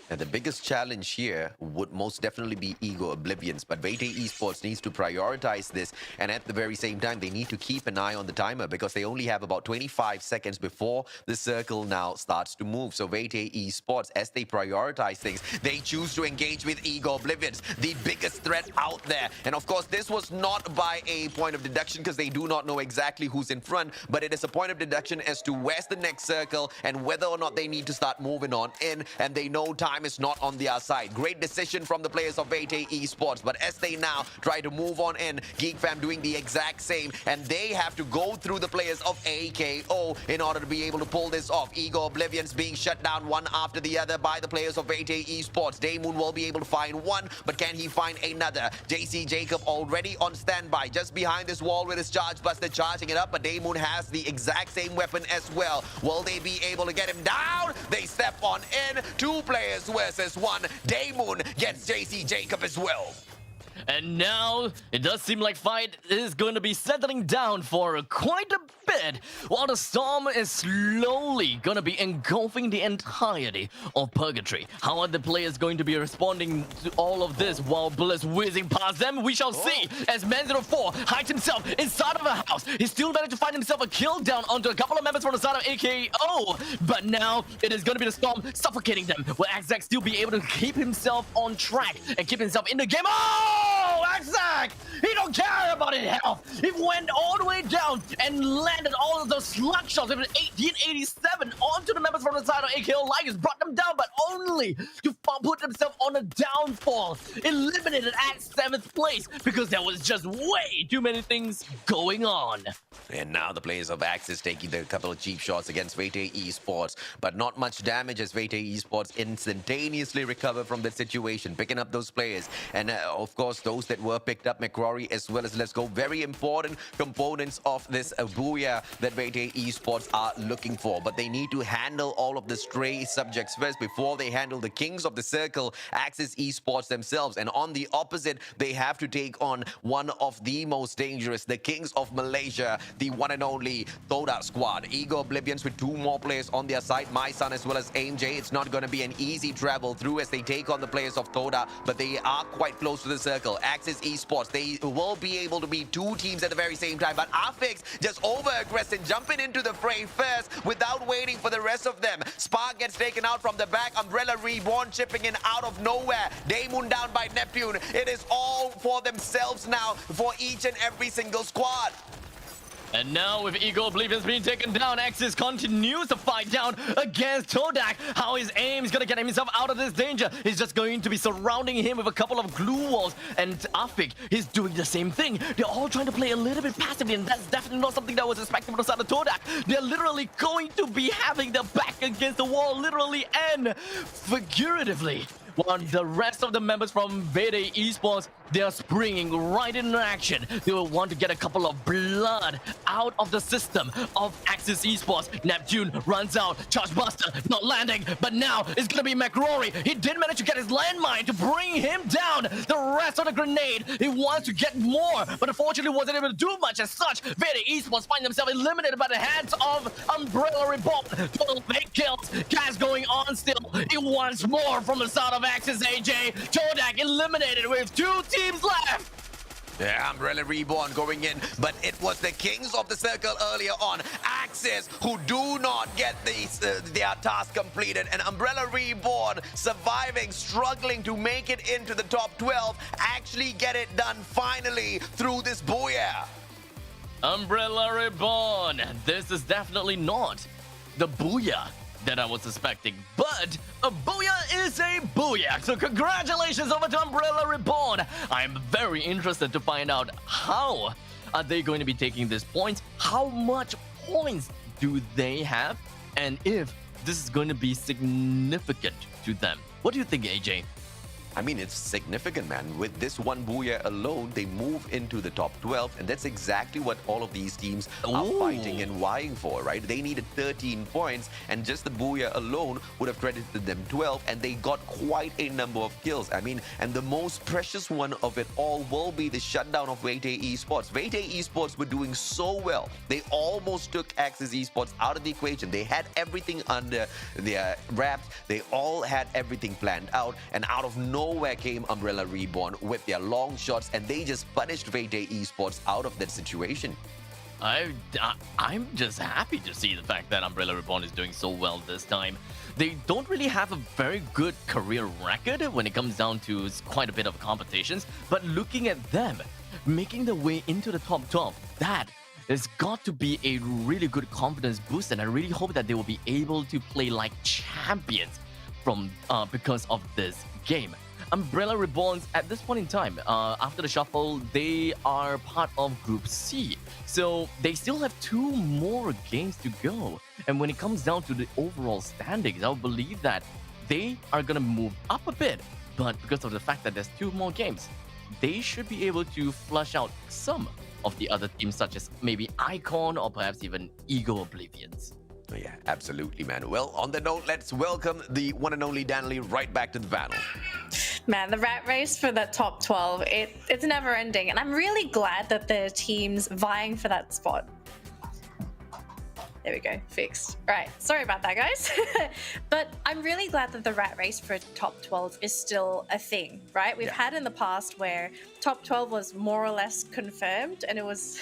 B: And the biggest challenge here would most definitely be Ego Oblivions, but VT Esports needs to prioritize this, and at the very same time they need to keep an eye on the timer because they only have about 25 seconds before the circle now starts to move. So VT Esports, as they prioritize things, they choose to engage with Ego Oblivions, the biggest threat out there. And of course this was not by a point of deduction because they do not know exactly who's in front, but it is a point of deduction as to where's the next circle and whether or not they need to start moving on in, and they know time is not on their side. Great decision from the players of VT Esports, but as they now try to move on in, GeekFam doing the exact same, and they have to go through the players of AKO in order to be able to pull this off. Ego Oblivions being shut down one after the other by the players of VT Esports. Daymoon will be able to find one, but can he find another? JC Jacob already on standby just behind this wall with his Charge Buster charging it up, but Daymoon has the exact same weapon as well. Will they be able to get him down? They step on in. Two players versus one. Daymoon gets JC Jacob as well.
C: And now, it does seem like fight is going to be settling down for quite a bit, while the storm is slowly going to be engulfing the entirety of Purgatory. How are the players going to be responding to all of this while bullets whizzing past them? We shall see, as Man04 hides himself inside of a house. He still managed to find himself a kill down onto a couple of members from the side of AKO, but now it is going to be the storm suffocating them. Will Axac still be able to keep himself on track and keep himself in the game? Oh! Zack! He don't care about his health. He went all the way down and landed all of those slug shots with an 1887 onto the members from the side of AKO Lions, brought them down, but only to put himself on a downfall. Eliminated at 7th place because there was just way too many things going on.
B: And now the players of Axis taking a couple of cheap shots against Vete Esports, but not much damage as Vete Esports instantaneously recover from that situation, picking up those players. And of course, those that were picked up, McCrory as well as Let's Go, very important components of this booyah that Vete Esports are looking for. But they need to handle all of the stray subjects first before they handle the kings of the circle, Axis Esports themselves. And on the opposite, they have to take on one of the most dangerous, the kings of Malaysia, the one and only Toda squad. Ego Oblivions with 2 more players on their side, My Son as well as Aim J. It's not going to be an easy travel through as they take on the players of Toda, but they are quite close to the circle. Axis Esports, they will be able to be 2 teams at the very same time, but Afix just over-aggressive, jumping into the fray first without waiting for the rest of them. Spark gets taken out from the back, Umbrella Reborn chipping in out of nowhere. Daemoon down by Neptune. It is all for themselves now for each and every single squad.
C: And now with Ego Oblivions being taken down, Axis continues to fight down against Todak. How his aim is going to get himself out of this danger. He's just going to be surrounding him with a couple of glue walls. And Afik is doing the same thing. They're all trying to play a little bit passively, and that's definitely not something that was expected from the side of Todak. They're literally going to be having their back against the wall, literally and figuratively. While the rest of the members from Vede Esports, they're springing right into action. They will want to get a couple of blood out of the system of Axis Esports. Neptune runs out. Charge Buster not landing, but now it's going to be McRory. He did manage to get his landmine to bring him down. The rest of the grenade, he wants to get more, but unfortunately wasn't able to do much as such. Vede Esports find themselves eliminated by the hands of Umbrella Reborn. Total 8 kills. Gas going on still. He wants more from the side of Axis AJ. Todak eliminated with 2 teams left.
B: Yeah, Umbrella Reborn going in, but it was the kings of the circle earlier on, Axis, who do not get their task completed, and Umbrella Reborn surviving, struggling to make it into the top 12, actually get it done finally through this booyah.
C: Umbrella Reborn. This is definitely not the booyah that I was suspecting, but a booyah is a booyah. So congratulations over to Umbrella Reborn. I'm very interested to find out how are they going to be taking this points, how much points do they have, and if this is going to be significant to them. What do you think, AJ?
B: I mean, it's significant, man. With this one booyah alone, they move into the top 12, and that's exactly what all of these teams are fighting and vying for, right? They needed 13 points, and just the booyah alone would have credited them 12, and they got quite a number of kills. I mean, and the most precious one of it all will be the shutdown of Vete Esports. Vete Esports were doing so well. They almost took Axis Esports out of the equation. They had everything under their wraps. They all had everything planned out, and out of nowhere came Umbrella Reborn with their long shots, and they just punished Vete Esports out of that situation.
C: I'm just happy to see the fact that Umbrella Reborn is doing so well this time. They don't really have a very good career record when it comes down to quite a bit of competitions, but looking at them making their way into the top 12, that has got to be a really good confidence boost, and I really hope that they will be able to play like champions from because of this game. Umbrella Reborns at this point in time, after the shuffle, they are part of Group C. So they still have 2 more games to go. And when it comes down to the overall standings, I believe that they are going to move up a bit. But because of the fact that there's 2 more games, they should be able to flush out some of the other teams, such as maybe Icon or perhaps even Ego Oblivions.
B: Yeah, absolutely, man. Well, on the note, let's welcome the one and only Danley right back to the panel.
A: Man, the rat race for the top 12, it's never ending. And I'm really glad that the team's vying for that spot. There we go, fixed. Right, sorry about that, guys. But I'm really glad that the rat race for top 12 is still a thing, right? We've had in the past where top 12 was more or less confirmed, and it was...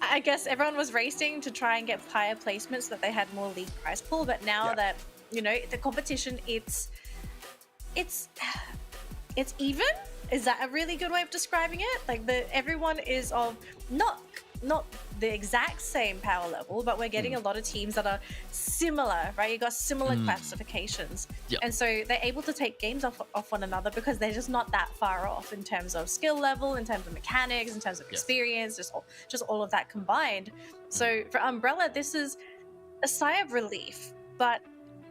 A: I guess everyone was racing to try and get higher placements so that they had more league prize pool, but now that, you know, the competition, it's even. Is that a really good way of describing it? Like everyone is of not the exact same power level, but we're getting a lot of teams that are similar, right? You got similar classifications,
C: Yeah.
A: and so they're able to take games off one another because they're just not that far off in terms of skill level, in terms of mechanics, in terms of experience, just all of that combined. So for Umbrella, this is a sigh of relief, but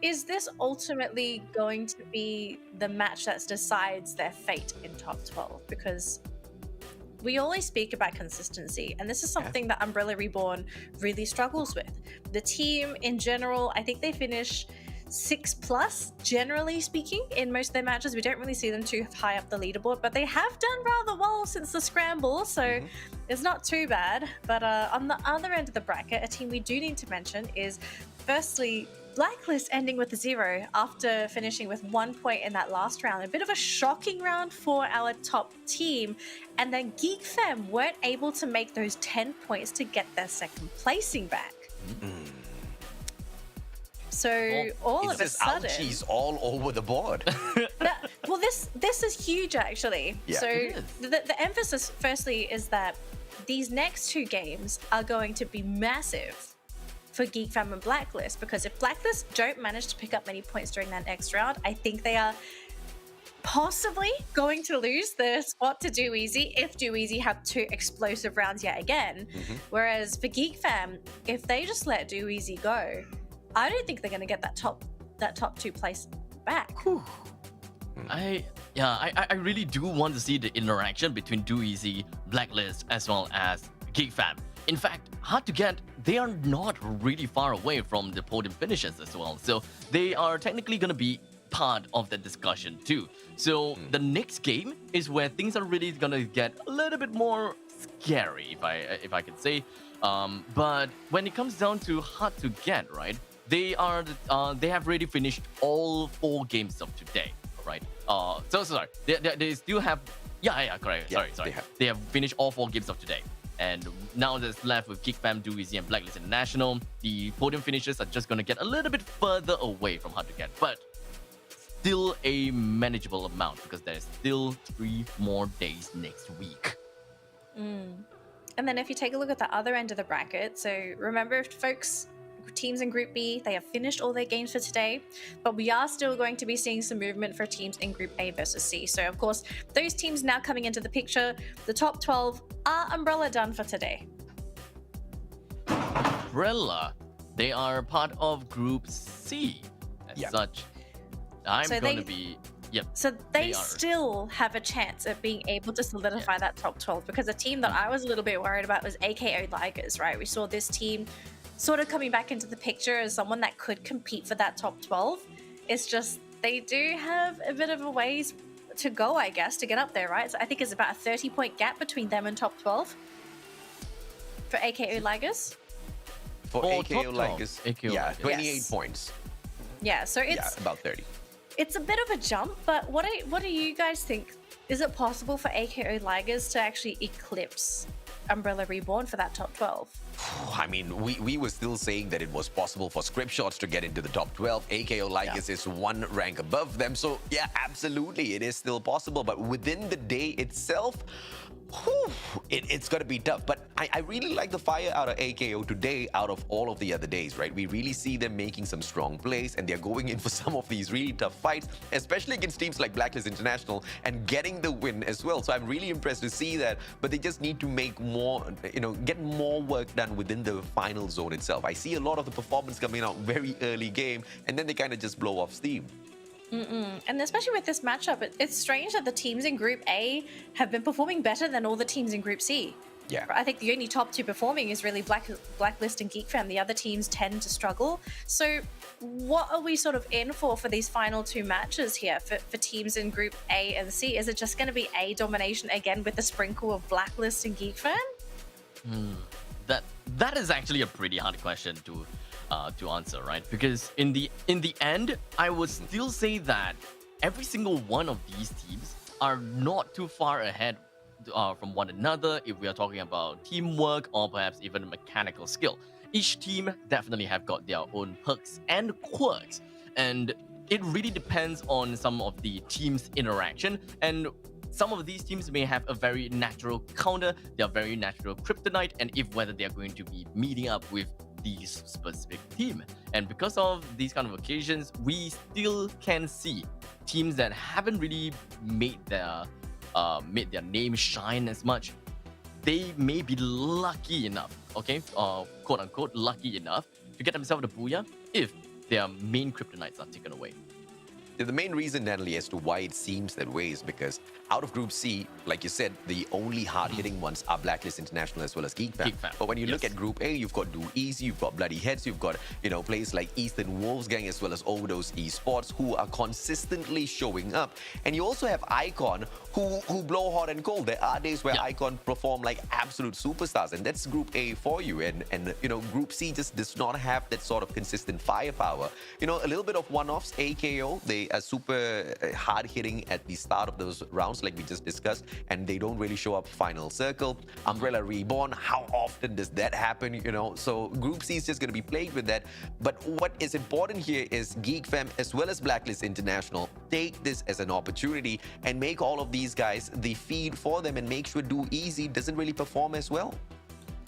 A: is this ultimately going to be the match that decides their fate in top 12? Because we always speak about consistency, and this is something that Umbrella Reborn really struggles with. The team in general, I think they finish 6+, generally speaking, in most of their matches. We don't really see them too high up the leaderboard, but they have done rather well since the scramble, so it's not too bad. But on the other end of the bracket, a team we do need to mention is, firstly, Blacklist ending with a 0 after finishing with 1 point in that last round. A bit of a shocking round for our top team. And then Geek Fam weren't able to make those 10 points to get their second placing back. So all of a sudden,
B: ouchies all over the board.
A: well, this is huge actually.
B: Yeah,
A: so
C: it is.
A: the emphasis, firstly, is that these next 2 games are going to be massive for Geek Fam and Blacklist, because if Blacklist don't manage to pick up many points during that next round, I think they are possibly going to lose the spot to Do Easy if Do Easy have 2 explosive rounds yet again. Whereas for Geek Fam, if they just let Do Easy go, I don't think they're going to get that top 2 place back.
C: I really do want to see the interaction between Do Easy, Blacklist, as well as Geek Fam. In fact, Hard to Get, they are not really far away from the podium finishes as well. So they are technically going to be part of the discussion too. So the next game is where things are really going to get a little bit more scary, if I can say. But when it comes down to Hard to Get, right? They have already finished all 4 games of today, right? Sorry. They still have. Yeah, correct.
B: Yeah,
C: Sorry. They have finished all 4 games of today. And now that's left with Geek Fam, Do Easy, and Blacklist International. The podium finishes are just going to get a little bit further away from Hard to Get, but still a manageable amount because there's still 3 more days next week.
A: And then if you take a look at the other end of the bracket, so remember, folks, teams in Group B, they have finished all their games for today, but we are still going to be seeing some movement for teams in Group A versus C. So of course, those teams now coming into the picture, the top 12 are Umbrella done for today.
C: Umbrella, they are part of Group C. As such, I'm going to be... Yep.
A: So they
C: are.
A: still have a chance of being able to solidify that top 12, because a team that I was a little bit worried about was AKO Ligers, right? We saw this team sort of coming back into the picture as someone that could compete for that top 12. It's just they do have a bit of a ways to go, I guess, to get up there, right? So I think it's about a 30-point gap between them and top 12 for AKO Ligers.
B: For
C: Oh,
B: AKO
C: top
B: Ligers,
C: 12.
B: 28
A: Yes.
B: points.
A: Yeah, so it's
B: Yeah, about 30.
A: it's a bit of a jump, but what do you guys think? Is it possible for AKO Ligers to actually eclipse Umbrella Reborn for that top 12?
B: I mean, we were still saying that it was possible for Script Shots to get into the top 12. AKO Ligers is 1 rank above them. So, yeah, absolutely, it is still possible. But within the day itself, it's going to be tough. But I really like the fire out of AKO today out of all of the other days, right? We really see them making some strong plays, and they're going in for some of these really tough fights, especially against teams like Blacklist International, and getting the win as well. So I'm really impressed to see that. But they just need to make more, get more work done within the final zone itself. I see a lot of the performance coming out very early game, and then they kind of just blow off steam.
A: And especially with this matchup, it's strange that the teams in Group A have been performing better than all the teams in Group C.
B: Yeah.
A: I think the only top 2 performing is really Blacklist and Geek Fam. The other teams tend to struggle. So what are we sort of in for these final 2 matches here for teams in Group A and C? Is it just going to be A domination again with a sprinkle of Blacklist and Geek Fam?
C: That is actually a pretty hard question to answer, right? Because in the end, I would still say that every single one of these teams are not too far ahead from one another if we are talking about teamwork or perhaps even mechanical skill. Each team definitely have got their own perks and quirks, and it really depends on some of the team's interaction. And some of these teams may have a very natural counter, they are very natural kryptonite, and if whether they are going to be meeting up with these specific team. And because of these kind of occasions, we still can see teams that haven't really made their name shine as much. They may be lucky enough, okay, quote unquote lucky enough to get themselves the booyah if their main kryptonites are taken away.
B: The main reason, Natalie, as to why it seems that way is because out of Group C, like you said, the only hard-hitting ones are Blacklist International as well as Geek Fam.
C: Geek Fam,
B: But when you look
C: yes.
B: at Group A, you've got Do Easy, you've got Bloody Heads, you've got, players like Eastern Wolves Gang as well as Overdose Esports who are consistently showing up. And you also have Icon who blow hot and cold. There are days where Icon perform like absolute superstars, and that's Group A for you. And Group C just does not have that sort of consistent firepower. A little bit of one-offs, AKO, they are super hard-hitting at the start of those rounds, like we just discussed, and they don't really show up final circle. Umbrella Reborn, how often does that happen? So Group C is just going to be plagued with that. But what is important here is Geek Fam as well as Blacklist International take this as an opportunity and make all of these guys the feed for them and make sure Do Easy doesn't really perform as well.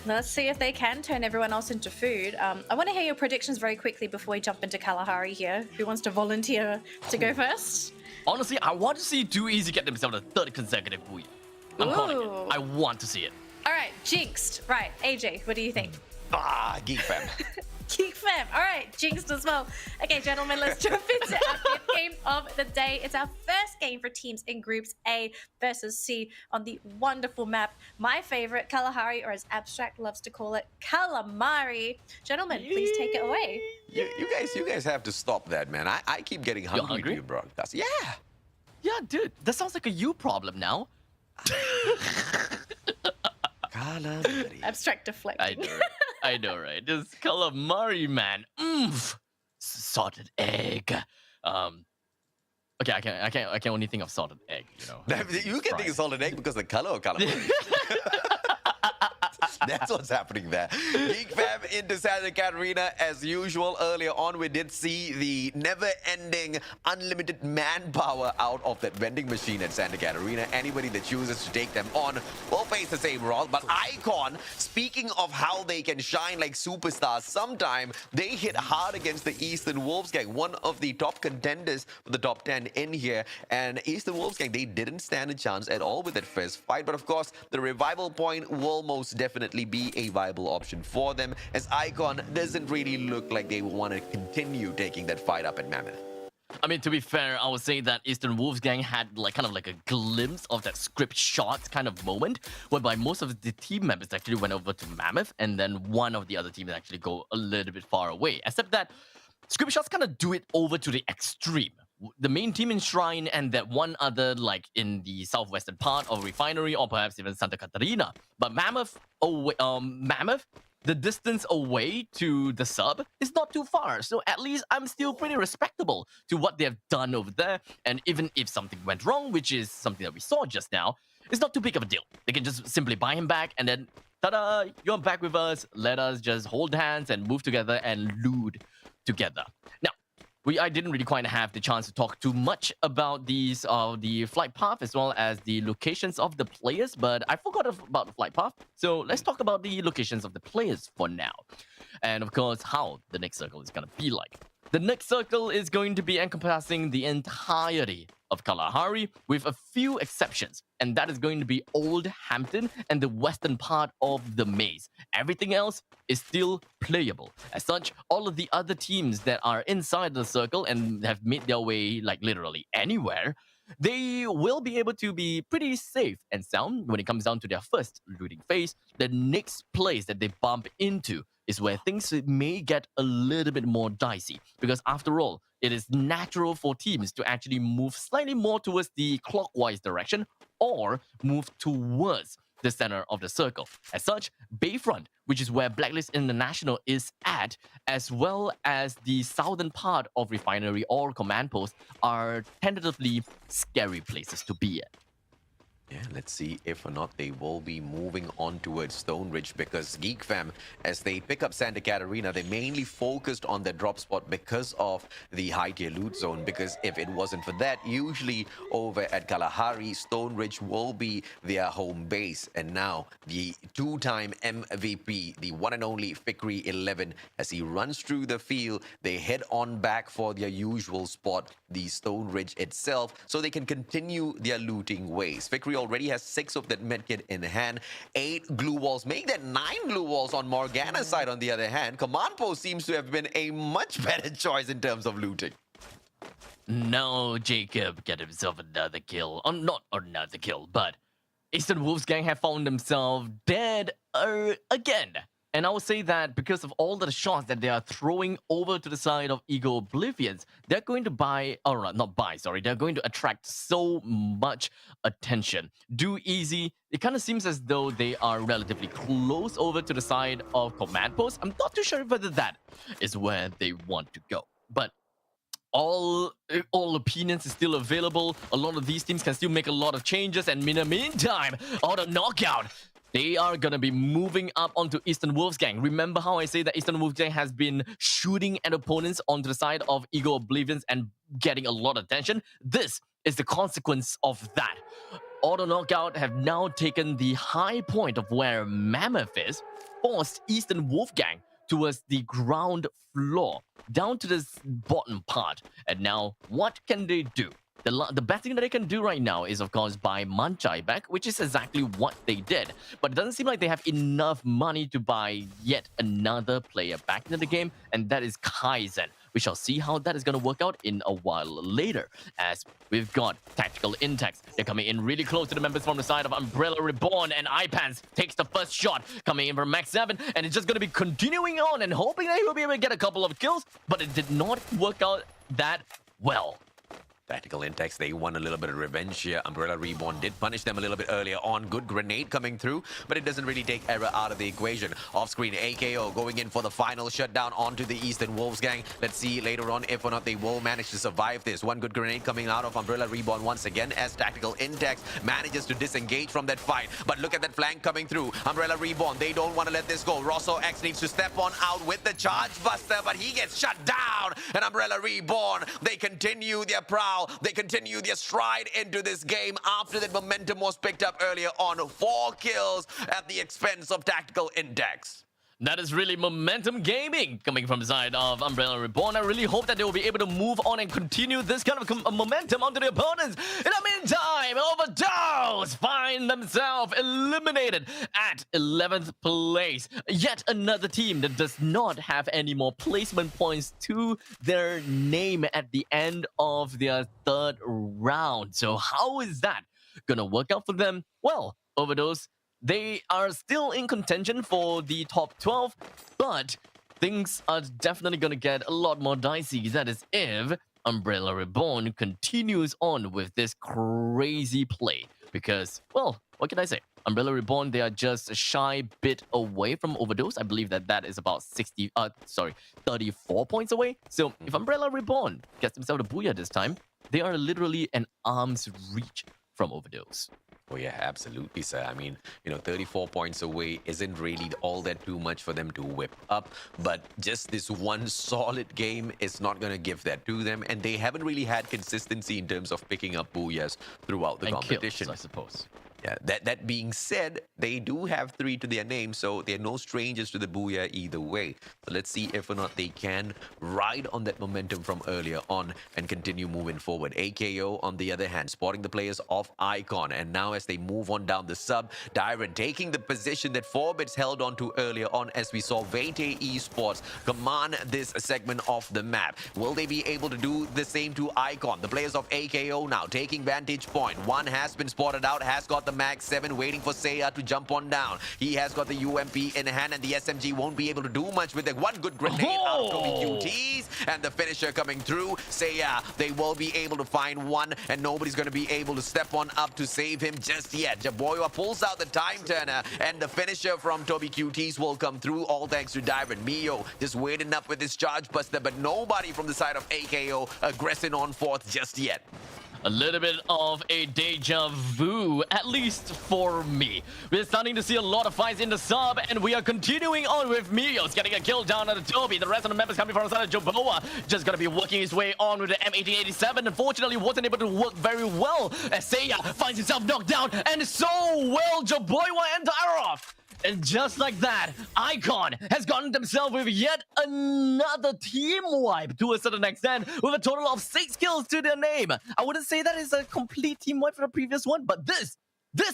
A: Let's see if they can turn everyone else into food. I want to hear your predictions very quickly before we jump into Kalahari here. Who wants to volunteer to go first?
C: Honestly, I want to see Do Easy get themselves a third consecutive booyah. I'm calling it.
A: Ooh.
C: I want to see it.
A: All right, jinxed. Right, AJ, what do you think?
B: Geek Fam.
A: Geek Fam. All right, jinxed as well. Okay, gentlemen, let's jump into our fifth game of the day. It's our first game for teams in groups A versus C on the wonderful map. My favorite, Kalahari, or as Abstract loves to call it, Calamari. Gentlemen, please take it away.
B: You guys have to stop that, man. I keep getting hungry
C: hungry?
B: to your broadcast. Yeah.
C: Yeah, dude, that sounds like a you problem now.
B: Calamari.
A: Abstract deflecting.
C: I know, right? This calamari, man. Salted egg. Okay, I can only think of salted egg.
B: You can think of salted egg because the color of calamari. That's what's happening there. Geek Fam into Santa Catarina as usual. Earlier on, we did see the never-ending, unlimited manpower out of that vending machine at Santa Catarina. Anybody that chooses to take them on will face the same wrath. But Icon, speaking of how they can shine like superstars, sometime they hit hard against the Eastern Wolves Gang, one of the top contenders for the top 10 in here. And Eastern Wolves Gang, they didn't stand a chance at all with that first fight. But of course, the revival point will most definitely be a viable option for them, as Icon doesn't really look like they want to continue taking that fight up at Mammoth.
C: I mean, to be fair, I would say that Eastern Wolves Gang had kind of a glimpse of that script shot kind of moment, whereby most of the team members actually went over to Mammoth, and then one of the other teams actually go a little bit far away. Except that script shots kind of do it over to the extreme. The main team in Shrine and that one other in the southwestern part of Refinery or perhaps even Santa Catarina. But Mammoth, the distance away to the sub is not too far. So at least I'm still pretty respectable to what they have done over there. And even if something went wrong, which is something that we saw just now, it's not too big of a deal. They can just simply buy him back and then, ta-da, you're back with us. Let us just hold hands and move together and loot together. Now, I didn't really quite have the chance to talk too much about the flight path as well as the locations of the players, but I forgot about the flight path. So let's talk about the locations of the players for now. And of course, how the next circle is going to be like. The next circle is going to be encompassing the entirety of Kalahari with a few exceptions, and that is going to be Old Hampton and the western part of the maze. Everything else is still playable. As such, all of the other teams that are inside the circle and have made their way literally anywhere, they will be able to be pretty safe and sound when it comes down to their first looting phase. The next place that they bump into is where things may get a little bit more dicey, because after all, it is natural for teams to actually move slightly more towards the clockwise direction or move towards the center of the circle. As such, Bayfront, which is where Blacklist International is at, as well as the southern part of Refinery or Command Post, are tentatively scary places to be at.
B: Yeah, let's see if or not they will be moving on towards Stone Ridge, because Geek Fam, as they pick up Santa Catarina, they mainly focused on their drop spot because of the high tier loot zone. Because if it wasn't for that, usually over at Kalahari, Stone Ridge will be their home base. And now the two-time MVP, the one and only Fikri 11, as he runs through the field, they head on back for their usual spot, the Stone Ridge itself, so they can continue their looting ways. Fikri already has 6 of that medkit in hand, 8 glue walls, making that 9 glue walls on Morgana's side. On the other hand, Command Post seems to have been a much better choice in terms of looting.
C: Now Jacob get himself another kill. Not another kill, but Eastern Wolves gang have found themselves dead again. And I would say that because of all the shots that they are throwing over to the side of Ego Oblivions, they're going to they're going to attract so much attention. Do easy. It kind of seems as though they are relatively close over to the side of Command Post. I'm not too sure whether that is where they want to go. But all opinions is still available. A lot of these teams can still make a lot of changes. And in the meantime, Auto Knockout, they are going to be moving up onto Eastern Wolves gang. Remember how I say that Eastern Wolves gang has been shooting at opponents onto the side of Ego Oblivions and getting a lot of attention? This is the consequence of that. Auto Knockout have now taken the high point of where Mammoth is, forced Eastern Wolf gang towards the ground floor, down to this bottom part. And now, what can they do? The best thing that they can do right now is, of course, buy Manchai back, which is exactly what they did. But it doesn't seem like they have enough money to buy yet another player back into the game, and that is Kaizen. We shall see how that is going to work out in a while later, as we've got Tactical Intex. They're coming in really close to the members from the side of Umbrella Reborn, and iPants takes the first shot, coming in from Max 7, and it's just going to be continuing on and hoping that he'll be able to get a couple of kills, but it did not work out that well.
B: Tactical Intex, they won a little bit of revenge here. Umbrella Reborn did punish them a little bit earlier on. Good grenade coming through, but it doesn't really take Error out of the equation. Off-screen, AKO going in for the final shutdown onto the Eastern Wolves gang. Let's see later on if or not they will manage to survive this. One good grenade coming out of Umbrella Reborn once again, as Tactical Intex manages to disengage from that fight. But look at that flank coming through. Umbrella Reborn, they don't want to let this go. Rosso X needs to step on out with the Charge Buster, but he gets shut down. And Umbrella Reborn, they continue their prowl. They continue their stride into this game after that momentum was picked up earlier on. 4 kills at the expense of Tactical Index.
C: That is really momentum gaming coming from the side of Umbrella Reborn. I really hope that they will be able to move on and continue this kind of momentum onto the opponents. In the meantime, Overdose find themselves eliminated at 11th place. Yet another team that does not have any more placement points to their name at the end of their 3rd round. So how is that gonna work out for them? Well, Overdose, they are still in contention for the top 12, but things are definitely going to get a lot more dicey. That is if Umbrella Reborn continues on with this crazy play. Because, well, what can I say? Umbrella Reborn, they are just a shy bit away from Overdose. I believe that is about 34 points away. So if Umbrella Reborn gets themselves a booyah this time, they are literally an arm's reach from Overdose.
B: Oh yeah, absolutely, sir. I mean, 34 points away isn't really all that too much for them to whip up, but just this one solid game is not going to give that to them, and they haven't really had consistency in terms of picking up booyahs throughout the competition.
C: Kills, I suppose.
B: Yeah, that being said, they do have 3 to their name, so they're no strangers to the booyah either way. So let's see if or not they can ride on that momentum from earlier on and continue moving forward. AKO, on the other hand, spotting the players of Icon, and now as they move on down the sub, Dyron taking the position that 4bits held on to earlier on, as we saw Vete Esports command this segment of the map. Will they be able to do the same to Icon? The players of AKO now taking vantage point. One has been spotted out, has got the Max 7 waiting for Seiya to jump on down. He has got the UMP in hand, and the SMG won't be able to do much with it. One good grenade out of Toby QTs, and the finisher coming through. Seiya, they will be able to find one, and nobody's going to be able to step on up to save him just yet. Jaboya pulls out the time turner, and the finisher from Toby QTs will come through, all thanks to Dyron. Mio just waiting up with his charge buster, but nobody from the side of AKO aggressing on forth just yet.
C: A little bit of a deja vu, at least for me. We're starting to see a lot of fights in the sub, and we are continuing on with Mios getting a kill down on the Toby. The rest of the members coming from the side of Joboa just gonna be working his way on with the M1887. Unfortunately, wasn't able to work very well as Seiya finds himself knocked down, and so will Joboa and Dyrov. And just like that, Icon has gotten themselves with yet another team wipe to a certain extent, with a total of 6 kills to their name. I wouldn't say that is a complete team wipe for the previous one, but this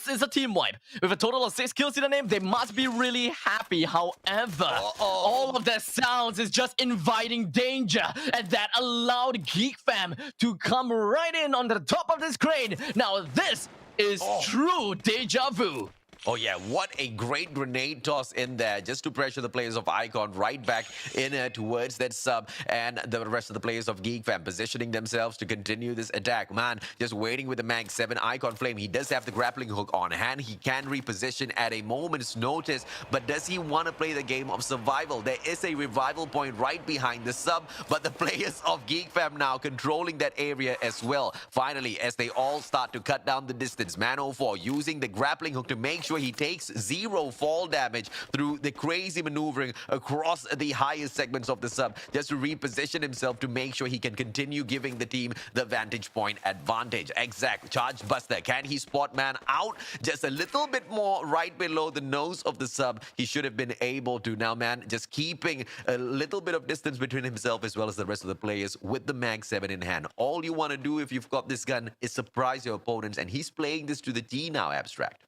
C: is a team wipe. With a total of 6 kills to their name, they must be really happy. However, all of their sounds is just inviting danger, and that allowed Geek Fam to come right in on the top of this crane. Now this is true deja vu.
B: Oh yeah, what a great grenade toss in there just to pressure the players of Icon right back in towards that sub, and the rest of the players of Geek Fam positioning themselves to continue this attack. Man, just waiting with the Mag 7 Icon Flame. He does have the grappling hook on hand. He can reposition at a moment's notice, but does he want to play the game of survival? There is a revival point right behind the sub, but the players of Geek Fam now controlling that area as well. Finally, as they all start to cut down the distance, Man04 using the grappling hook to make sure he takes 0 fall damage through the crazy maneuvering across the highest segments of the sub, just to reposition himself to make sure he can continue giving the team the vantage point advantage. Exact charge buster. Can he spot man out just a little bit more right below the nose of the sub? He should have been able to. Now man just keeping a little bit of distance between himself as well as the rest of the players with the Mag 7 in hand. All you want to do if you've got this gun is surprise your opponents, and he's playing this to the T now, Abstract.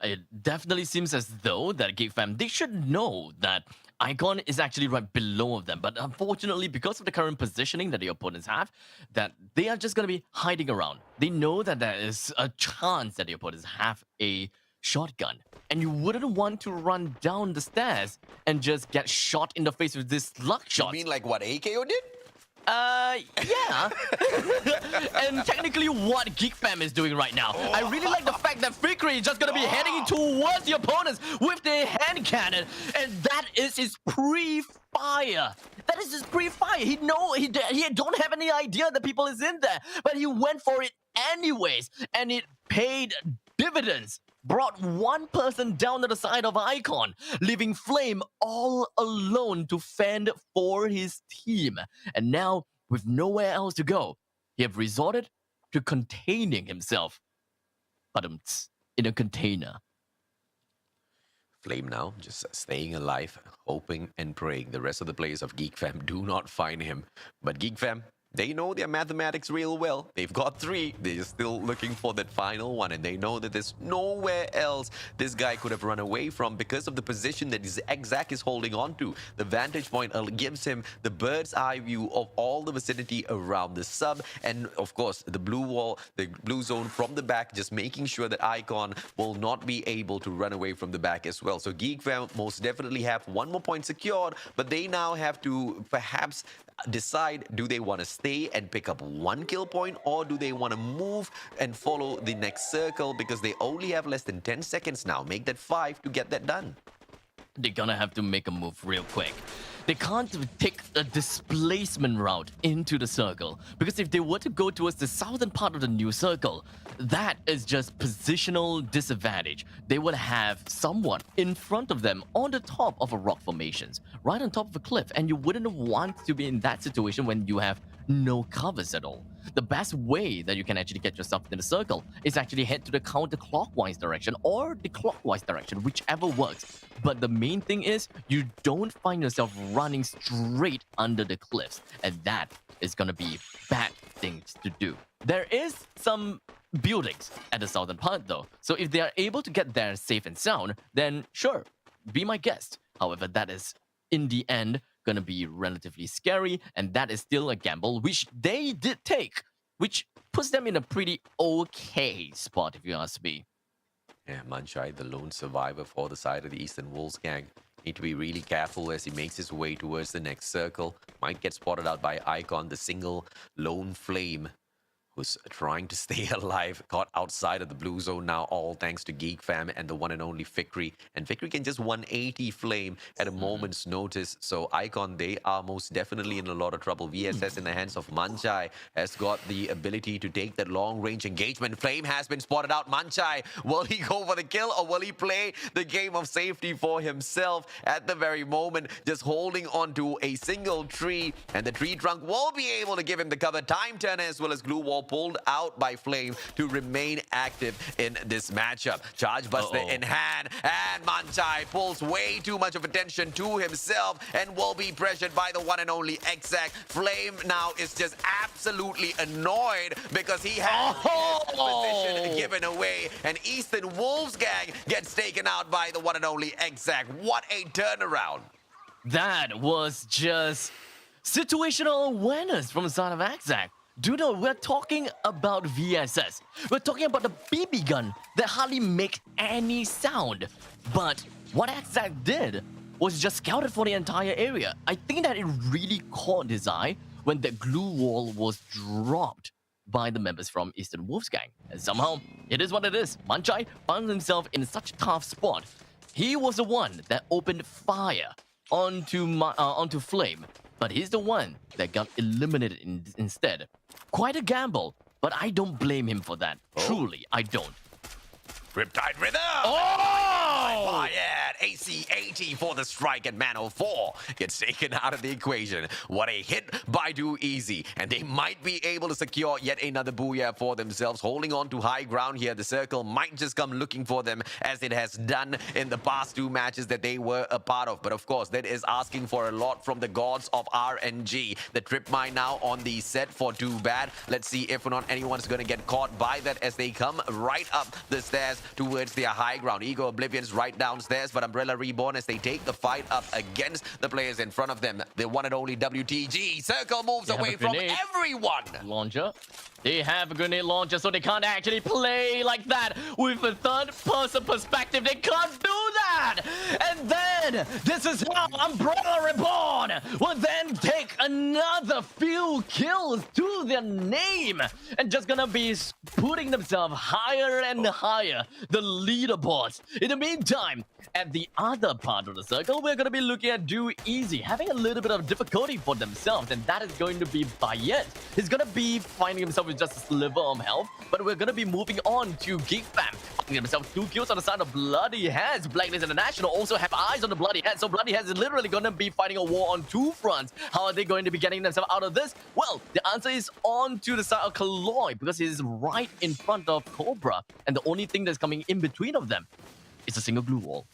C: It definitely seems as though that Geek Fam, they should know that Icon is actually right below them. But unfortunately, because of the current positioning that the opponents have, that they are just going to be hiding around. They know that there is a chance that the opponents have a shotgun. And you wouldn't want to run down the stairs and just get shot in the face with this luck shot.
B: You mean like what AKO did?
C: Yeah. And technically what Geek Fam is doing right now. I really like the fact that Fikri is just going to be heading towards the opponents with the hand cannon. And that is his pre-fire. That is his pre-fire. He don't have any idea that people is in there. But he went for it anyways. And it paid dividends. Brought one person down to the side of Icon, leaving Flame all alone to fend for his team. And now, with nowhere else to go, he have resorted to containing himself. But in a container.
B: Flame now just staying alive, hoping and praying the rest of the players of Geek Fam do not find him. But Geek Fam, they know their mathematics real well. They've got 3. They're still looking for that final one, and they know that there's nowhere else this guy could have run away from because of the position that Exact is holding on to. The vantage point gives him the bird's eye view of all the vicinity around the sub, and of course the blue wall, the blue zone from the back, just making sure that Icon will not be able to run away from the back as well. So Geek Fam most definitely have 1 more point secured, but they now have to perhaps decide, do they want to stay and pick up 1 kill point, or do they want to move and follow the next circle, because they only have less than 10 seconds now. Make that 5 to get that done.
C: They're gonna have to make a move real quick. They can't take a displacement route into the circle, because if they were to go towards the southern part of the new circle, that is just positional disadvantage. They would have someone in front of them on the top of a rock formations, right on top of a cliff, and you wouldn't want to be in that situation when you have no covers at all. The best way that you can actually get yourself in the circle is actually head to the counterclockwise direction or the clockwise direction, whichever works. But the main thing is you don't find yourself running straight under the cliffs, and that is going to be bad things to do. There is some buildings at the southern part though, so if they are able to get there safe and sound, then sure, be my guest. However, that is in the end gonna be relatively scary, and that is still a gamble which they did take, which puts them in a pretty okay spot if you ask me.
B: Yeah, Manchai, the lone survivor for the side of the Eastern Wolves gang, need to be really careful as he makes his way towards the next circle. Might get spotted out by Icon, the single lone flame, who's trying to stay alive, caught outside of the blue zone now, all thanks to Geek Fam and the one and only Fikri. And Fikri can just 180 Flame at a moment's notice. So Icon, they are most definitely in a lot of trouble. VSS in the hands of Manchai has got the ability to take that long-range engagement. Flame has been spotted out. Manchai, will he go for the kill or will he play the game of safety for himself at the very moment, just holding on to a single tree, and the tree trunk will be able to give him the cover. Time Turner as well as Glue Wall pulled out by Flame to remain active in this matchup. Charge Buster in hand, and Manchai pulls way too much of attention to himself and will be pressured by the one and only Exact. Flame now is just absolutely annoyed because he has his position given away, and Eastern Wolfsgang gets taken out by the one and only Exact. What a turnaround.
C: That was just situational awareness from the side of Exact. Dude, we're talking about VSS. We're talking about the BB gun that hardly makes any sound. But what Exact did was just scouted for the entire area. I think that it really caught his eye when that glue wall was dropped by the members from Eastern Wolfsgang. And somehow, it is what it is. Manchai found himself in such a tough spot. He was the one that opened fire onto Flame, but he's the one that got eliminated instead. Quite a gamble, but I don't blame him for that. Truly, I don't.
B: Riptide Rhythm! Fire! AC-80 for the strike, and Man04 gets taken out of the equation. What a hit by Do Easy, and they might be able to secure yet another booyah for themselves, holding on to high ground here. The circle might just come looking for them, as it has done in the past two matches that they were a part of. But of course, that is asking for a lot from the gods of RNG. The trip mine now on the set for Too Bad. Let's see if or not anyone's going to get caught by that as they come right up the stairs towards their high ground. Ego Oblivion's right downstairs, but Umbrella Reborn as they take the fight up against the players in front of them. The one and only WTG. Circle moves away from everyone.
C: Launcher. They have a grenade launcher, so they can't actually play like that with a third-person perspective. They can't do that! And then, this is how Umbrella Reborn will then take another few kills to their name and just gonna be putting themselves higher and higher the leaderboards. In the meantime, at the other part of the circle, we're gonna be looking at Do Easy, having a little bit of difficulty for themselves, and that is going to be Bayet. He's gonna be finding himself with just a sliver of health, but we're gonna be moving on to Geek Fam, finding himself 2 kills on the side of Bloody Hands. Blacklist International also have eyes on the Bloody Hands, so Bloody Hands is literally gonna be fighting a war on 2 fronts. How are they going to be getting themselves out of this? Well, the answer is on to the side of Kaloy, because he's right in front of Cobra, and the only thing that's coming in between of them is a single glue wall.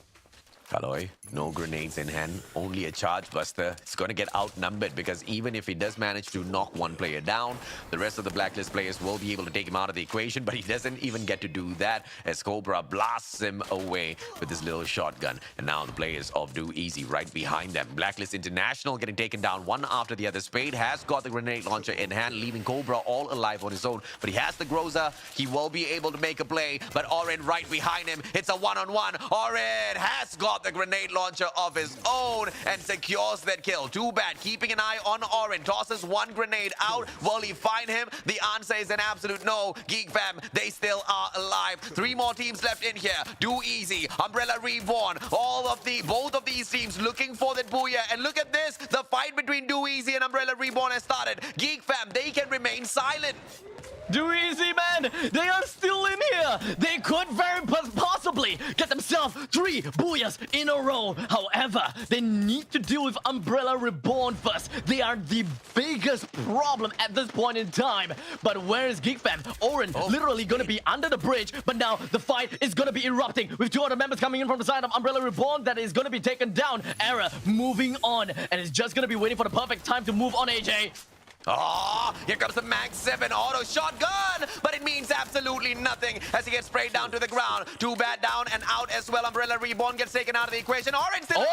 B: Kaloy, no grenades in hand, only a charge buster. It's going to get outnumbered because even if he does manage to knock one player down, the rest of the Blacklist players will be able to take him out of the equation, but he doesn't even get to do that as Cobra blasts him away with his little shotgun. And now the players of Do Easy right behind them. Blacklist International getting taken down one after the other. Spade has got the grenade launcher in hand, leaving Cobra all alive on his own, but he has the Groza. He will be able to make a play, but Orin right behind him. It's a one-on-one. Orin has got the grenade launcher of his own and secures that kill. Too Bad keeping an eye on Orin. Tosses one grenade out. Will he find him? The answer is an absolute no. Geek Fam, they still are alive. 3 more teams left in here. Do Easy, Umbrella Reborn, both of these teams looking for that booyah. And look at this, the fight between Do Easy and Umbrella Reborn has started. Geek Fam, they can remain silent.
C: Do Easy, man! They are still in here! They could very possibly get themselves 3 booyahs in a row. However, they need to deal with Umbrella Reborn first. They are the biggest problem at this point in time. But where is Geek Fam? Orin literally gonna be under the bridge, but now the fight is gonna be erupting with 2 other members coming in from the side of Umbrella Reborn that is gonna be taken down. Era moving on, and is just gonna be waiting for the perfect time to move on, AJ.
B: Oh, here comes the Max 7 auto shotgun, but it means absolutely nothing as he gets sprayed down to the ground. Too Bad down and out as well. Umbrella Reborn gets taken out of the equation. Orange still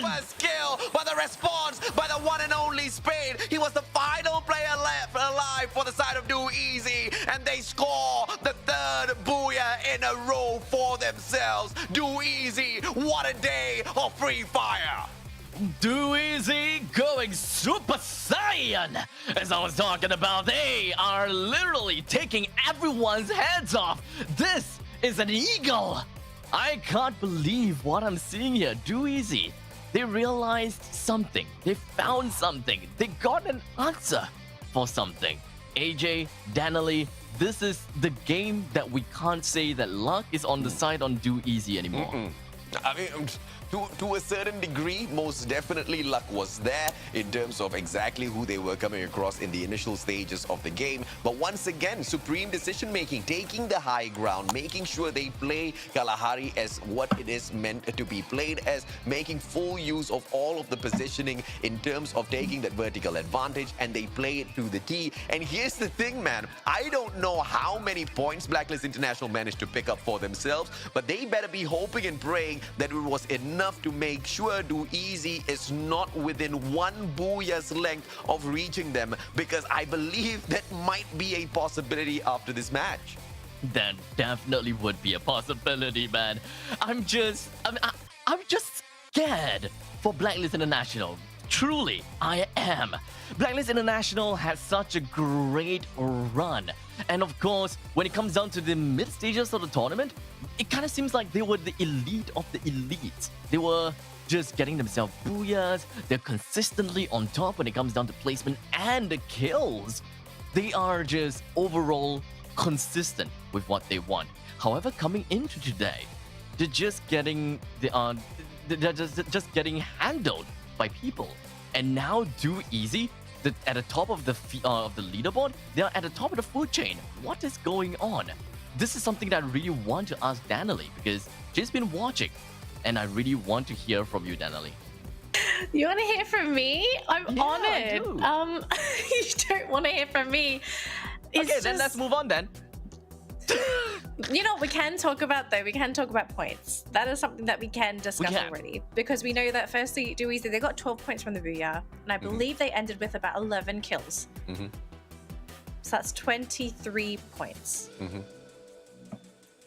B: first kill, but the response by the one and only Spade. He was the final player left alive for the side of Do Easy, and they score the 3rd booyah in a row for themselves. Do Easy, what a day of free fire.
C: Do Easy going Super Saiyan! As I was talking about, they are literally taking everyone's heads off. This is an eagle. I can't believe what I'm seeing here. Do Easy. They realized something. They found something. They got an answer for something. AJ, Danley, this is the game that we can't say that luck is on the side on Do Easy anymore.
B: I mean, to a certain degree, most definitely luck was there in terms of exactly who they were coming across in the initial stages of the game. But once again, supreme decision making, taking the high ground, making sure they play Kalahari as what it is meant to be played as, making full use of all of the positioning in terms of taking that vertical advantage, and they play it to the T. And here's the thing, man, I don't know how many points Blacklist International managed to pick up for themselves, but they better be hoping and praying that it was enough to make sure Do Easy is not within one Booyah's length of reaching them, because I believe that might be a possibility after this match.
C: That definitely would be a possibility, man. I'm just scared for Blacklist International. Truly, I am. Blacklist International had such a great run. And of course, when it comes down to the mid stages of the tournament, it kind of seems like they were the elite of the elites. They were just getting themselves booyahs. They're consistently on top when it comes down to placement and the kills. They are just overall consistent with what they want. However, coming into today, they're just getting they're just getting handled by people. And now Do Easy, at the top of the leaderboard, they are at the top of the food chain. What is going on? This is something that I really want to ask Danley, because she's been watching, and I really want to hear from you, Danley.
A: You want to hear from me? I'm honored.
C: I do.
A: You don't want to hear from me. It's
C: Okay, then let's move on then.
A: You know, we can talk about points. That is something that we can discuss already, because we know that firstly, Do Easy, they got 12 points from the Booyah, and I believe they ended with about 11 kills. So that's 23 points.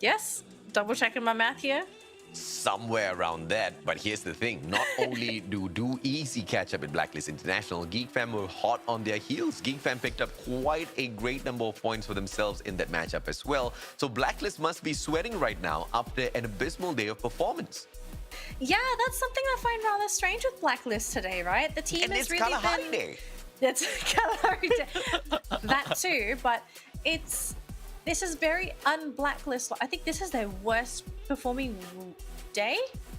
A: Yes? Double checking my math here.
B: Somewhere around that, but here's the thing, not only do Easy catch up with Blacklist International, GeekFam were hot on their heels. GeekFam picked up quite a great number of points for themselves in that matchup as well. So Blacklist must be sweating right now after an abysmal day of performance.
A: Yeah, that's something I find rather strange with Blacklist today, right? The team
B: And
A: has
B: it's
A: really
B: Kalahari
A: been...
B: Day.
A: It's Kalahari Day. That too, but this is very un-Blacklist. I think this is their worst performing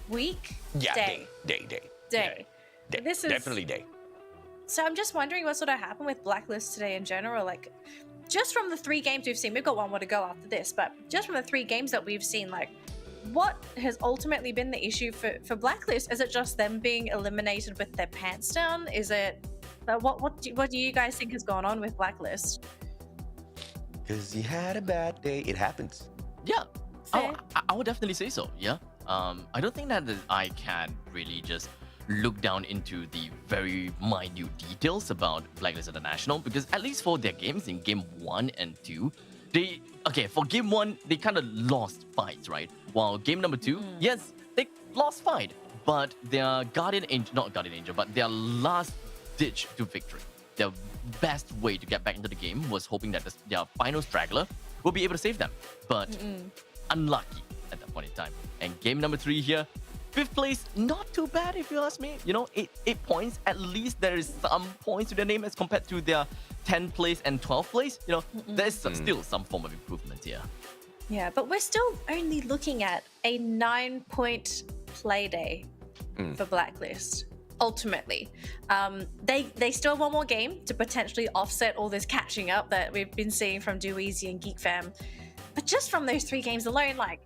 A: week?
B: Yeah,
A: Day.
B: Day.
A: This is
B: definitely day.
A: So I'm just wondering what sort of happened with Blacklist today in general. Like, just from the 3 games we've seen, we've got one more to go after this, but just from the 3 games that we've seen, like, what has ultimately been the issue for Blacklist? Is it just them being eliminated with their pants down? Is it what do you guys think has gone on with Blacklist?
B: Because you had a bad day. It happens.
C: Yeah,
A: Fair.
C: I would definitely say so. Yeah. I don't think that I can really just look down into the very minute details about Blacklist International, because at least for their games in game 1 and 2, for game 1 they kind of lost fights, right? While game number 2, yes, they lost fight, but their not Guardian Angel, but their last ditch to victory, their best way to get back into the game was hoping that their final straggler will be able to save them, but unlucky at that point in time. And game number 3 here, 5th place, not too bad if you ask me. You know, 8 points. At least there is some points to their name as compared to their 10th place and 12th place. You know, there's still some form of improvement here.
A: Yeah, but we're still only looking at a 9-point play day for Blacklist. Ultimately, they still have one more game to potentially offset all this catching up that we've been seeing from Do Easy and GeekFam. But just from those 3 games alone, like,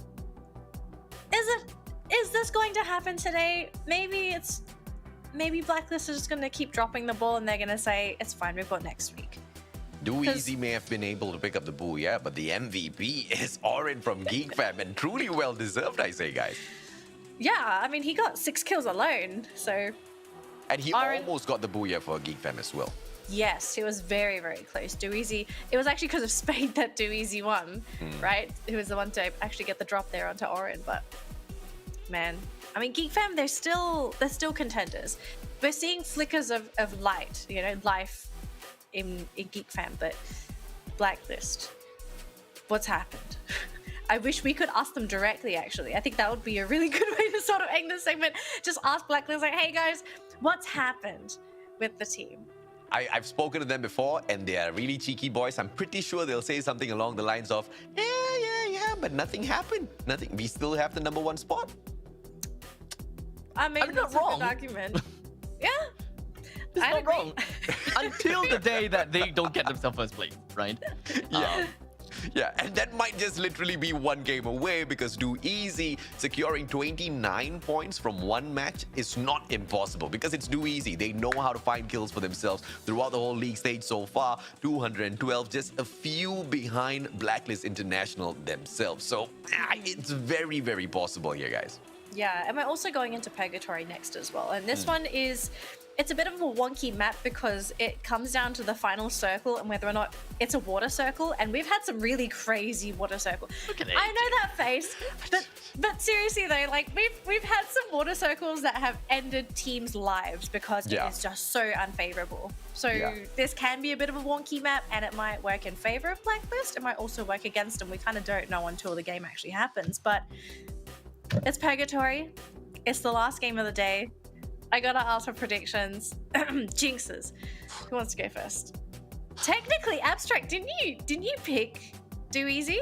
A: is this going to happen today? Maybe Blacklist is just going to keep dropping the ball and they're going to say, it's fine, we've got next week.
B: Do Easy may have been able to pick up the Booyah, but the MVP is Orin from GeekFam, and truly well deserved, I say, guys.
A: Yeah, I mean, he got 6 kills alone, so...
B: And he almost got the Booyah for GeekFam as well.
A: Yes, he was very, very close. Do Easy, it was actually because of Spade that Do Easy won, right? He was the one to actually get the drop there onto Orin, but man. I mean, Geek Fam, they're still contenders. We're seeing flickers of light, you know, life in Geek Fam, but Blacklist, what's happened? I wish we could ask them directly, actually. I think that would be a really good way to sort of end this segment. Just ask Blacklist, like, hey guys, what's happened with the team?
B: I've spoken to them before, and they are really cheeky boys. I'm pretty sure they'll say something along the lines of, yeah, but nothing happened. Nothing. We still have the #1 spot.
A: I mean,
C: I'm
A: that's
C: not
A: a
C: wrong.
A: good argument. Yeah.
C: It's
A: I'd
C: not
A: agree.
C: wrong. Until the day that they don't get themselves first place, right?
B: Yeah. Yeah, and that might just literally be one game away, because Do Easy securing 29 points from one match is not impossible, because it's Do Easy. They know how to find kills for themselves throughout the whole league stage so far. 212, just a few behind Blacklist International themselves. So it's very, very possible here, guys.
A: Yeah, and we're also going into Purgatory next as well. And this one is, it's a bit of a wonky map because it comes down to the final circle and whether or not it's a water circle. And we've had some really crazy water circle.
C: Look at
A: I know that face, but seriously though, like we've had some water circles that have ended teams' lives because it is just so unfavorable. So this can be a bit of a wonky map, and it might work in favor of Blacklist. It might also work against them. We kind of don't know until the game actually happens, but it's Purgatory. It's the last game of the day. I gotta ask for predictions. Jinxes. Who wants to go first? Technically, Abstract, didn't you pick Do Easy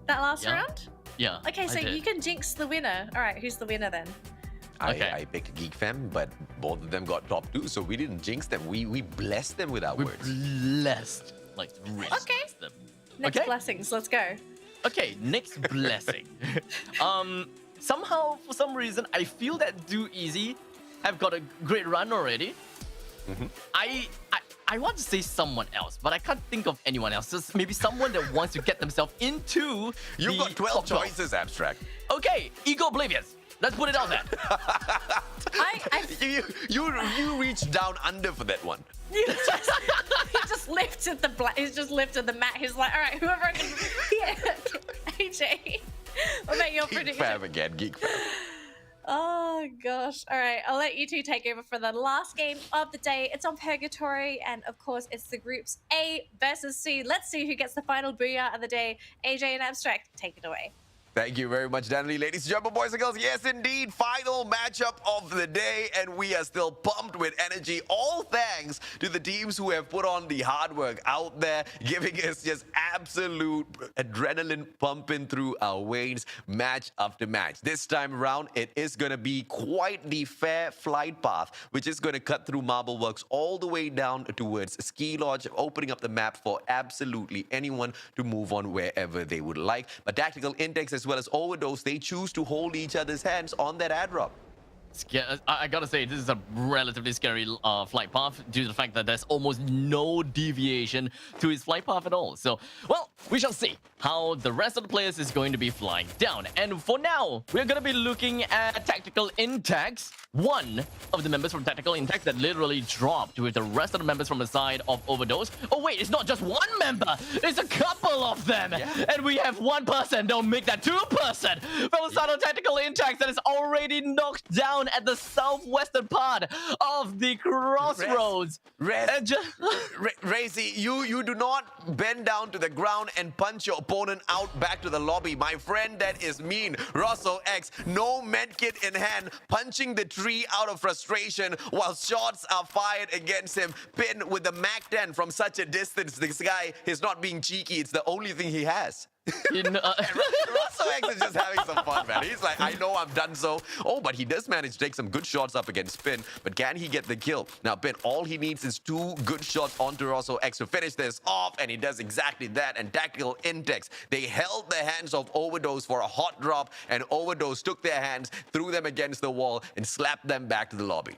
A: that last round?
C: Yeah.
A: Okay, so
C: I did.
A: you can jinx the winner. All right, who's the winner then?
C: Okay.
B: I picked Geek Fam, but both of them got top 2, so we didn't jinx them. We blessed them with our
C: We're
B: words.
C: blessed. Like, really
A: Okay.
C: blessed them.
A: Next
C: Okay.
A: blessings. Let's go.
C: Okay, next blessing. Somehow, for some reason, I feel that Do Easy have got a great run already. I want to say someone else, but I can't think of anyone else. Just maybe someone that wants to get themselves into
B: You've
C: the
B: got 12
C: top 12.
B: choices, Abstract.
C: Okay, Ego Oblivious. Let's put it out there.
B: You reached down under for that one.
A: He just lifted he's just lifted the mat. He's like, all right, whoever I can AJ, what about your
B: Geek
A: prediction?
B: Fam again, Geek Fam.
A: Oh gosh. All right, I'll let you two take over for the last game of the day. It's on Purgatory, and of course it's the groups A versus C. Let's see who gets the final booyah of the day. AJ and Abstract, take it away.
B: Thank you very much, Danley. Ladies and gentlemen, boys and girls, yes, indeed, final matchup of the day, and we are still pumped with energy. All thanks to the teams who have put on the hard work out there, giving us just absolute adrenaline pumping through our veins, match after match. This time around, it is going to be quite the fair flight path, which is going to cut through Marble Works all the way down towards Ski Lodge, opening up the map for absolutely anyone to move on wherever they would like. But Tactical Index as well as Overdose, they choose to hold each other's hands on that ad drop.
C: I gotta say, this is a relatively scary flight path due to the fact that there's almost no deviation to his flight path at all. So, well, we shall see how the rest of the players is going to be flying down. And for now, we're gonna be looking at Tactical Intax. One of the members from Tactical Intax that literally dropped with the rest of the members from the side of Overdose. Oh wait, it's not just one member, it's a couple of them.
B: Yeah.
C: And we have one person, don't make that two person, from the side of Tactical Intax that is already knocked down at the southwestern part of the crossroads.
B: Racy, you do not bend down to the ground and punch your opponent out back to the lobby. My friend, that is mean. Russell X, no medkit in hand, punching the tree out of frustration while shots are fired against him. Pin with the Mac 10 from such a distance. This guy is not being cheeky. It's the only thing he has. Russell X is just having some fun, man. He's like, I know I've done so. Oh, but he does manage to take some good shots up against Pin. But can he get the kill? Now, Pin, all he needs is 2 good shots onto Russell X to finish this off, and he does exactly that. And Tactical Index, they held the hands of Overdose for a hot drop, and Overdose took their hands, threw them against the wall, and slapped them back to the lobby.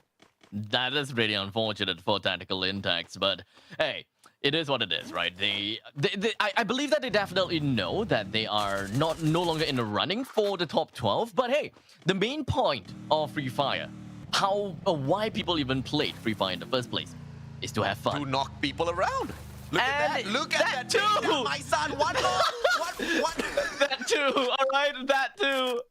C: That is really unfortunate for Tactical Intax, but hey, it is what it is, right? I believe that they definitely know that they are no longer in the running for the top 12. But hey, the main point of Free Fire, why people even played Free Fire in the first place, is to have fun.
B: To knock people around. Look at that. Look at that.
C: Too.
B: My son, one more. What?
C: That too. All right, that too.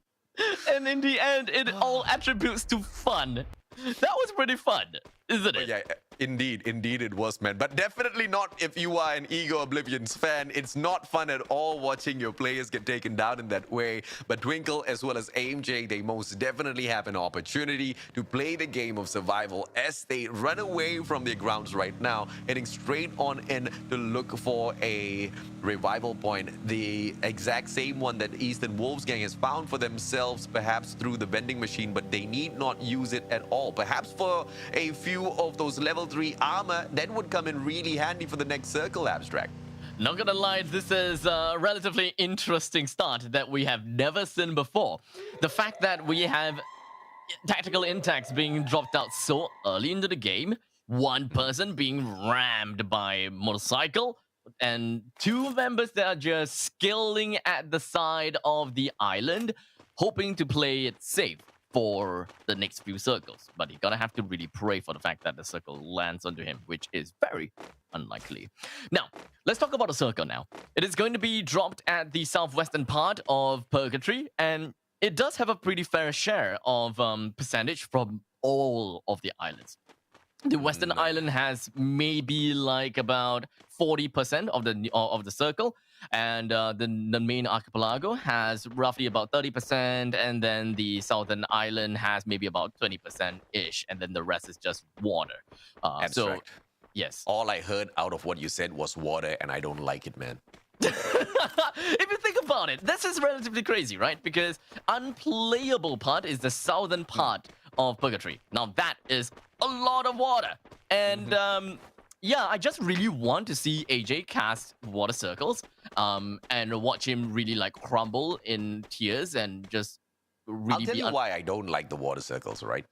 C: And in the end, it all attributes to fun. That was pretty fun, isn't
B: But
C: it?
B: yeah, indeed it was, man. But definitely not if you are an Ego Oblivions fan. It's not fun at all watching your players get taken down in that way. But Twinkle as well as AMJ, they most definitely have an opportunity to play the game of survival as they run away from their grounds right now, heading straight on in to look for a revival point. The exact same one that Eastern Wolves Gang has found for themselves, perhaps through the vending machine, but they need not use it at all. Perhaps for a few of those level 3 armor, that would come in really handy for the next circle, Abstract.
C: Not gonna lie, this is a relatively interesting start that we have never seen before. The fact that we have tactical intacts being dropped out so early into the game, one person being rammed by motorcycle, and 2 members that are just skilling at the side of the island, hoping to play it safe for the next few circles. But you're gonna have to really pray for the fact that the circle lands onto him, which is very unlikely. Now, let's talk about the circle now. It is going to be dropped at the southwestern part of Purgatory, and it does have a pretty fair share of percentage from all of the islands. The western island has maybe like about 40% of the circle, and the main archipelago has roughly about 30%, and then the southern island has maybe about 20% ish, and then the rest is just water. So
B: Abstract.
C: yes.
B: All I heard out of what you said was water, and I don't like it, man.
C: If you think about it, this is relatively crazy, right? Because unplayable part is the southern part of Purgatory. Now that is a lot of water, and yeah, I just really want to see AJ cast water circles, and watch him really like crumble in tears and just really
B: I'll tell
C: be
B: you why I don't like the water circles, right?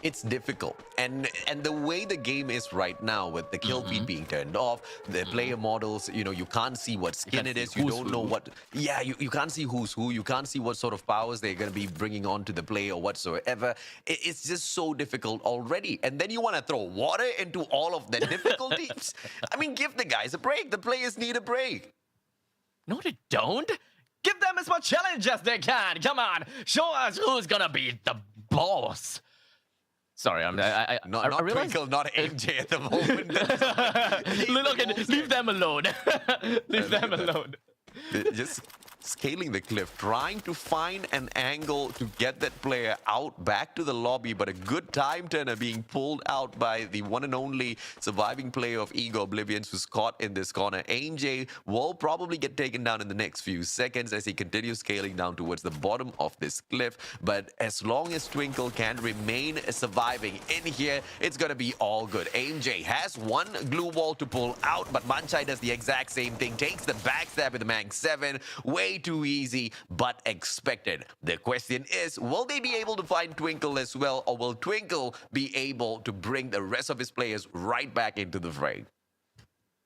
B: It's difficult. And the way the game is right now with the kill feed being turned off, the player models, you know, you can't see what skin
C: can't
B: it
C: see
B: is. You
C: who's
B: don't know
C: who.
B: what... Yeah, you can't see who's who. You can't see what sort of powers they're going to be bringing onto the player or whatsoever. It's just so difficult already. And then you want to throw water into all of the difficulties? I mean, give the guys a break. The players need a break.
C: No, they don't. Give them as much challenge as they can. Come on, show us who's gonna be the boss. Sorry, I
B: Not
C: realized...
B: Twinkle, not AJ at the moment.
C: Leave them alone. Leave them alone.
B: Just scaling the cliff, trying to find an angle to get that player out back to the lobby, but a good time turner being pulled out by the one and only surviving player of Ego Oblivions who's caught in this corner. AJ will probably get taken down in the next few seconds as he continues scaling down towards the bottom of this cliff, but as long as Twinkle can remain surviving in here, it's gonna be all good. AJ has one glue wall to pull out, but Manchai does the exact same thing, takes the backstab with the Mang 7, way too easy, but expected. The question is, will they be able to find Twinkle as well, or will Twinkle be able to bring the rest of his players right back into the fray?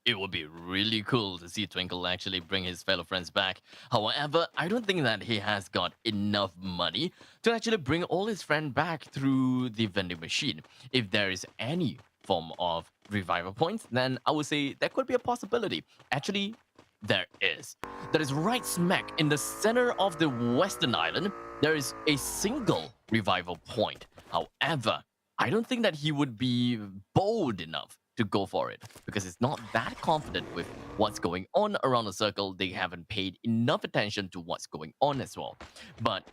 C: It would be really cool to see Twinkle actually bring his fellow friends back. However, I don't think that he has got enough money to actually bring all his friends back through the vending machine. If there is any form of revival points, then I would say that could be a possibility. Actually, there is. That is right smack in the center of the western island. There is a single revival point. However, I don't think that he would be bold enough to go for it because he's not that confident with what's going on around the circle. They haven't paid enough attention to what's going on as well. But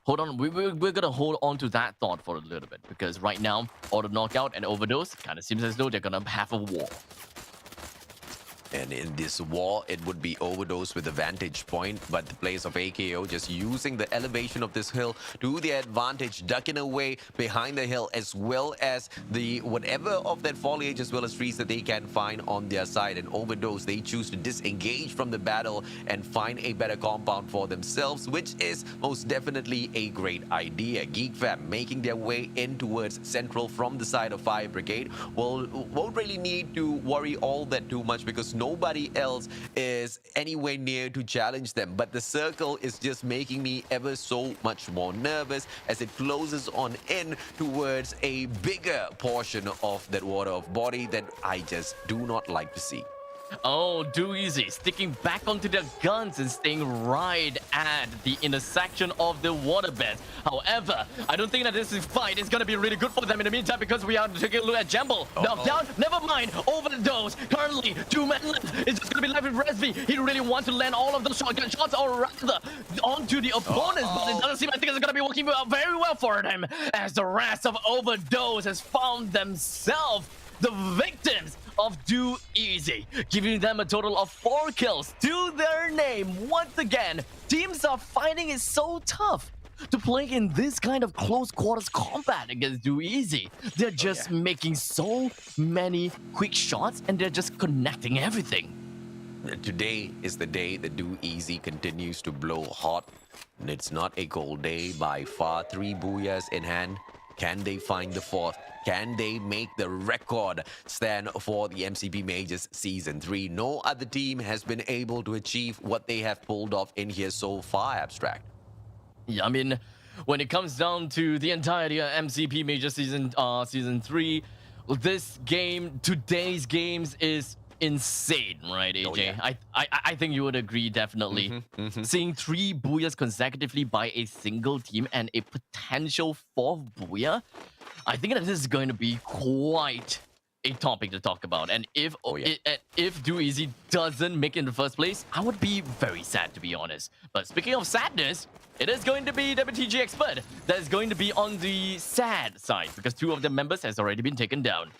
C: hold on, we're gonna hold on to that thought for a little bit because right now, auto knockout and overdose kind of seems as though they're gonna have a war.
B: And in this war, it would be overdose with a vantage point, but the players of AKO just using the elevation of this hill to their advantage, ducking away behind the hill, as well as the whatever of that foliage as well as trees that they can find on their side. And overdose, they choose to disengage from the battle and find a better compound for themselves, which is most definitely a great idea. Geek Fam making their way in towards central from the side of Fire Brigade won't really need to worry all that too much because nobody else is anywhere near to challenge them. But the circle is just making me ever so much more nervous as it closes on in towards a bigger portion of that water of body that I just do not like to see.
C: Oh, do easy, sticking back onto their guns and staying right at the intersection of the waterbeds. However, I don't think that this fight is going to be really good for them in the meantime because we are taking a look at Jumble. Knockdown, never mind, overdose. Currently, 2 men left. It's just going to be left with Resby. He really wants to land all of those shotgun shots or rather onto the opponents, but it doesn't seem like it's going to be working very well for him as the rest of Overdose has found themselves the victims of Do Easy, giving them a total of 4 kills to their name. Once again, teams are finding it so tough to play in this kind of close quarters combat against Do Easy. They're just making so many quick shots and they're just connecting everything.
B: Today is the day that Do Easy continues to blow hot. And it's not a cold day by far. 3 booyahs in hand. Can they find the 4th? Can they make the record stand for the MCP Majors Season 3? No other team has been able to achieve what they have pulled off in here so far, Abstract.
C: Yeah, I mean, when it comes down to the entirety of MCP Major Season 3, this game, today's games is insane, right, AJ?
B: Oh, yeah.
C: I think you would agree, definitely. Seeing 3 booyahs consecutively by a single team and a potential 4th booyah, I think that this is going to be quite a topic to talk about. And if if Do Easy doesn't make it in the first place, I would be very sad, to be honest. But speaking of sadness, it is going to be WTG Expert that is going to be on the sad side because 2 of the members has already been taken down.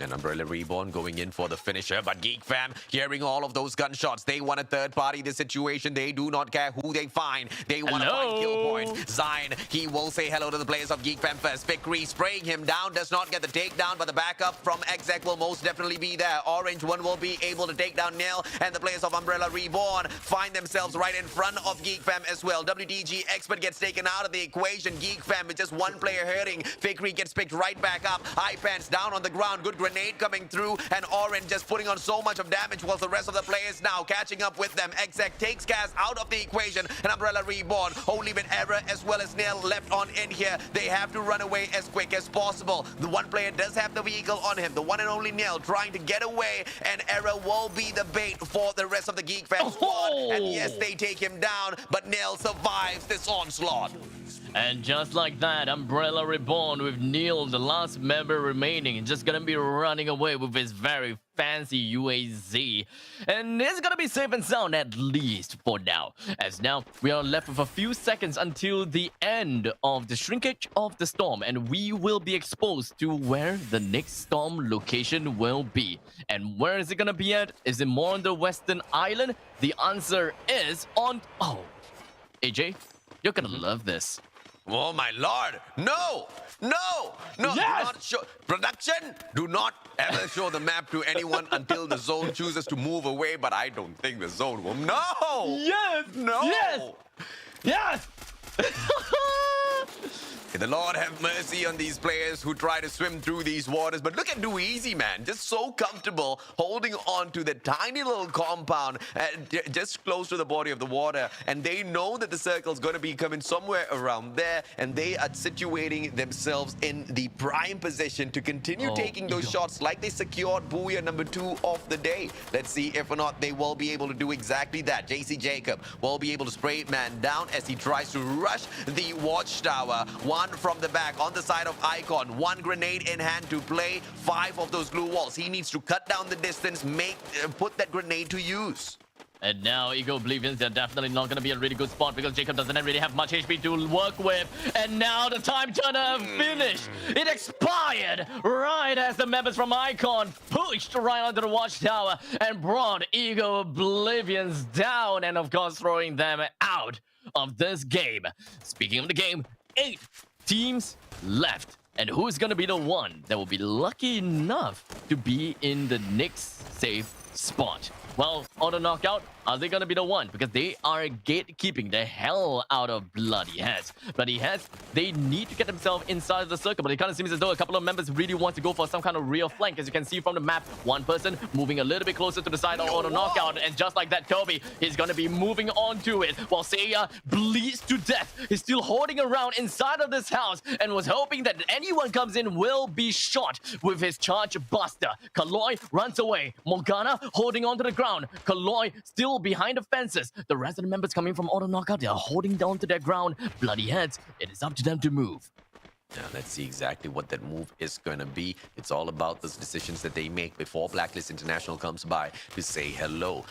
B: And Umbrella Reborn going in for the finisher, but Geek Fam hearing all of those gunshots. They want a third party this situation. They do not care who they find. They want to find kill points. Zion, he will say hello to the players of Geek Fam first. Fikri spraying him down, does not get the takedown, but the backup from Exec will most definitely be there. Orange one will be able to take down Nil, and the players of Umbrella Reborn find themselves right in front of Geek Fam as well. WTG Expert gets taken out of the equation. Geek Fam with just 1 player hurting. Fikri gets picked right back up. High pants down on the ground. Good grenade coming through, and Orange just putting on so much of damage whilst the rest of the players now catching up with them. Exec takes Kaz out of the equation, and Umbrella Reborn only with Error as well as Nail left on in here. They have to run away as quick as possible. The 1 player does have the vehicle on him, the one and only Nail trying to get away, and Error will be the bait for the rest of the Geek Fam squad. And yes, they take him down, but Nail survives this onslaught.
C: And just like that, Umbrella Reborn with Neil, the last member remaining, just gonna be running away with his very fancy UAZ. And it's gonna be safe and sound, at least for now. As now, we are left with a few seconds until the end of the shrinkage of the storm, and we will be exposed to where the next storm location will be. And where is it gonna be at? Is it more on the western island? The answer is on... Oh, AJ, you're gonna love this.
B: Oh my lord! No! No! No!
C: Yes!
B: Do not show production! Do not ever show the map to anyone until the zone chooses to move away, but I don't think the zone will. No!
C: Yes!
B: No!
C: Yes! Yes!
B: May the Lord have mercy on these players who try to swim through these waters. But look at Do Easy, man. Just so comfortable holding on to the tiny little compound just close to the body of the water. And they know that the circle's going to be coming somewhere around there. And they are situating themselves in the prime position to continue taking those shots like they secured Booyah number 2 of the day. Let's see if or not they will be able to do exactly that. JC Jacob will be able to spray man down as he tries to rush the watchtower. One from the back on the side of Icon. 1 grenade in hand to play 5 of those glue walls. He needs to cut down the distance, put that grenade to use.
C: And now Ego Oblivions, they're definitely not going to be a really good spot because Jacob doesn't really have much HP to work with. And now the time turner finished. It expired right as the members from Icon pushed right onto the watchtower and brought Ego Oblivions down and of course throwing them out of this game. Speaking of the game, 8 teams left. And who's going to be the one that will be lucky enough to be in the next safe spot? Well, Auto Knockout, are they going to be the one? Because they are gatekeeping the hell out of Bloody Heads. Bloody Heads, they need to get themselves inside the circle, but it kind of seems as though a couple of members really want to go for some kind of real flank. As you can see from the map, one person moving a little bit closer to the side of Auto Knockout, and just like that, Toby is going to be moving on to it, while Seiya bleeds to death. He's still holding around inside of this house and was hoping that anyone comes in will be shot with his charge buster. Kaloy runs away. Morgana holding on to the ground. ground. Kaloy still behind the fences. The rest of the members coming from Auto Knockout, they are holding down to their ground. Bloody heads, it is up to them to move.
B: Now, let's see exactly what that move is going to be. It's all about those decisions that they make before Blacklist International comes by to say hello.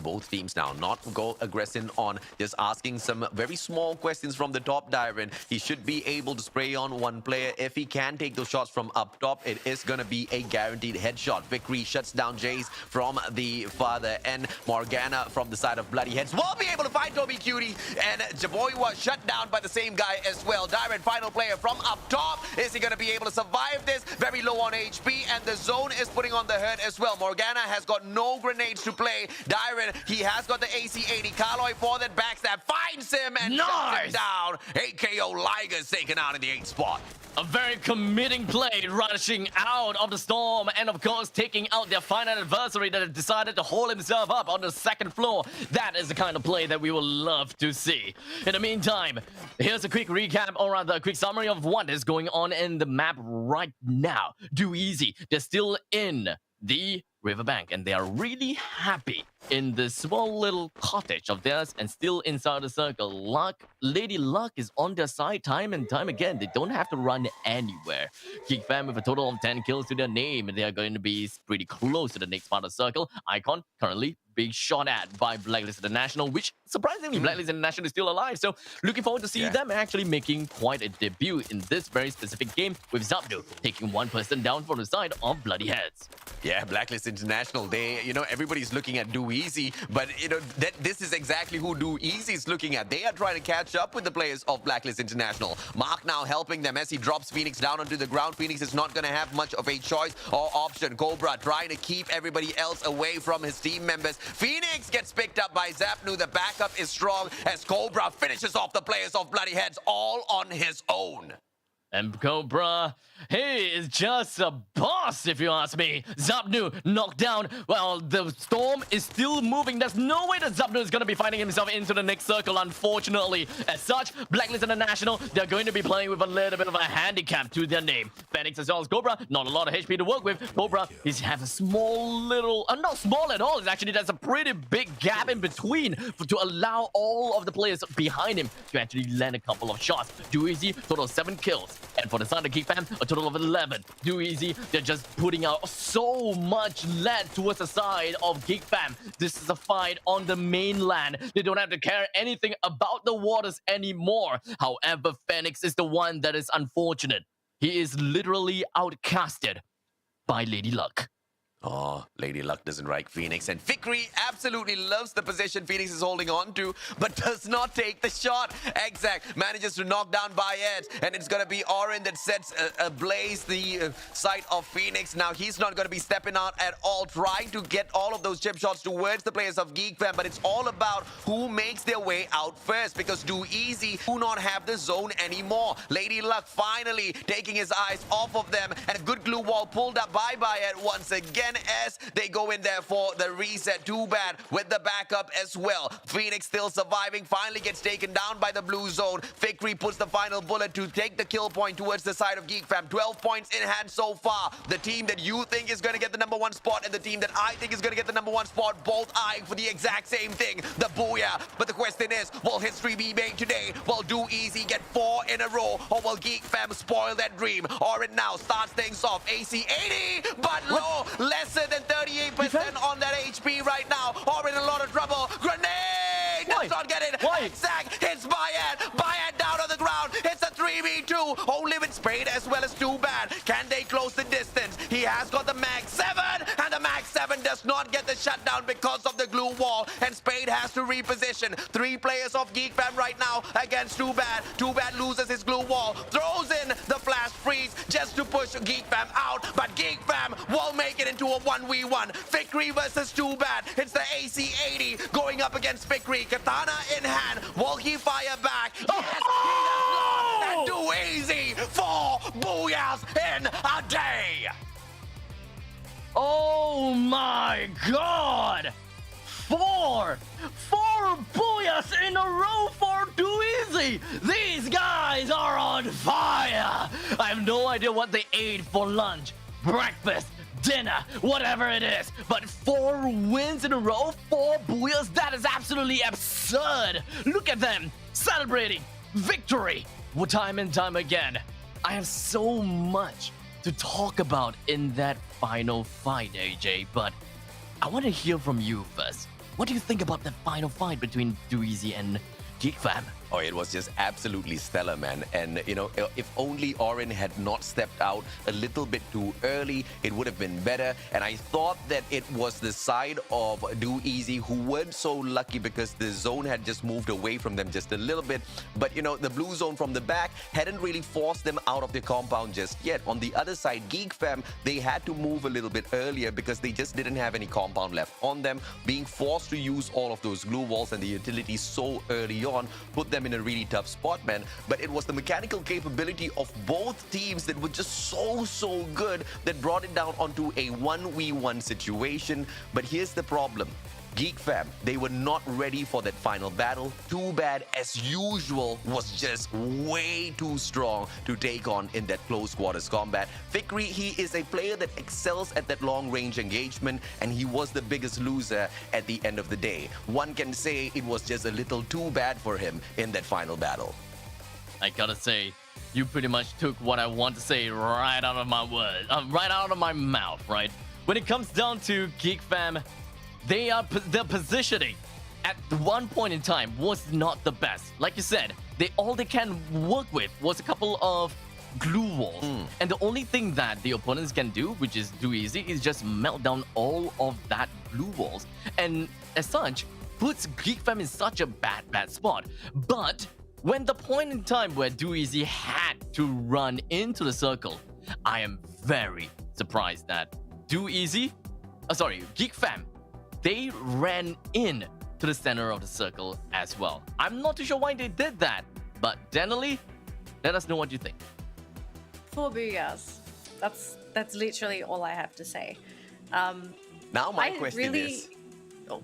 B: Both teams now not go aggressive on, just asking some very small questions from the top Dyron. He should be able to spray on one player. If he can take those shots from up top, it is going to be a guaranteed headshot. Vickery shuts down Jace from the father, and Morgana from the side of Bloody Heads will be able to find Toby Cutie, and Javoy was shut down by the same guy as well. Dyron, final player from up top. Is he going to be able to survive this? Very low on HP, and the zone is putting on the hurt as well. Morgana has got no grenades to play. Dyron, he has got the AC-80. Kaloy for that backstab finds him and shuts him down. AKO Liger's taken out in the 8th spot.
C: A very committing play, rushing out of the storm and of course taking out their final adversary that had decided to hold himself up on the 2nd floor. That is the kind of play that we will love to see. In the meantime, here's a quick recap, or rather a quick summary of what is going on in the map right now. Do Easy, they're still in the riverbank and they are really happy in this small little cottage of theirs and still inside the circle. Lady Luck is on their side time and time again. They don't have to run anywhere. Geek Fam with a total of 10 kills to their name. They are going to be pretty close to the next part of the circle. Icon currently being shot at by Blacklist International, which surprisingly Blacklist International is still alive. So looking forward to see them actually making quite a debut in this very specific game, with Zabdu taking one person down from the side of Bloody Heads.
B: Yeah, Blacklist International, they, everybody's looking at Do Easy, but, this is exactly who Do Easy is looking at. They are trying to catch up with the players of Blacklist International. Mark now helping them as he drops Phoenix down onto the ground. Phoenix is not going to have much of a choice or option. Cobra trying to keep everybody else away from his team members. Phoenix gets picked up by Zapnu. The backup is strong as Cobra finishes off the players of Bloody Heads all on his own.
C: And Cobra, he is just a boss, if you ask me. Zabnu knocked down. Well, the storm is still moving. There's no way that Zabnu is going to be finding himself into the next circle, unfortunately. As such, Blacklist International, they're going to be playing with a little bit of a handicap to their name. Phoenix as well as Cobra, not a lot of HP to work with. Cobra, he has a small little, not small at all. It's actually, there's a pretty big gap in between to allow all of the players behind him to actually land a couple of shots. Do Easy, total of 7 kills. And for the side of Geek Fam, a total of 11. Do Easy, they're just putting out so much lead towards the side of Geek Fam. This is a fight on the mainland. They don't have to care anything about the waters anymore. However, Phoenix is the one that is unfortunate. He is literally outcasted by Lady Luck.
B: Oh, Lady Luck doesn't like Phoenix, and Vickery absolutely loves the position Phoenix is holding on to, but does not take the shot. Exact manages to knock down Bayet, and it's going to be Orin that sets ablaze the sight of Phoenix. Now, he's not going to be stepping out at all, trying to get all of those chip shots towards the players of Geek Fam, but it's all about who makes their way out first, because Do Easy do not have the zone anymore. Lady Luck finally taking his eyes off of them, and a good glue wall pulled up by Bayet once again, as they go in there for the reset. Too bad with the backup as well. Phoenix still surviving, finally gets taken down by the blue zone. Vickery puts the final bullet to take the kill point towards the side of Geek Fam. 12 points in hand so far. The team that you think is going to get the #1 spot and the team that I think is going to get the #1 spot, both eyeing for the exact same thing, the booyah. But the question is, will history be made today? Will Do Easy get 4 in a row, or will Geek Fam spoil that dream? Orin now starts things off. AC-80, but low, lesser than 38% on that HP right now. Orin in a lot of trouble. Grenade! Does not get it. Exact hits Bayat. Bayat down on the ground. It's a 3v2. Only with Spade as well as Too Bad. Can they close the distance? He has got the Mag 7, and the Mag 7 does not get the shutdown because of the glue wall, and Spade has to reposition. 3 players of Geek Fam right now against Too Bad. Too Bad loses his glue wall, throws in the flash freeze just to push Geek Fam out, but Geek Fam will make it into a 1v1. Vickery versus Too Bad. It's the AC-80 going up against Vickery. Katana in hand. Will he fire back? Yes, he does not. And Do Easy 4 booyahs in a day.
C: Oh my god! 4 booyahs in a row for Do Easy! These guys are on fire! I have no idea what they ate for lunch, breakfast, dinner, whatever it is. But 4 wins in a row, 4 booyahs, that is absolutely absurd. Look at them celebrating victory time and time again. I have so much to talk about in that final fight, AJ, but I want to hear from you first. What do you think about the final fight between DoEasy and GeekFam?
B: Oh, it was just absolutely stellar, man. And, you know, if only Orin had not stepped out a little bit too early, it would have been better. And I thought that it was the side of DoEasy who weren't so lucky because the zone had just moved away from them just a little bit. But, you know, the blue zone from the back hadn't really forced them out of the compound just yet. On the other side, GeekFam, they had to move a little bit earlier because they just didn't have any compound left on them. Being forced to use all of those glue walls and the utilities so early on put them in a really tough spot, man. But it was the mechanical capability of both teams that were just so good that brought it down onto a 1v1 situation. But here's the problem. GeekFam, they were not ready for that final battle. Too bad, as usual, was just way too strong to take on in that close quarters combat. Fikri, he is a player that excels at that long range engagement, and he was the biggest loser at the end of the day. One can say it was just a little too bad for him in that final battle.
C: I gotta say, you pretty much took what I want to say right out of my words, right out of my mouth, right? When it comes down to GeekFam, their positioning at one point in time was not the best. Like you said, all they can work with was a couple of glue walls. And the only thing that the opponents can do, which is DoEasy, is just melt down all of that glue walls. And as such, puts GeekFam in such a bad spot. But when the point in time where DoEasy had to run into the circle, I am very surprised that GeekFam, they ran in to the center of the circle as well. I'm not too sure why they did that, but generally, let us know what you think.
A: 4 booyahs. That's literally all I have to say.
B: Now my question
A: really...
B: is,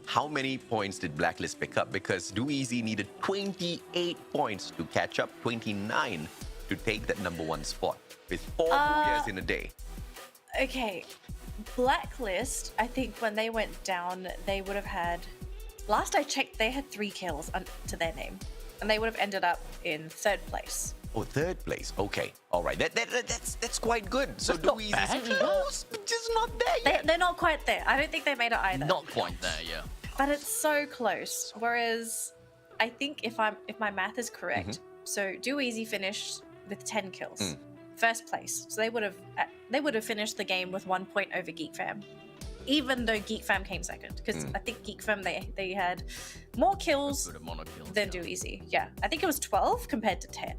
B: how many points did Blacklist pick up? Because DoEasy needed 28 points to catch up, 29 to take that #1 spot with 4 booyahs in a day.
A: Okay, Blacklist, I think when they went down, they would have had... Last I checked, they had 3 kills to their name. And they would have ended up in 3rd place.
B: Oh, 3rd place. Okay. All right. That's quite good. So DoEasy's close, but just not there yet.
A: They're not quite there. I don't think they made it either.
C: Not quite there, yeah.
A: But it's so close. Whereas, I think if my math is correct, so DoEasy finished with 10 kills. 1st place. So they would have finished the game with 1 point over GeekFam. Even though GeekFam came 2nd. Because I think GeekFam, they had more kills than DoEasy. Yeah. I think it was 12 compared to 10.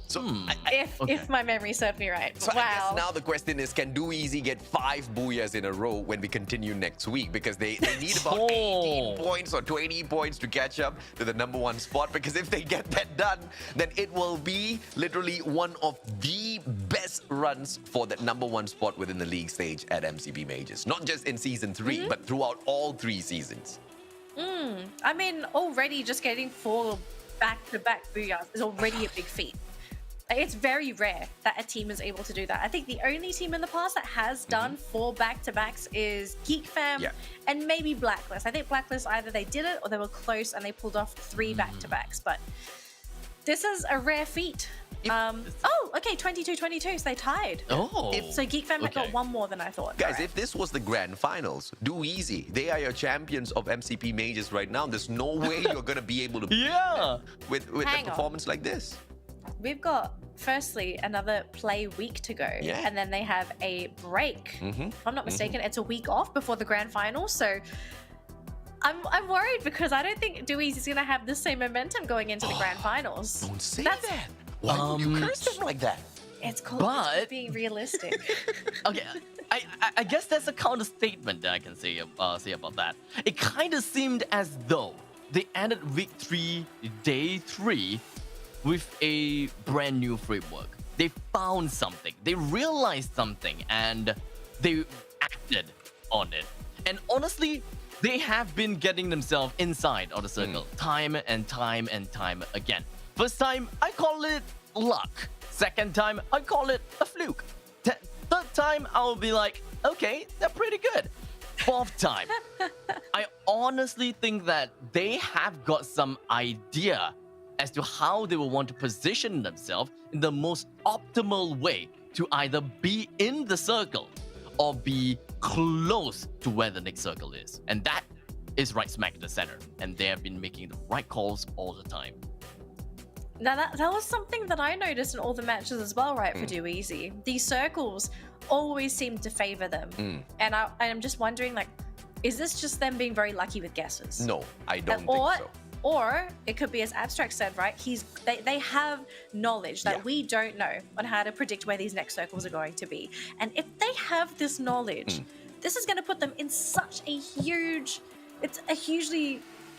B: So
A: if my memory served me right.
B: So
A: wow.
B: I guess now the question is, can DoEasy get 5 booyahs in a row when we continue next week? Because they need about 18 points or 20 points to catch up to the #1 spot. Because if they get that done, then it will be literally one of the best runs for that #1 spot within the league stage at MCP Majors. Not just in Season 3, but throughout all 3 seasons.
A: I mean, already just getting 4 back-to-back booyahs is already a big feat. Like, it's very rare that a team is able to do that. I think the only team in the past that has done 4 back-to-backs is GeekFam and maybe Blacklist. I think Blacklist, either they did it or they were close and they pulled off 3 back-to-backs. But this is a rare feat. Okay, 22-22, so they tied. So GeekFam got 1 more than I thought.
B: Guys, if this was the grand finals, DoEasy, they are your champions of MCP Majors right now. There's no way you're going to be able to beat them with a performance like this.
A: We've got, firstly, another play week to go. And then they have a break. If I'm not mistaken, it's a week off before the grand final. So I'm worried because I don't think DoEasy's going to have the same momentum going into the grand finals.
B: Don't say that. Why would you curse them like that?
A: It's called being realistic.
C: Okay, I guess that's a counter statement that I can say about that. It kind of seemed as though they ended week 3, day 3, with a brand new framework. They found something, they realized something, and they acted on it. And honestly, they have been getting themselves inside of the circle time and time and time again. First time, I call it luck. Second time, I call it a fluke. Third time, I'll be like, okay, they're pretty good. Fourth time. I honestly think that they have got some idea as to how they will want to position themselves in the most optimal way to either be in the circle or be close to where the next circle is. And that is right smack in the center. And they have been making the right calls all the time.
A: Now that was something that I noticed in all the matches as well, right, for Do Easy. These circles always seem to favor them. And I'm just wondering, like, is this just them being very lucky with guesses?
B: No, I don't think so.
A: Or it could be, as Abstract said, right? They have knowledge that we don't know on how to predict where these next circles are going to be. And if they have this knowledge, this is going to put them in such a hugely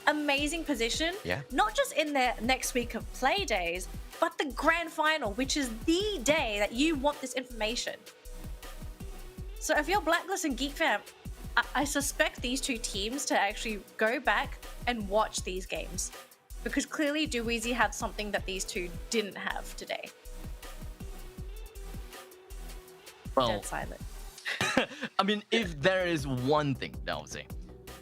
A: amazing position.
B: Yeah.
A: Not just in their next week of play days, but the grand final, which is the day that you want this information. So if you're Blacklist and Geek Fam, I suspect these two teams to actually go back and watch these games, because clearly Do Easy had something that these two didn't have today.
C: Well,
A: Dead silent.
C: I mean, if there is one thing that I'll say,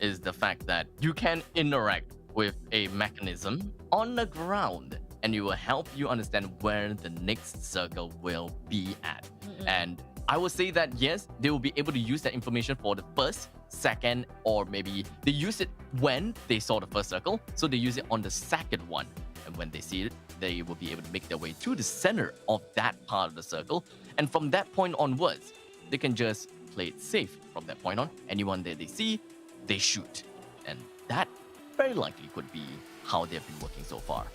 C: is the fact that you can interact with a mechanism on the ground and it will help you understand where the next circle will be at. And I would say that yes, they will be able to use that information for the first, second, or maybe they use it when they saw the first circle, so they use it on the second one. And when they see it, they will be able to make their way to the center of that part of the circle. And from that point onwards, they can just play it safe from that point on. Anyone that they see, they shoot. And that very likely could be how they've been working so far.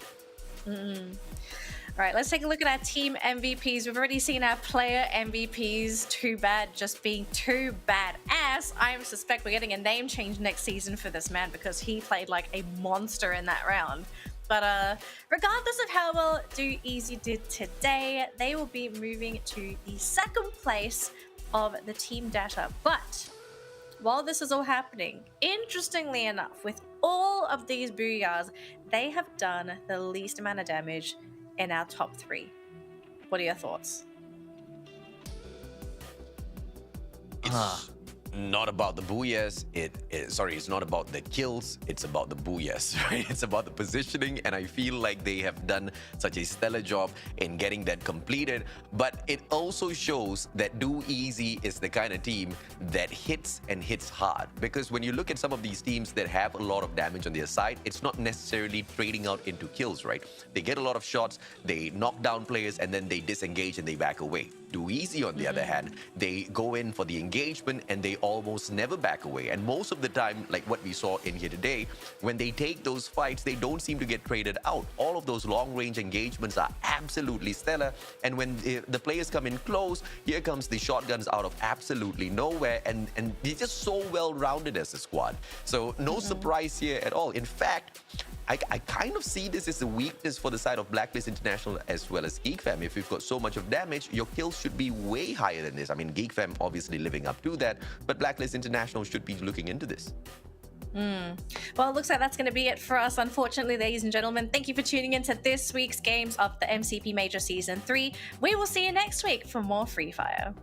A: All right, let's take a look at our team MVPs. We've already seen our player MVPs. Too bad, just being too badass. I suspect we're getting a name change next season for this man, because he played like a monster in that round. But regardless of how well Do Easy did today, they will be moving to the second place of the team data. But while this is all happening, interestingly enough, with all of these Booyahs, they have done the least amount of damage in our top three. What are your thoughts?
B: It's not about the booyahs. It's not about the kills. It's about the booyahs, right? It's about the positioning, and I feel like they have done such a stellar job in getting that completed. But it also shows that Do Easy is the kind of team that hits and hits hard. Because when you look at some of these teams that have a lot of damage on their side, it's not necessarily trading out into kills, right? They get a lot of shots, they knock down players, and then they disengage and they back away. Do Easy, on the other hand, they go in for the engagement and they almost never back away. And most of the time, like what we saw in here today, when they take those fights, they don't seem to get traded out. All of those long-range engagements are absolutely stellar. And when the players come in close, here comes the shotguns out of absolutely nowhere. And they're just so well-rounded as a squad. So no surprise here at all. In fact, I kind of see this as a weakness for the side of Blacklist International as well as Geek Fam. If you've got so much of damage, your kills should be way higher than this. I mean, Geek Fam obviously living up to that, but Blacklist International should be looking into this.
A: Well, it looks like that's going to be it for us, unfortunately, ladies and gentlemen. Thank you for tuning in to this week's games of the MCP Major Season 3. We will see you next week for more Free Fire.